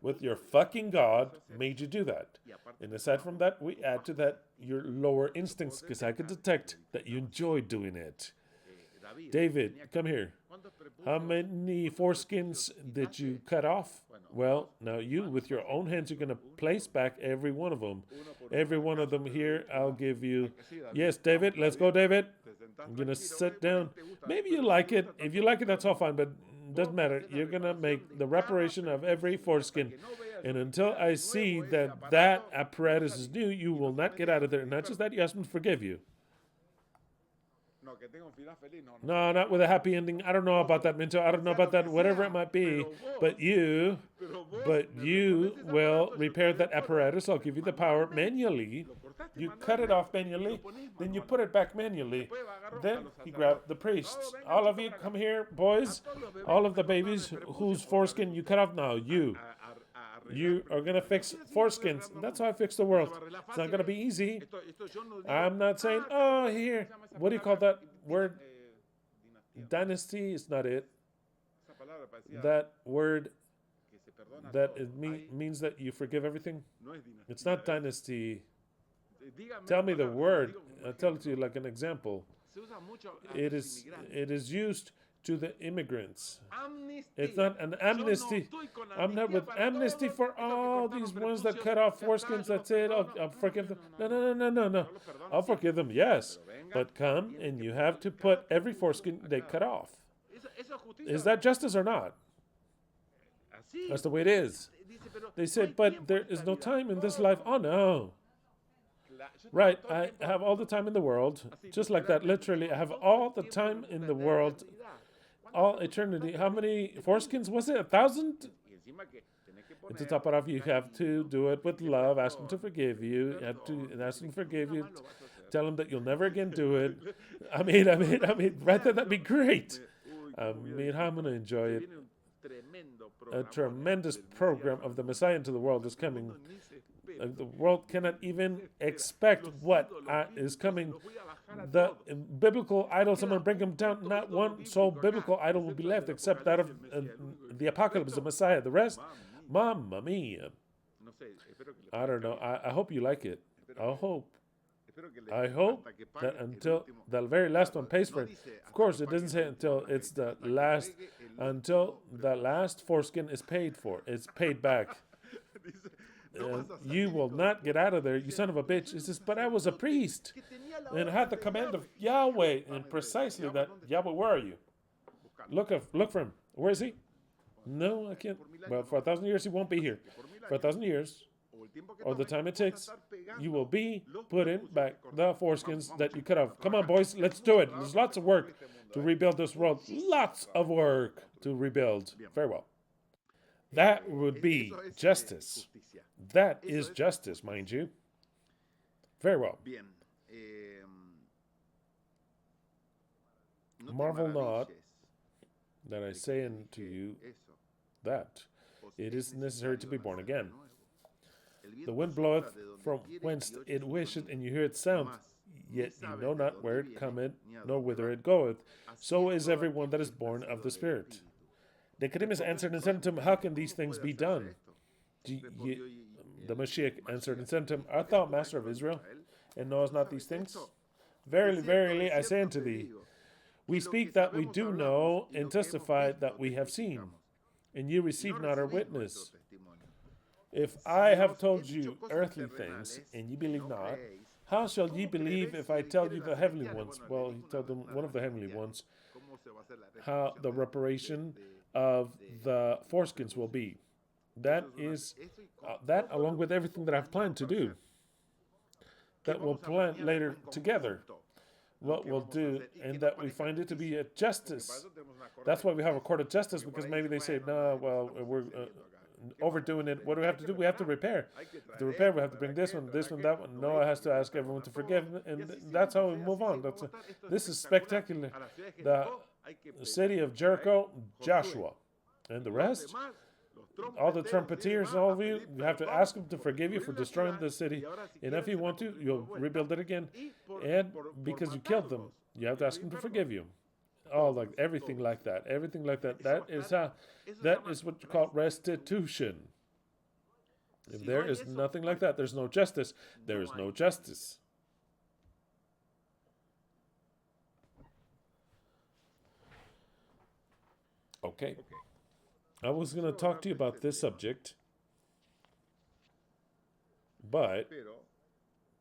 with your fucking God made you do that. And aside from that, we add to that your lower instincts, because I could detect that you enjoy doing it. David, come here. How many foreskins did you cut off? Well, now you, with your own hands, you're going to place back every one of them. Every one of them here, I'll give you. Yes, David, let's go, David. I'm going to sit down. Maybe you like it. If you like it, that's all fine, but doesn't matter. You're going to make the reparation of every foreskin. And until I see that that apparatus is new, you will not get out of there. And not just that, you ask him to forgive you. No, not with a happy ending. I don't know about that, Minto. I don't know about that, whatever it might be. But you will repair that apparatus. I'll give you the power manually. You cut it off manually, then you put it back manually. Then you grab the priests. All of you, come here, boys. All of the babies whose foreskin you cut off now. You are going to fix foreskins. That's how I fix the world. It's not going to be easy. I'm not saying, oh, here. What do you call that word? Dynasty is not it. That word that means that you forgive everything. It's not dynasty. Tell me the word. I'll tell it to you like an example. It is used to the immigrants. It's not an amnesty. I'm not with amnesty for all these ones that cut off foreskins. That's it. I'll forgive them. No. I'll forgive them, yes. But come and you have to put every foreskin they cut off. Is that justice or not? That's the way it is. They said, but there is no time in this life. Oh, no. Right, I have all the time in the world. Just like that, literally, I have all the time in the world. All eternity. How many foreskins was it? 1,000? And to top it off, you have to do it with love. Ask him to forgive you. You have to ask him to forgive you. Tell him that you'll never again do it. I mean, right there, that'd be great. I'm going to enjoy it. A tremendous program of the Messiah into the world is coming. The world cannot even expect what is coming. The biblical idols, I'm going to bring them down. Not one sole biblical idol will be left except that of the apocalypse, the Messiah. The rest, mamma mia. I don't know. I hope you like it. I hope that until the very last one pays for it. Of course, it doesn't say until it's the last, until the last foreskin is paid for. It's paid back. You will not get out of there, you son of a bitch. He says, but I was a priest and had the command of Yahweh, and precisely that. Yahweh, where are you? Look for him. Where is he? No, I can't. Well, for 1,000 years he won't be here. For 1,000 years, or the time it takes, you will be putting back the foreskins that you cut off. Come on, boys, let's do it. There's lots of work to rebuild this world. Lots of work to rebuild. Very well. That would be justice. That is justice, mind you. Very well. Marvel not that I say unto you that it is necessary to be born again. The wind bloweth from whence it wisheth, and you hear its sound, yet you know not where it cometh, nor whither it goeth. So is everyone that is born of the Spirit. Nicodemus answered and said unto him, how can these things be done? The Mashiach answered and said unto him, art thou master of Israel, and knowest not these things? Verily, verily, I say unto thee, we speak that we do know, and testify that we have seen, and ye receive not our witness. If I have told you earthly things, and ye believe not, how shall ye believe if I tell you the heavenly ones? Well, he told them one of the heavenly ones, how the reparation of the foreskins will be. That is, that along with everything that I've planned to do, that we'll plan later together, what we'll do, and that we find it to be a justice. That's why we have a court of justice, because maybe they say, no, well, we're overdoing it. What do we have to do? We have to repair. To repair, we have to bring this one, that one. Noah has to ask everyone to forgive, and that's how we move on. This is spectacular. The city of Jericho, Joshua, and the rest, all the trumpeters, all of you, you have to ask him to forgive you for destroying the city. And if you want to, you'll rebuild it again. And because you killed them, you have to ask him to forgive you. Oh, like everything like that. Everything like that. That is what you call restitution. If there is nothing like that, there's no justice. There is no justice. Okay. I was going to talk to you about this subject, but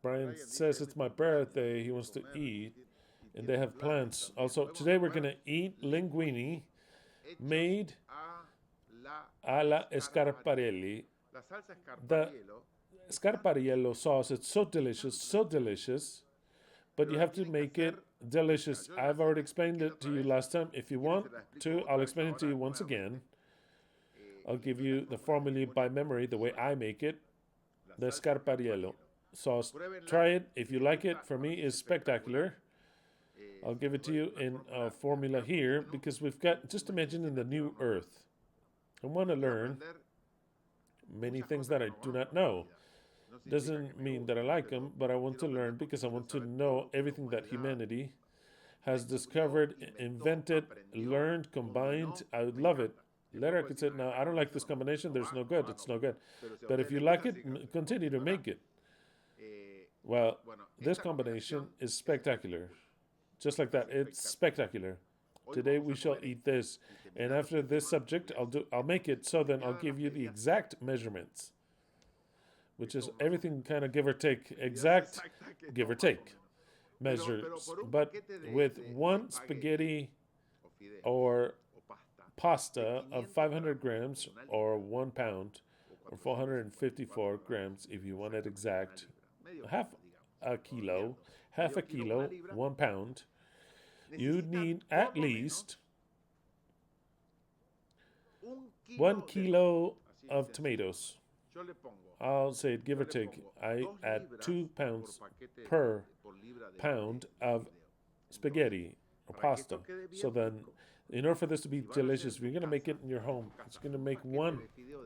Brian says it's my birthday. He wants to eat, and they have plans. Also, today we're going to eat linguine, made a la scarparielli. The scarpariello sauce, it's so delicious, but you have to make it delicious. I've already explained it to you last time. If you want to, I'll explain it to you once again. I'll give you the formula by memory, the way I make it. The scarpariello sauce. Try it. If you like it, for me, is spectacular. I'll give it to you in a formula here, because we've got, just imagine in the new earth. I want to learn many things that I do not know. Doesn't mean that I like them, but I want to learn because I want to know everything that humanity has discovered, invented, learned, combined. I would love it. Later I could say, no, I don't like this combination. There's no good. It's no good. But if you like it, continue to make it. Well, this combination is spectacular. Just like that, it's spectacular. Today we shall eat this, and after this subject, I'll make it. So then I'll give you the exact measurements, which is everything kind of give or take, exact, give or take measures. But with one spaghetti or pasta of 500 grams or 1 pound or 454 grams, if you want it exact, half a kilo, 1 pound, you need at least 1 kilo of tomatoes. I'll say it, give or take. I add 2 pounds per pound of spaghetti or pasta. So then, in order for this to be delicious, if you're going to make it in your home, it's going to make 1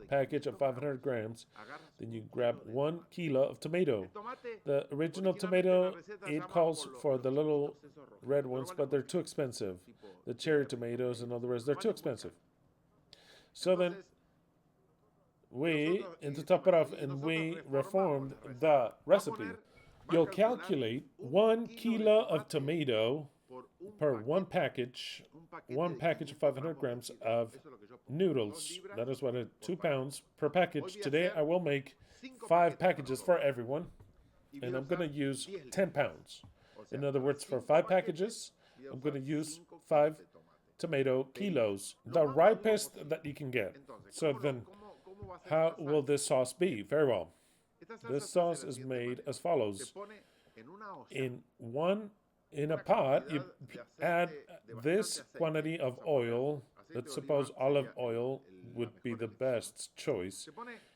package of 500 grams. Then you grab 1 kilo of tomato. The original tomato, it calls for the little red ones, but they're too expensive. The cherry tomatoes, in other words, they're too expensive. So then, and to top it off, and we reformed the recipe. You'll calculate 1 kilo of tomato per 1 package of 500 grams of noodles. That is what 2 pounds per package. Today I will make 5 packages for everyone, and I'm going to use 10 pounds. In other words, for 5 packages, I'm going to use 5 tomato kilos, the ripest that you can get. So then, how will this sauce be? Very well. This sauce is made as follows. In a pot, you add this quantity of oil. Let's suppose olive oil would be the best choice.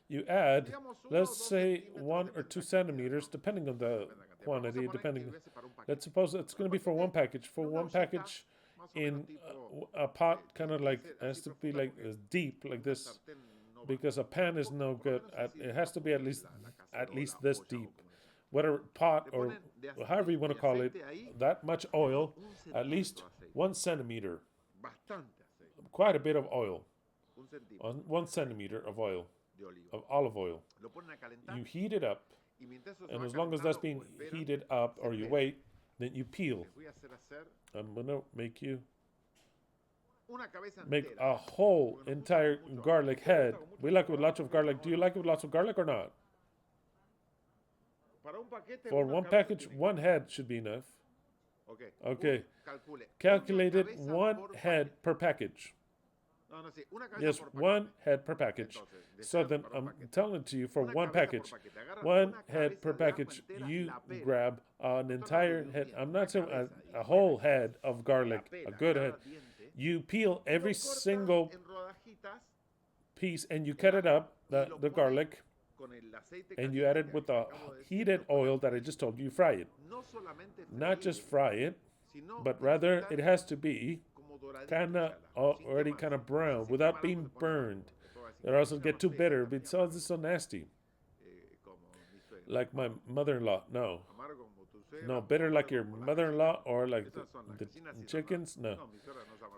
You add, let's say, 1 or 2 centimeters, depending on the quantity, let's suppose it's going to be for 1 package. For 1 package in a pot, kind of like, it has to be like deep, like this, because a pan is no good. It has to be at least this deep. Whatever pot or however you want to call it, that much oil, at least 1 centimeter. Quite a bit of oil. 1 centimeter of oil, of olive oil. You heat it up, and as long as that's being heated up, or you wait, then you peel. I'm going to make you make a whole entire garlic head. We like it with lots of garlic. Do you like it with lots of garlic or not? For 1 package, 1 head should be enough. Okay. Calculated 1 head per package. Yes, 1 head per package. So then I'm telling it to you, for 1 package, 1 head per package, you grab an entire head. I'm not saying a whole head of garlic, a good head. You peel every single piece and you cut it up, the garlic, and you add it with the heated oil that I just told you. You fry it. Not just fry it, but rather it has to be already kind of brown without being burned. It also get too bitter. It's so nasty. Like my mother-in-law. No, bitter like your mother-in-law or like the chickens.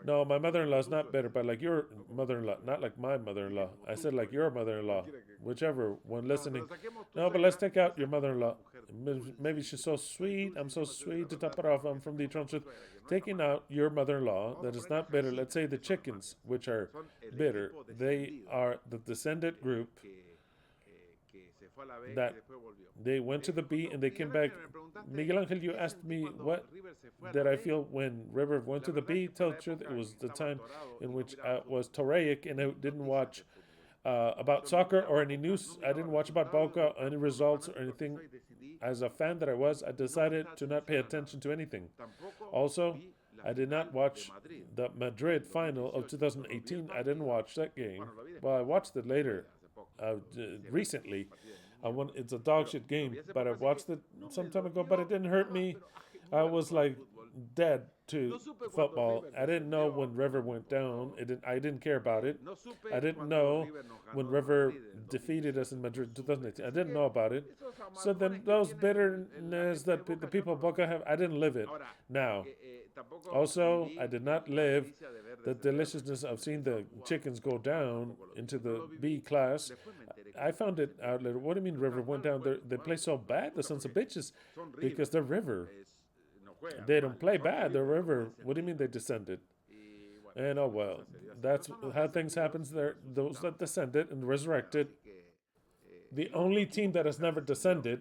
No, my mother-in-law is not bitter, but like your mother-in-law, not like my mother-in-law. I said like your mother-in-law, whichever one listening. No, but let's take out your mother-in-law. Maybe she's so sweet. I'm so sweet. To top it off, I'm from the eternal truth. Taking out your mother-in-law that is not bitter. Let's say the chickens, which are bitter. They are the descendant group that they went to the B and they came back. Miguel Angel, you asked me what did I feel when River went to the B. Tell the truth, it was the time in which I was Toraic and I didn't watch about soccer or any news. I didn't watch about Boca, any results or anything. As a fan that I was, I decided to not pay attention to anything. Also, I did not watch the Madrid final of 2018. I didn't watch that game. Well, I watched it later, recently. It's a dog shit game, but I watched it some time ago, but it didn't hurt me. I was like dead to football. I didn't know when River went down. I didn't care about it. I didn't know when River defeated us in Madrid in 2018. I didn't know about it. So then those bitterness that the people of Boca have, I didn't live it. Now, also, I did not live the deliciousness of seeing the chickens go down into the B class. I found it out later. What do you mean River went down? They play so bad, the sons of bitches, because they're River. They don't play bad, they're River. What do you mean they descended? And oh well, that's how things happen. There, those that descended and resurrected. The only team that has never descended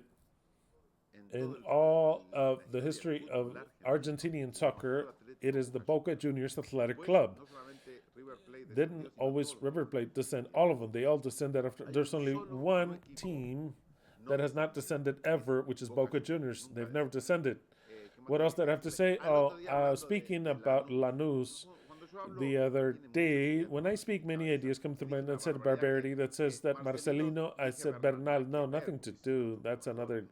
in all of the history of Argentinian soccer, it is the Boca Juniors Athletic Club. Didn't always River Plate descend? All of them, they all descended after. There's only one team that has not descended ever, which is Boca Juniors. They've never descended. What else did I have to say? Speaking about Lanús, the other day, when I speak, many ideas come through my mind. That said barbarity, that says that Marcelino, I said Bernal. No, nothing to do. That's another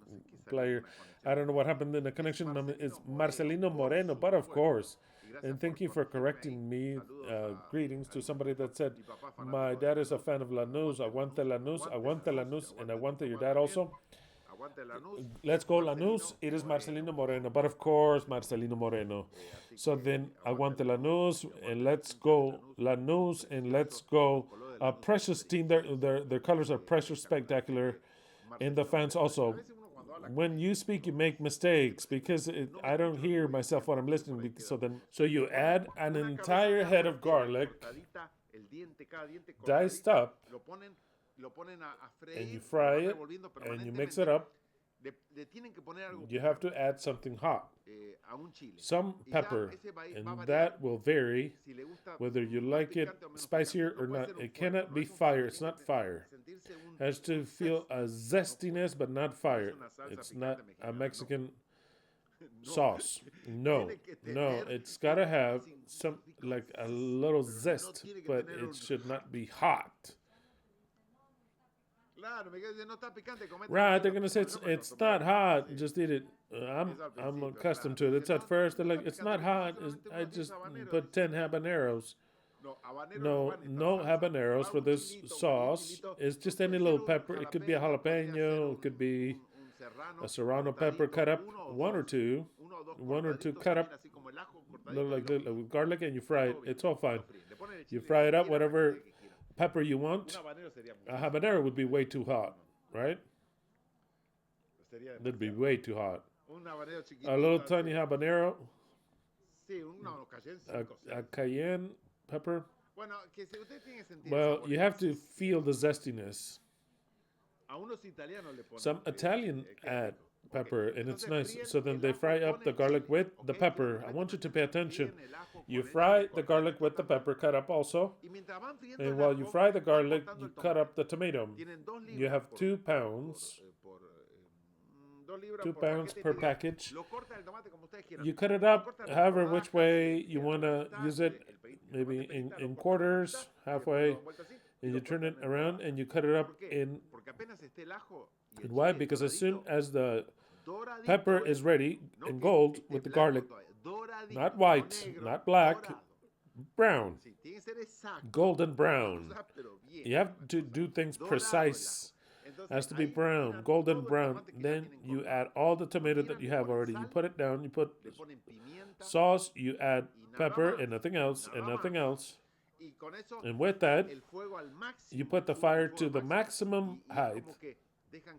player. I don't know what happened in the connection. It's Marcelino Moreno, but of course. And thank you for correcting me. Greetings to somebody that said, my dad is a fan of Lanús. Aguante Lanús, and aguante your dad also. Let's go Lanús. It is Marcelino Moreno, but of course Marcelino Moreno. So then aguante Lanús and let's go Lanús and let's go. A precious team. Their colors are precious, spectacular, and the fans also. When you speak, you make mistakes because I don't hear myself when I'm listening. So you add an entire head of garlic, diced up, and you fry it, and you mix it up. You have to add something hot, some pepper, and that will vary whether you like it spicier or not. It cannot be fire. It's not fire. It has to feel a zestiness, but not fire. It's not a Mexican sauce. No, it's got to have some, like a little zest, but it should not be hot. Right, they're gonna say it's not hot. Just eat it. I'm accustomed to it. It's at first they're like it's not hot. I just put 10 habaneros. No habaneros for this sauce. It's just any little pepper. It could be a jalapeno. It could be a serrano pepper cut up. One or two cut up, like with garlic, and you fry it. It's all fine. You fry it up, whatever pepper you want. A habanero would be way too hot, right? That'd be way too hot. A little tiny habanero, a cayenne pepper. Well, you have to feel the zestiness. Some Italian add pepper, and it's nice. So then they fry up the garlic with the pepper. I want you to pay attention. You fry the garlic with the pepper cut up also. And while you fry the garlic, you cut up the tomato. You have 2 pounds. 2 pounds per package. You cut it up however which way you want to use it. Maybe in quarters, halfway. And you turn it around and you cut it up in. And why? Because as soon as the pepper is ready in gold with the garlic, not white, not black, brown, golden brown. You have to do things precise. It has to be brown, golden brown. Then you add all the tomato that you have already. You put it down. You put sauce. You add pepper and nothing else, and nothing else. And with that, you put the fire to the maximum height,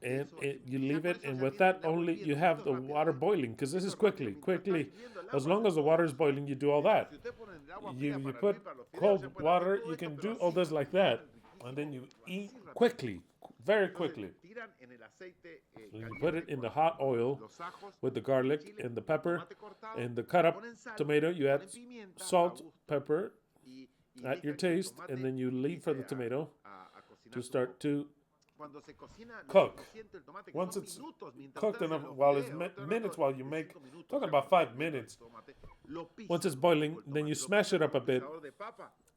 and you leave it. And with that, only you have the water boiling, because this is quickly. As long as the water is boiling, you do all that. You put cold water. You can do all this like that. and then you eat quickly, very quickly. And you put it in the hot oil with the garlic and the pepper and the cut up tomato. You add salt, pepper at your taste, and then you leave for the tomato to start to cook. Once it's cooked enough, while it's minutes while you make, talking about 5 minutes. Once it's boiling, then you smash it up a bit,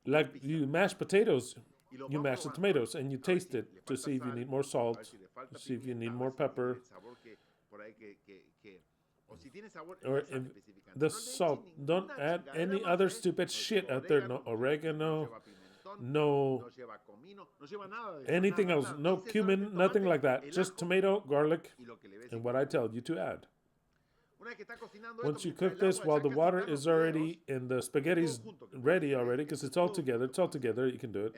like you mash potatoes. You mash the tomatoes and you taste it to see if you need more salt, to see if you need more pepper, or if the salt. Don't add any other stupid shit out there. No oregano, no anything else, no cumin, nothing like that. Just tomato, garlic, and what I tell you to add. Once you cook this, while the water is already in the spaghetti's ready already, because it's all together, you can do it.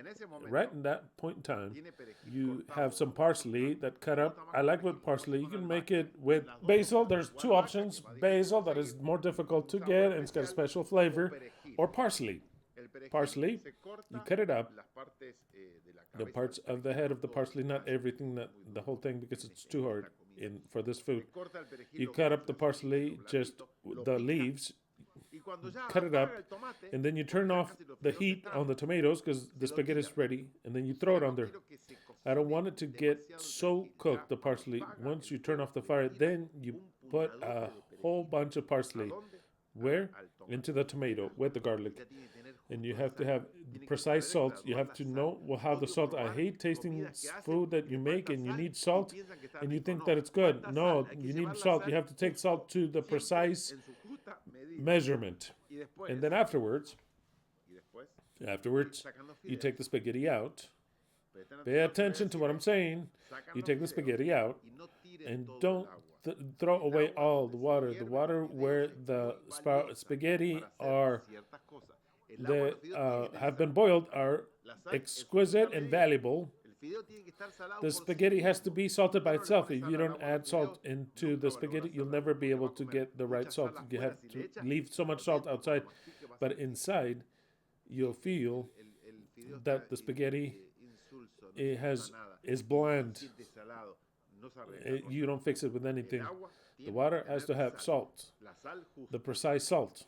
Right in that point in time, you have some parsley that cut up. I like with parsley. You can make it with basil. There's two options. Basil, that is more difficult to get, and it's got a special flavor, or parsley. Parsley, you cut it up, the parts of the head of the parsley, not everything, not the whole thing, because it's too hard for this food. You cut up the parsley, just the leaves, cut it up, and then you turn off the heat on the tomatoes because the spaghetti is ready, and then you throw it on there. I don't want it to get so cooked, the parsley. Once you turn off the fire, then you put a whole bunch of parsley. Where? Into the tomato with the garlic. And you have to have precise salt. You have to know how the salt. I hate tasting food that you make and you need salt and you think that it's good. No, you need salt. You have to take salt to the precise measurement. And then afterwards, you take the spaghetti out. Pay attention to what I'm saying. You take the spaghetti out and don't throw away all the water. The water where the spaghetti are have been boiled are exquisite and valuable. The spaghetti has to be salted by itself. If you don't add salt into the spaghetti, you'll never be able to get the right salt. You have to leave so much salt outside, but inside you'll feel that the spaghetti is bland. You don't fix it with anything. The water has to have salt, the precise salt.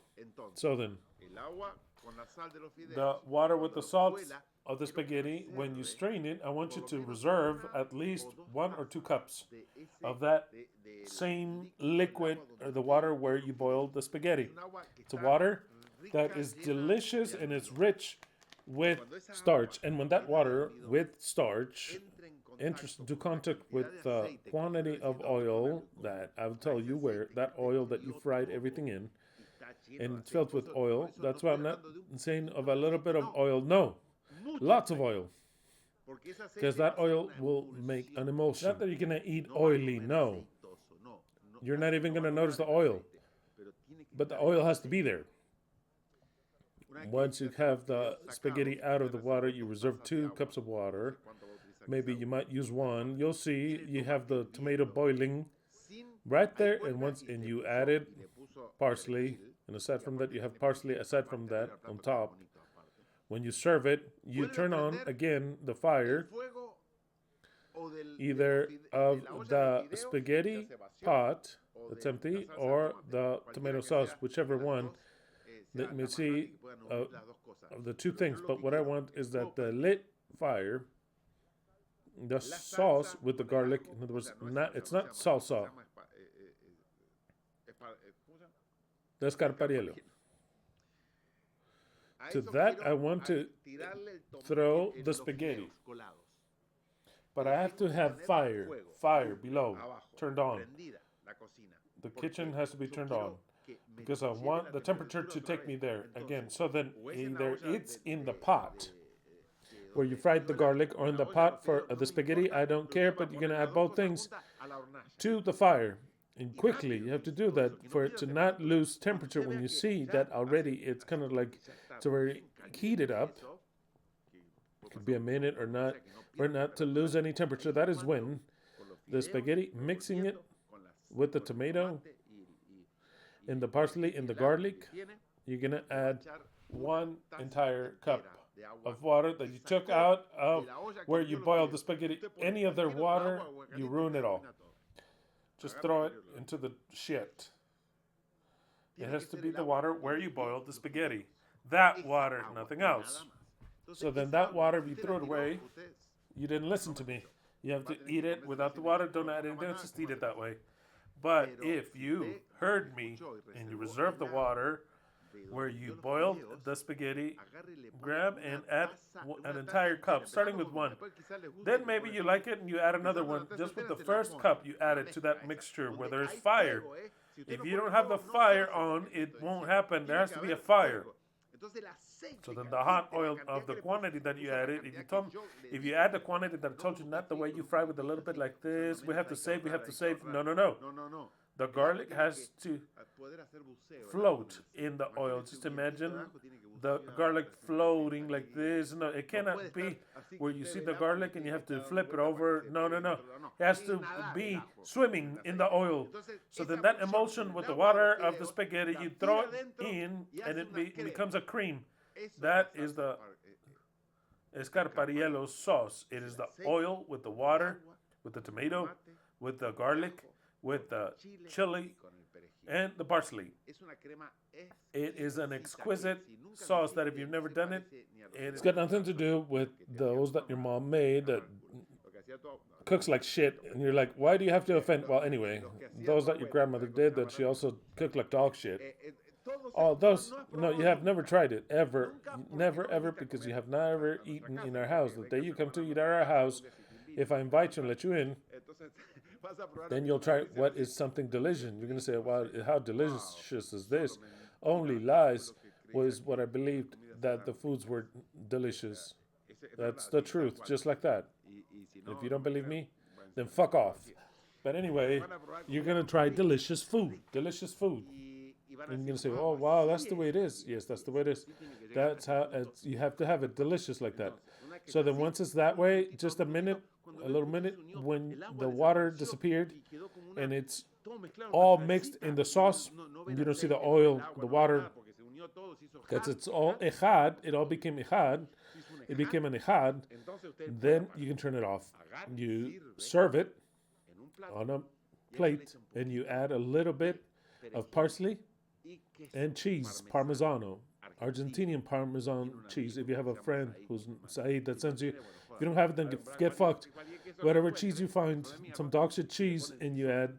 So then, the water with the salt of the spaghetti, when you strain it, I want you to reserve at least 1 or 2 cups of that same liquid, or the water where you boiled the spaghetti. It's a water that is delicious and it's rich with starch. And when that water with starch enters into contact with the quantity of oil that I'll tell you where, that oil that you fried everything in, and it's filled with oil. That's why I'm not saying of a little bit of oil. No, lots of oil. Because that oil will make an emulsion. Not that you're going to eat oily, no. You're not even going to notice the oil. But the oil has to be there. Once you have the spaghetti out of the water, you reserve 2 cups of water. Maybe you might use 1. You'll see you have the tomato boiling right there, and you added parsley. And aside from that, you have parsley aside from that on top. When you serve it, you turn on again the fire, either of the spaghetti pot that's empty or the tomato sauce, whichever one. Let me see of the 2 things. But what I want is that the lit fire, the sauce with the garlic, in other words, it's not salsa. Descarpariello. To that, I want to throw the spaghetti. But I have to have fire below, turned on. The kitchen has to be turned on, because I want the temperature to take me there again. So then either it's in the pot where you fried the garlic, or in the pot for the spaghetti, I don't care, but you're going to add both things to the fire. And quickly, you have to do that for it to not lose temperature. When you see that already, it's kind of like it's already heated up. It could be a minute or not, for not to lose any temperature. That is when the spaghetti, mixing it with the tomato and the parsley and the garlic, you're going to add 1 entire cup of water that you took out of where you boiled the spaghetti, any other water, you ruin it all. Just throw it into the shit. It has to be the water where you boiled the spaghetti. That water, nothing else. So then that water, if you throw it away, you didn't listen to me. You have to eat it without the water. Don't add anything. Just eat it that way. But if you heard me and you reserve the water where you boiled the spaghetti, grab and add an entire cup, starting with one. Then maybe you like it and you add another one. Just with the first cup, you add it to that mixture where there's fire. If you don't have the fire on, it won't happen. There has to be a fire. So then the hot oil of the quantity that you added, if you add the quantity that I told you, not the way you fry with a little bit like this, we have to save. No. The garlic has to float in the oil. Just imagine the garlic floating like this. No, it cannot be where you see the garlic and you have to flip it over. No. It has to be swimming in the oil. So then that emulsion with the water of the spaghetti, you throw it in and it becomes a cream. That is the escarpariello sauce. It is the oil with the water, with the tomato, with the garlic, with the chili, and the parsley. It is an exquisite sauce that if you've never done it, it's got nothing to do with those that your mom made that cooks like shit. And you're like, why do you have to offend? Well, anyway, those that your grandmother did that she also cooked like dog shit. Oh, those, no, you have never tried it, ever. Never, ever, because you have never eaten in our house. The day you come to eat at our house, if I invite you and let you in, then you'll try what is something delicious. You're going to say, well, how delicious is this? Only lies was what I believed, that the foods were delicious. That's the truth, just like that. If you don't believe me, then fuck off. But anyway, you're going to try delicious food. Delicious food. And you're going to say, oh, wow, that's the way it is. Yes, that's the way it is. That's how you have to have it delicious like that. So then once it's that way, just a little minute, when the water disappeared and it's all mixed in the sauce, you don't see the oil, the water, because it's all Ekhad, it all became Ekhad. It became an Ekhad. Then you can turn it off. You serve it on a plate and you add a little bit of parsley and cheese, Parmesano, Argentinian Parmesan cheese. If you have a friend who's Saeed that sends you, if you don't have it, then get fucked. Whatever cheese you find, some dog shit cheese, and you add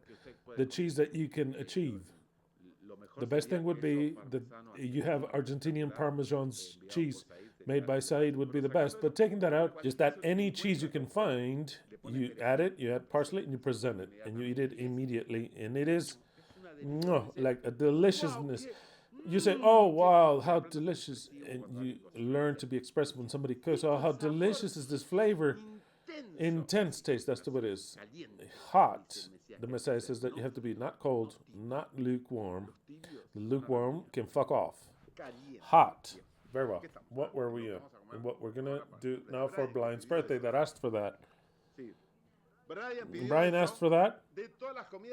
the cheese that you can achieve. The best thing would be that you have Argentinian Parmesan cheese made by Saeed would be the best. But taking that out, just add any cheese you can find, you add it, you add parsley, and you present it, and you eat it immediately. And it is like a deliciousness. You say, oh, wow, how delicious. And you learn to be expressive when somebody cooks. Oh, how delicious is this flavor. Intense taste, that's what it is. Hot. The Messiah says that you have to be not cold, not lukewarm. The lukewarm can fuck off. Hot. Very well. What were we in? And what we're going to do now for Brian's birthday that asked for that. Brian asked for that.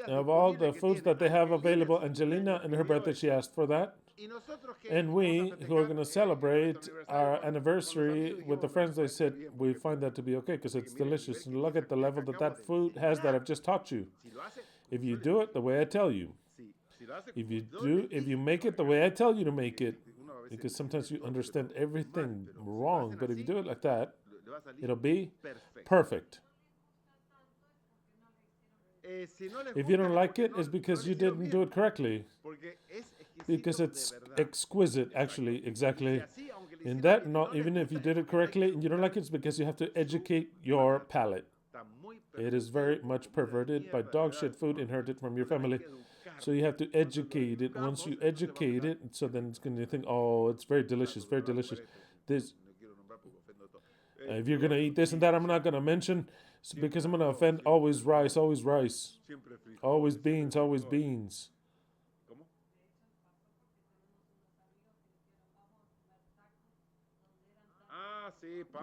Of all the foods that they have available, Angelina, in her birthday, she asked for that. And we, who are going to celebrate our anniversary with the friends, they said, we find that to be okay because it's delicious. And look at the level that that food has that I've just taught you. If you do it the way I tell you. If you make it the way I tell you to make it, because sometimes you understand everything wrong, but if you do it like that, it'll be perfect. If you don't like it, it's because you didn't do it correctly. Because it's exquisite, actually, exactly. And that, not even if you did it correctly and you don't like it, it's because you have to educate your palate. It is very much perverted by dog shit food inherited from your family. So you have to educate it. Once you educate it, so then it's going to think, oh, it's very delicious, very delicious. This, if you're going to eat this and that, I'm not going to mention, because I'm going to offend. Always rice, always rice. Always beans, always beans.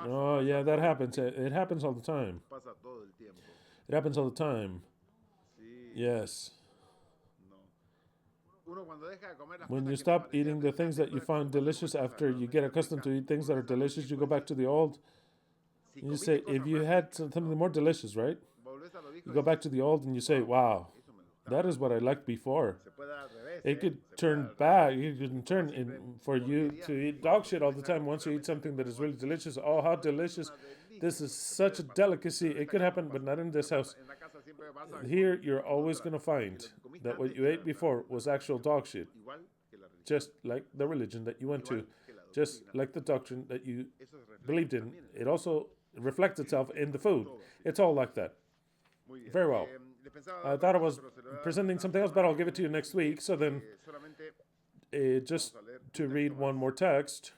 Oh, yeah, that happens. It happens all the time. It happens all the time. Yes. When you stop eating the things that you find delicious after you get accustomed to eat things that are delicious, you go back to the old. You say, if you had something more delicious, right? You go back to the old and you say, wow, that is what I liked before. It could turn back. You can turn in for you to eat dog shit all the time. Once you eat something that is really delicious, oh, how delicious. This is such a delicacy. It could happen, but not in this house. Here, you're always going to find that what you ate before was actual dog shit. Just like the religion that you went to. Just like the doctrine that you believed in. It also reflects itself in the food. It's all like that. Very well. I thought I was presenting something else, but I'll give it to you next week. So then, just to read one more text,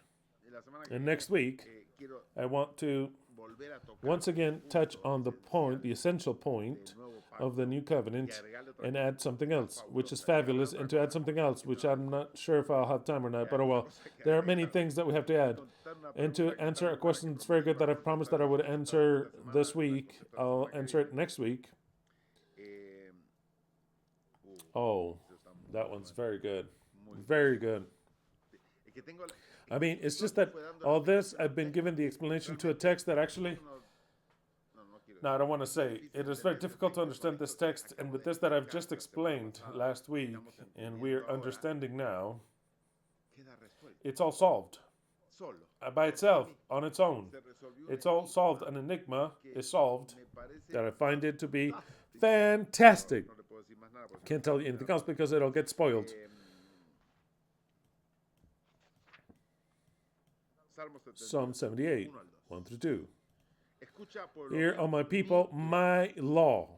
and next week, I want to once again touch on the point, the essential point of the new covenant, and add something else, which is fabulous, and to add something else, which I'm not sure if I'll have time or not, but oh well. There are many things that we have to add. And to answer a question that's very good that I've promised that I would answer this week, I'll answer it next week. Oh, that one's very good. Very good. I mean, it's just that all this, I've been given the explanation to a text that actually... No, I don't want to say. It is very difficult to understand this text, and with this that I've just explained last week, and we're understanding now, it's all solved. By itself, on its own. It's all solved. An enigma is solved that I find it to be fantastic. Can't tell you anything else because it'll get spoiled. Psalm 78, 1 through 2. Hear, O my people, my law,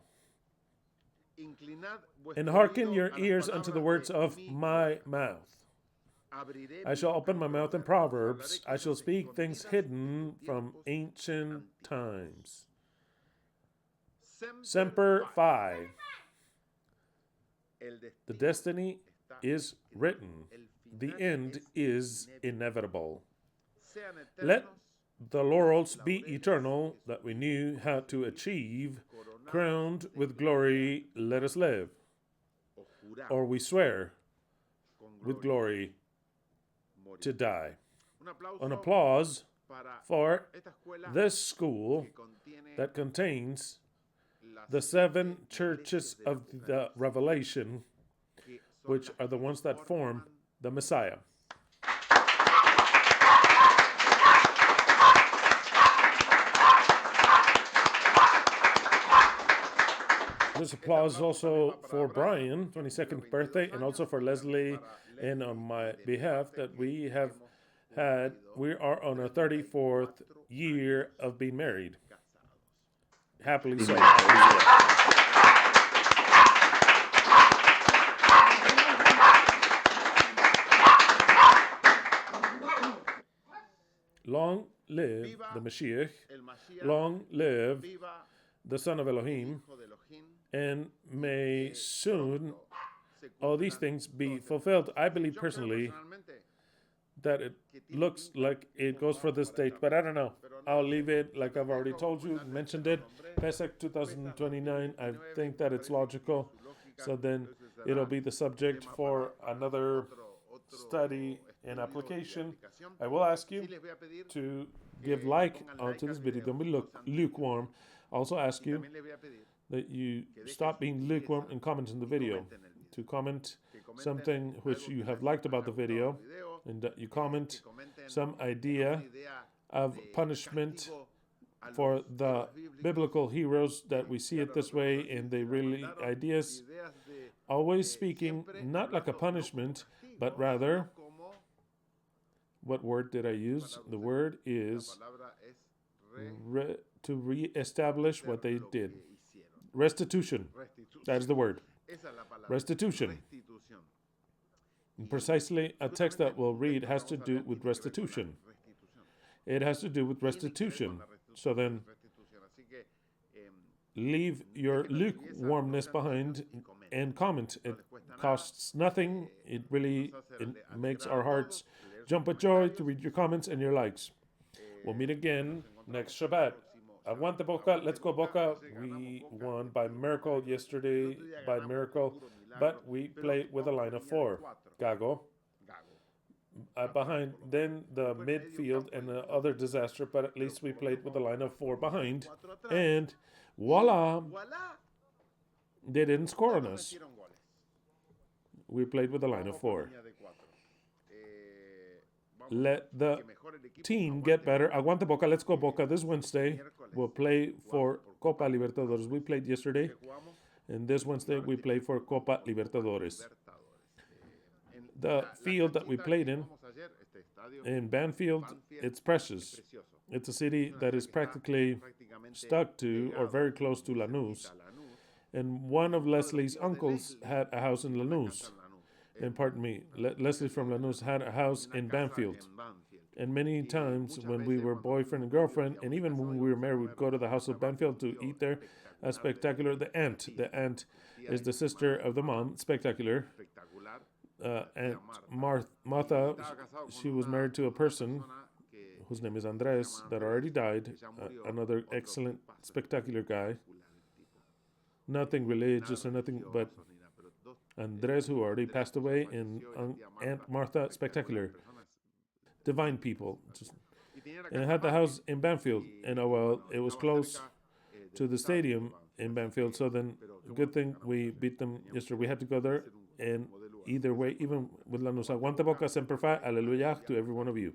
and hearken your ears unto the words of my mouth. I shall open my mouth in proverbs. I shall speak things hidden from ancient times. Semper Fi. The destiny is written. The end is inevitable. Let the laurels be eternal that we knew how to achieve. Crowned with glory, let us live. Or we swear with glory to die. An applause for this school that contains the 7 churches of the Revelation, which are the ones that form the Messiah. This applause is also for Brian, 22nd birthday, and also for Leslie, and on my behalf that we have had, we are on our 34th year of being married. Happily so. Long live the Mashiach, long live the Son of Elohim, and may soon all these things be fulfilled. I believe personally that it looks like it goes for this date, but I don't know. I'll leave it like I've already told you, mentioned it. Pesach 2029, I think that it's logical. So then it'll be the subject for another study and application. I will ask you to give like to this video. Don't be lukewarm. I'll also ask you that you stop being lukewarm and comment in the video. To comment something which you have liked about the video, and that you comment some idea of punishment for the biblical heroes, that we see it this way, and they really ideas, always speaking not like a punishment, but rather, what word did I use? The word is to re-establish what they did. Restitution. That is the word. Restitution. And precisely a text that we'll read has to do with restitution. It has to do with restitution. So then, leave your lukewarmness behind and comment. It costs nothing. It makes our hearts jump with joy to read your comments and your likes. We'll meet again next Shabbat. Aguante Boca, let's go Boca. We won by miracle yesterday, by miracle. but we played with a line of 4. Gago. Behind, then the midfield and the other disaster, but at least we played with a line of 4 behind. And voila, they didn't score on us. We played with a line of 4. Let the team get better. Aguante Boca, let's go Boca. This Wednesday, we'll play for Copa Libertadores. We played yesterday, and this Wednesday we play for Copa Libertadores. The field that we played in Banfield, it's precious. It's a city that is practically stuck to or very close to Lanús. And one of Leslie's uncles had a house in Lanús. And pardon me, Leslie from Lanús had a house in Banfield. And many times when we were boyfriend and girlfriend, and even when we were married, we'd go to the house of Banfield to eat there. A spectacular, the aunt is the sister of the mom, spectacular. Aunt Martha, she was married to a person whose name is Andres that already died, another excellent, spectacular guy. Nothing religious or nothing, but Andres, who already passed away, and Aunt Martha, spectacular, divine people. And had the house in Banfield, and it was close to the stadium in Banfield, so then good thing we beat them yesterday. We had to go there, and either way, even with Lanús, aguante Boca, semper fi, hallelujah to every one of you.